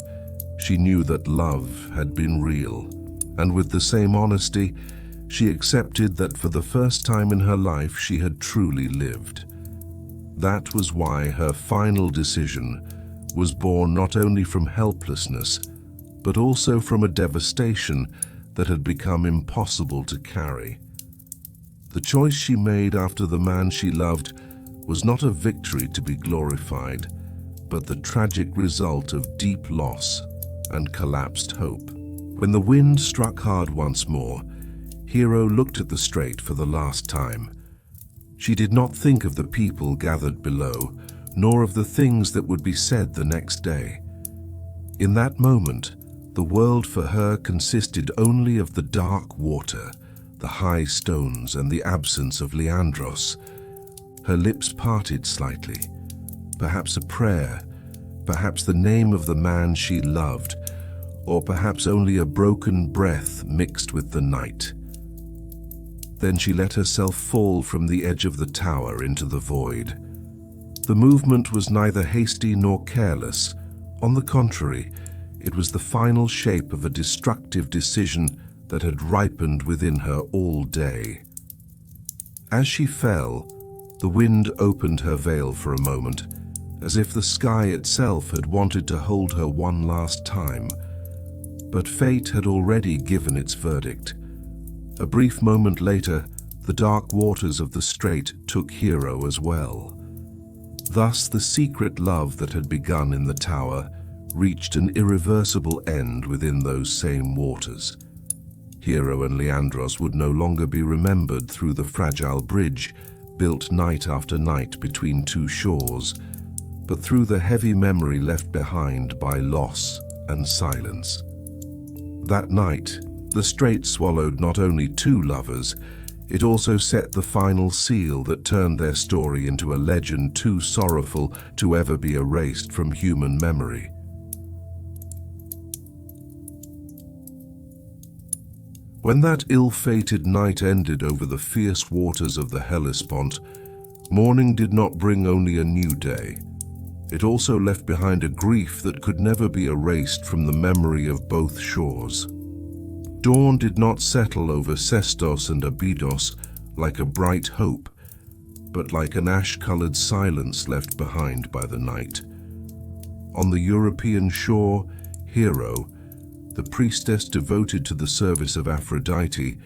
she knew that love had been real, and with the same honesty, she accepted that for the first time in her life she had truly lived. That was why her final decision was born not only from helplessness, but also from a devastation that had become impossible to carry. The choice she made after the man she loved was not a victory to be glorified, but the tragic result of deep loss and collapsed hope. When the wind struck hard once more, Hero looked at the strait for the last time. She did not think of the people gathered below, nor of the things that would be said the next day. In that moment, the world for her consisted only of the dark water, the high stones, and the absence of Leandros. Her lips parted slightly, perhaps a prayer, perhaps the name of the man she loved, or perhaps only a broken breath mixed with the night. Then she let herself fall from the edge of the tower into the void. The movement was neither hasty nor careless. On the contrary, it was the final shape of a destructive decision that had ripened within her all day. As she fell, the wind opened her veil for a moment, as if the sky itself had wanted to hold her one last time. But fate had already given its verdict. A brief moment later, the dark waters of the Strait took Hero as well. Thus, the secret love that had begun in the tower reached an irreversible end within those same waters. Hero and Leandros would no longer be remembered through the fragile bridge built night after night between two shores, but through the heavy memory left behind by loss and silence. That night, the Strait swallowed not only two lovers, it also set the final seal that turned their story into a legend too sorrowful to ever be erased from human memory. When that ill-fated night ended over the fierce waters of the Hellespont, morning did not bring only a new day. It also left behind a grief that could never be erased from the memory of both shores. Dawn did not settle over Sestos and Abydos like a bright hope, but like an ash-colored silence left behind by the night. On the European shore, Hero, the priestess devoted to the service of Aphrodite,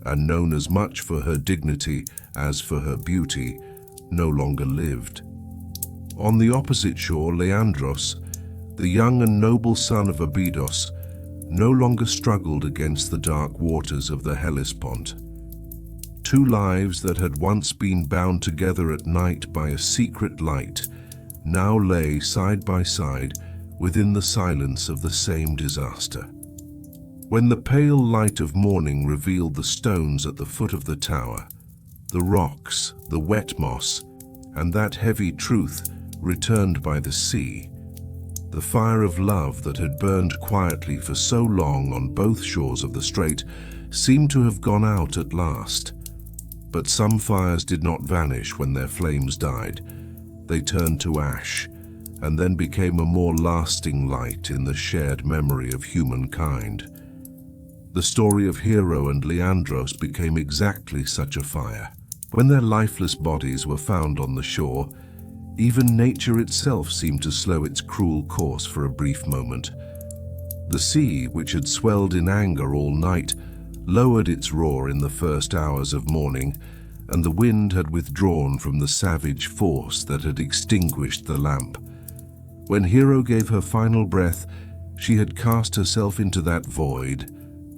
and known as much for her dignity as for her beauty, no longer lived. On the opposite shore, Leandros, the young and noble son of Abydos, no longer struggled against the dark waters of the Hellespont. Two lives that had once been bound together at night by a secret light now lay side by side within the silence of the same disaster. When the pale light of morning revealed the stones at the foot of the tower, the rocks, the wet moss, and that heavy truth returned by the sea, the fire of love that had burned quietly for so long on both shores of the Strait seemed to have gone out at last. But some fires did not vanish when their flames died. They turned to ash, and then became a more lasting light in the shared memory of humankind. The story of Hero and Leandros became exactly such a fire. When their lifeless bodies were found on the shore, even nature itself seemed to slow its cruel course for a brief moment. The sea, which had swelled in anger all night, lowered its roar in the first hours of morning, and the wind had withdrawn from the savage force that had extinguished the lamp. When Hero gave her final breath, she had cast herself into that void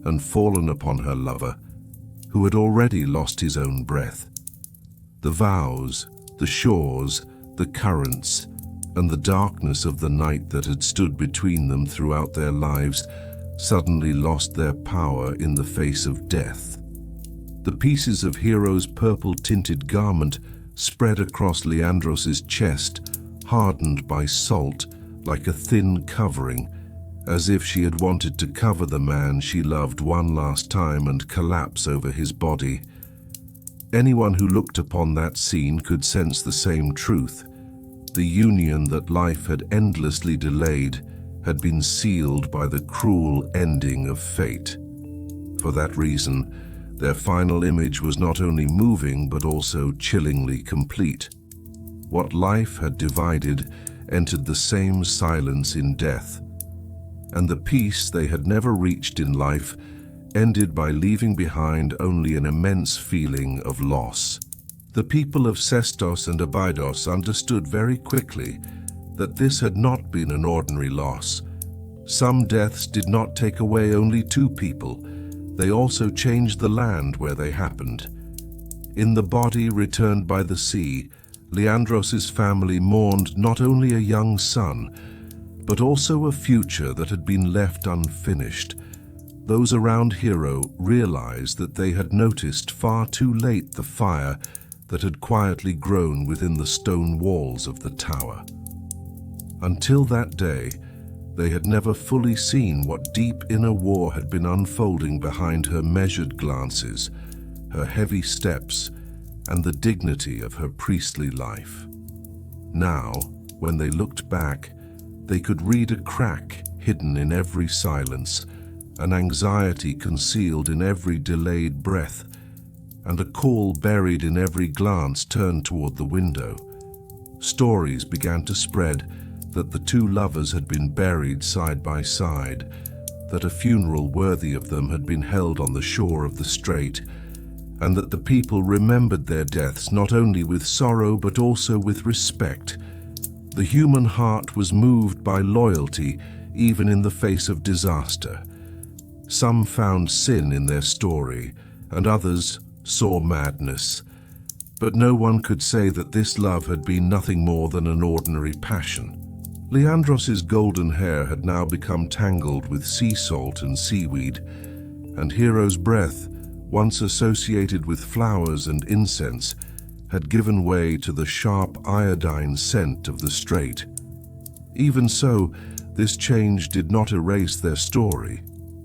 and fallen upon her lover, who had already lost his own breath. The vows, the shores, the currents, and the darkness of the night that had stood between them throughout their lives suddenly lost their power in the face of death. The pieces of Hero's purple-tinted garment spread across Leandros's chest, hardened by salt like a thin covering, as if she had wanted to cover the man she loved one last time and collapse over his body. Anyone who looked upon that scene could sense the same truth. The union that life had endlessly delayed had been sealed by the cruel ending of fate. For that reason, their final image was not only moving but also chillingly complete. What life had divided entered the same silence in death, and the peace they had never reached in life ended by leaving behind only an immense feeling of loss. The people of Sestos and Abydos understood very quickly that this had not been an ordinary loss. Some deaths did not take away only two people, they also changed the land where they happened. In the body returned by the sea, Leandros's family mourned not only a young son, but also a future that had been left unfinished. Those around Hero realized that they had noticed far too late the fire that had quietly grown within the stone walls of the tower. Until that day, they had never fully seen what deep inner war had been unfolding behind her measured glances, her heavy steps, and the dignity of her priestly life. Now, when they looked back, they could read a crack hidden in every silence, an anxiety concealed in every delayed breath, and a call buried in every glance turned toward the window. Stories began to spread that the two lovers had been buried side by side, that a funeral worthy of them had been held on the shore of the Strait, and that the people remembered their deaths not only with sorrow but also with respect. The human heart was moved by loyalty even in the face of disaster. Some found sin in their story, and others saw madness. But no one could say that this love had been nothing more than an ordinary passion. Leandros's golden hair had now become tangled with sea salt and seaweed, and Hero's breath, once associated with flowers and incense, had given way to the sharp iodine scent of the Strait. Even so, this change did not erase their story.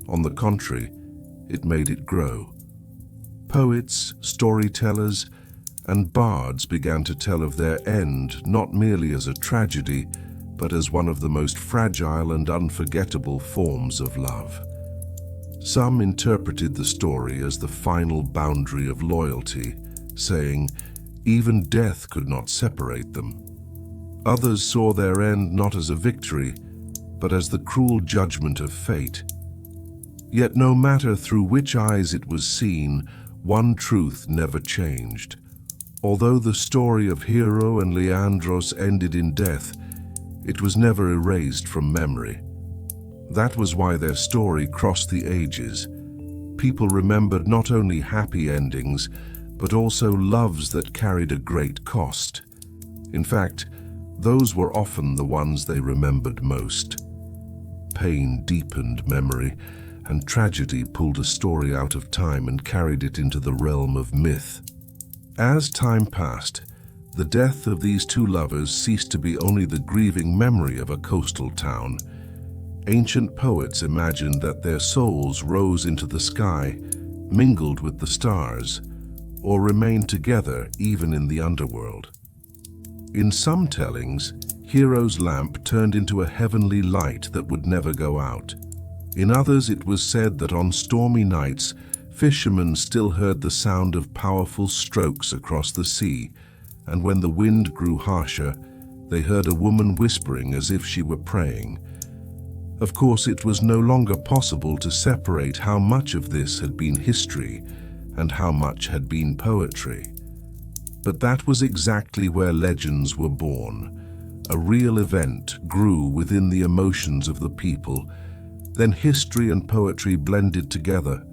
On the contrary, it made it grow. Poets, storytellers, and bards began to tell of their end not merely as a tragedy, but as one of the most fragile and unforgettable forms of love. Some interpreted the story as the final boundary of loyalty, saying, even death could not separate them. Others saw their end not as a victory, but as the cruel judgment of fate. Yet no matter through which eyes it was seen, one truth never changed. Although the story of Hero and Leandros ended in death, it was never erased from memory. That was why their story crossed the ages. People remembered not only happy endings, but also loves that carried a great cost. In fact, those were often the ones they remembered most. Pain deepened memory, and tragedy pulled a story out of time and carried it into the realm of myth. As time passed, the death of these two lovers ceased to be only the grieving memory of a coastal town. Ancient poets imagined that their souls rose into the sky, mingled with the stars, or remained together even in the underworld. In some tellings, Hero's lamp turned into a heavenly light that would never go out. In others, it was said that on stormy nights, fishermen still heard the sound of powerful strokes across the sea, and when the wind grew harsher, they heard a woman whispering as if she were praying. Of course, it was no longer possible to separate how much of this had been history and how much had been poetry. But that was exactly where legends were born. A real event grew within the emotions of the people. Then history and poetry blended together,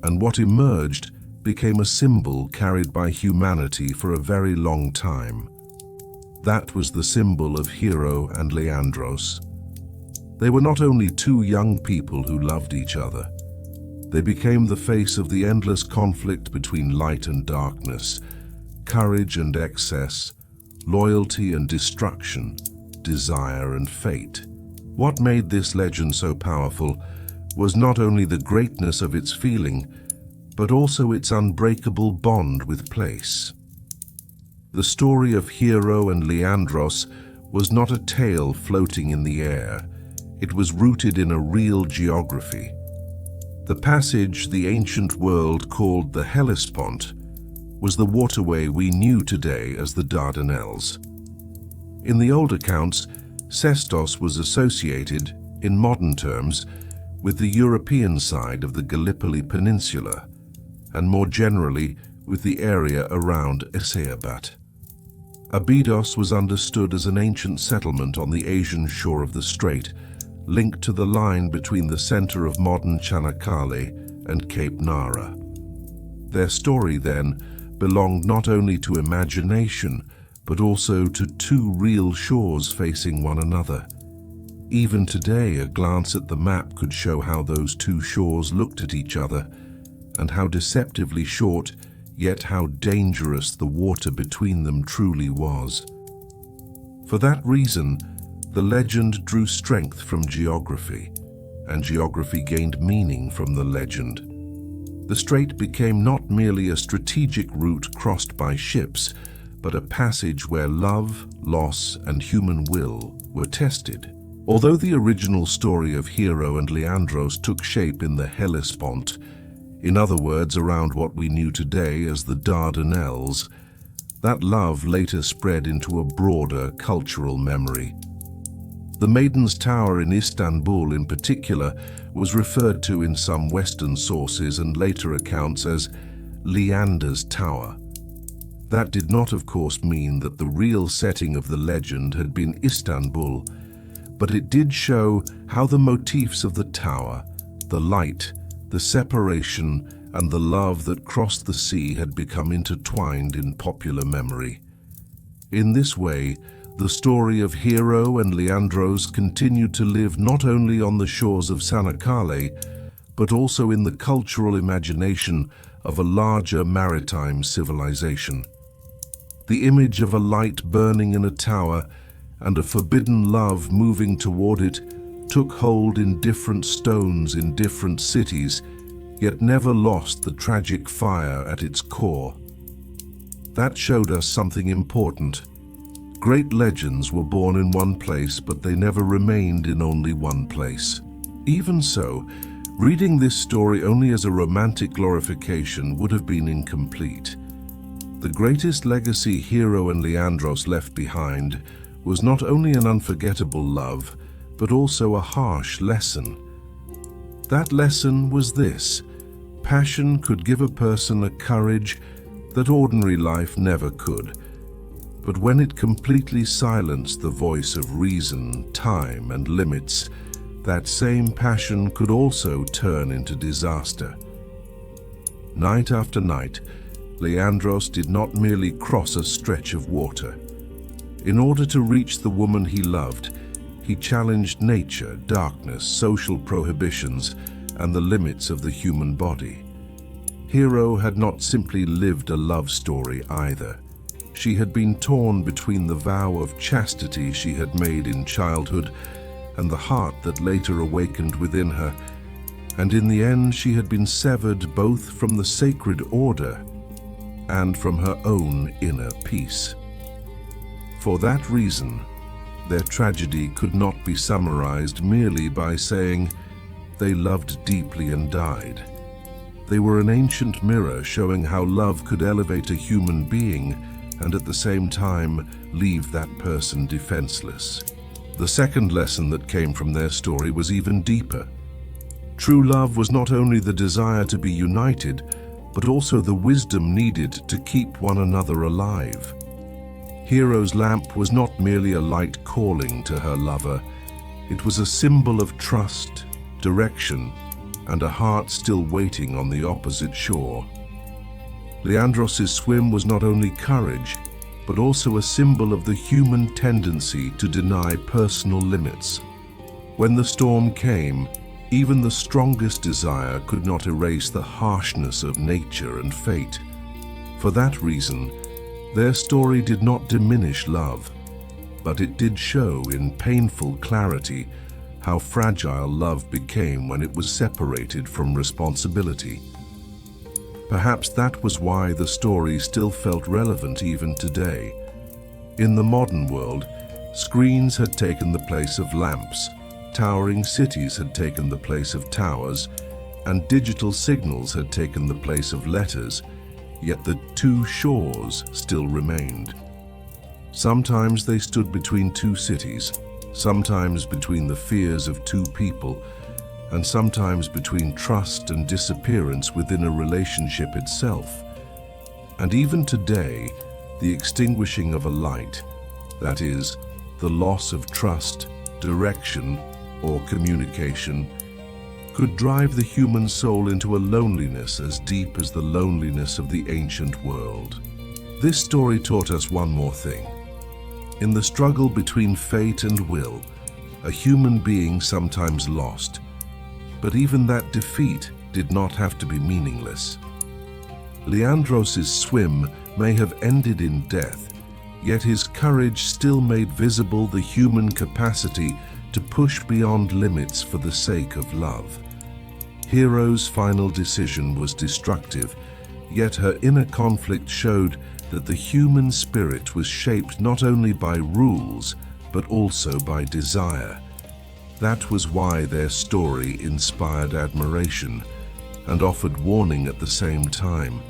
and what emerged became a symbol carried by humanity for a very long time. That was the symbol of Hero and Leandros. They were not only two young people who loved each other. They became the face of the endless conflict between light and darkness, courage and excess, loyalty and destruction, desire and fate. What made this legend so powerful was not only the greatness of its feeling, but also its unbreakable bond with place. The story of Hero and Leandros was not a tale floating in the air. It was rooted in a real geography. The passage the ancient world called the Hellespont was the waterway we knew today as the Dardanelles. In the old accounts, Sestos was associated, in modern terms, with the European side of the Gallipoli Peninsula, and more generally with the area around Hellespont. Abydos was understood as an ancient settlement on the Asian shore of the Strait, linked to the line between the center of modern Çanakkale and Cape Nara. Their story, then, belonged not only to imagination, but also to two real shores facing one another. Even today, a glance at the map could show how those two shores looked at each other, and how deceptively short, yet how dangerous the water between them truly was. For that reason, the legend drew strength from geography, and geography gained meaning from the legend. The strait became not merely a strategic route crossed by ships, but a passage where love, loss, and human will were tested. Although the original story of Hero and Leandros took shape in the Hellespont, in other words, around what we knew today as the Dardanelles, that love later spread into a broader cultural memory. The Maiden's Tower in Istanbul in particular was referred to in some Western sources and later accounts as Leander's Tower. That did not, of course, mean that the real setting of the legend had been Istanbul, but it did show how the motifs of the tower, the light, the separation, and the love that crossed the sea had become intertwined in popular memory. In this way, the story of Hero and Leandros continued to live not only on the shores of Çanakkale, but also in the cultural imagination of a larger maritime civilization. The image of a light burning in a tower and a forbidden love moving toward it took hold in different stones in different cities, yet never lost the tragic fire at its core. That showed us something important. Great legends were born in one place, but they never remained in only one place. Even so, reading this story only as a romantic glorification would have been incomplete. The greatest legacy Hero and Leandros left behind was not only an unforgettable love, but also a harsh lesson. That lesson was this: passion could give a person a courage that ordinary life never could. But when it completely silenced the voice of reason, time, and limits, that same passion could also turn into disaster. Night after night, Leandros did not merely cross a stretch of water. In order to reach the woman he loved, he challenged nature, darkness, social prohibitions, and the limits of the human body. Hero had not simply lived a love story either. She had been torn between the vow of chastity she had made in childhood and the heart that later awakened within her, and in the end she had been severed both from the sacred order and from her own inner peace. For that reason, their tragedy could not be summarized merely by saying they loved deeply and died. They were an ancient mirror showing how love could elevate a human being and at the same time leave that person defenseless. The second lesson that came from their story was even deeper. True love was not only the desire to be united, but also the wisdom needed to keep one another alive. Hero's lamp was not merely a light calling to her lover. It was a symbol of trust, direction, and a heart still waiting on the opposite shore. Leandros' swim was not only courage, but also a symbol of the human tendency to deny personal limits. When the storm came, even the strongest desire could not erase the harshness of nature and fate. For that reason, their story did not diminish love, but it did show in painful clarity how fragile love became when it was separated from responsibility. Perhaps that was why the story still felt relevant even today. In the modern world, screens had taken the place of lamps, towering cities had taken the place of towers, and digital signals had taken the place of letters, yet the two shores still remained. Sometimes they stood between two cities, sometimes between the fears of two people, and sometimes between trust and disappearance within a relationship itself. And even today, the extinguishing of a light, that is, the loss of trust, direction, or communication, could drive the human soul into a loneliness as deep as the loneliness of the ancient world. This story taught us one more thing. In the struggle between fate and will, a human being sometimes lost. But even that defeat did not have to be meaningless. Leandros' swim may have ended in death, yet his courage still made visible the human capacity to push beyond limits for the sake of love. Hero's final decision was destructive, yet her inner conflict showed that the human spirit was shaped not only by rules, but also by desire. That was why their story inspired admiration and offered warning at the same time.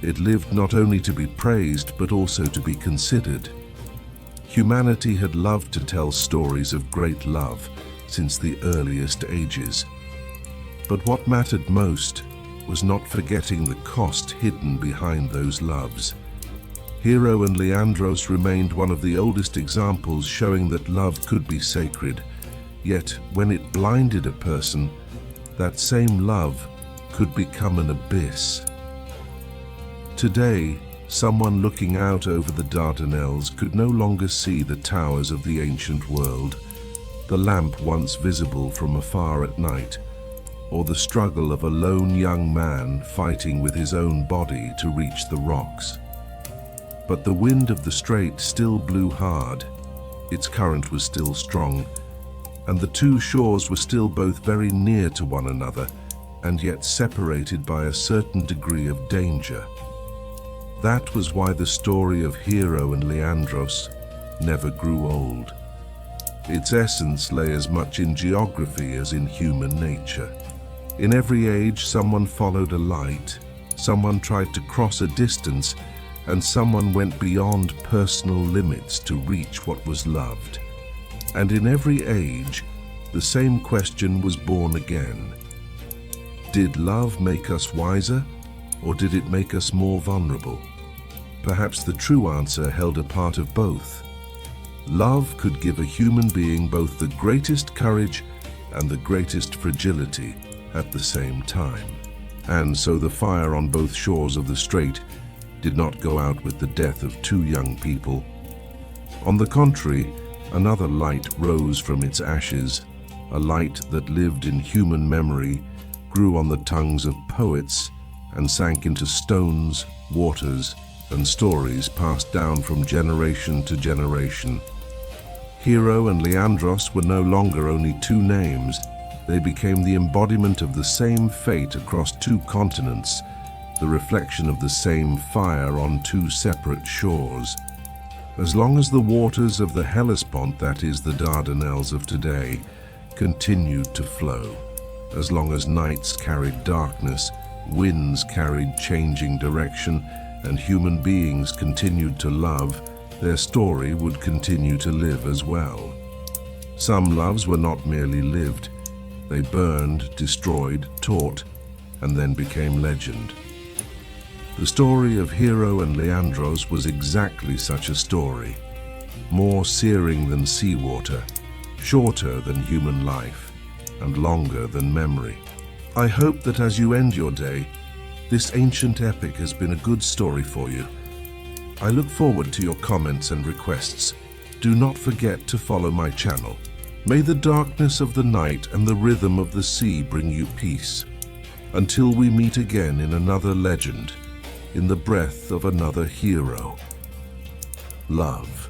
It lived not only to be praised, but also to be considered. Humanity had loved to tell stories of great love since the earliest ages. But what mattered most was not forgetting the cost hidden behind those loves. Hero and Leandros remained one of the oldest examples showing that love could be sacred, yet when it blinded a person, that same love could become an abyss. Today, someone looking out over the Dardanelles could no longer see the towers of the ancient world, the lamp once visible from afar at night, or the struggle of a lone young man fighting with his own body to reach the rocks. But the wind of the Strait still blew hard, its current was still strong, and the two shores were still both very near to one another, and yet separated by a certain degree of danger. That was why the story of Hero and Leandros never grew old. Its essence lay as much in geography as in human nature. In every age, someone followed a light, someone tried to cross a distance, and someone went beyond personal limits to reach what was loved. And in every age, the same question was born again. Did love make us wiser, or did it make us more vulnerable? Perhaps the true answer held a part of both. Love could give a human being both the greatest courage and the greatest fragility at the same time. And so the fire on both shores of the Strait did not go out with the death of two young people. On the contrary, another light rose from its ashes, a light that lived in human memory, grew on the tongues of poets, and sank into stones, waters, and stories passed down from generation to generation. Hero and Leandros were no longer only two names. They became the embodiment of the same fate across two continents, the reflection of the same fire on two separate shores. As long as the waters of the Hellespont, that is the Dardanelles of today, continued to flow, as long as nights carried darkness, winds carried changing direction, and human beings continued to love, their story would continue to live as well. Some loves were not merely lived. They burned, destroyed, taught, and then became legend. The story of Hero and Leandros was exactly such a story, more searing than seawater, shorter than human life, and longer than memory. I hope that as you end your day, this ancient epic has been a good story for you. I look forward to your comments and requests. Do not forget to follow my channel. May the darkness of the night and the rhythm of the sea bring you peace. Until we meet again in another legend, in the breath of another hero. Love.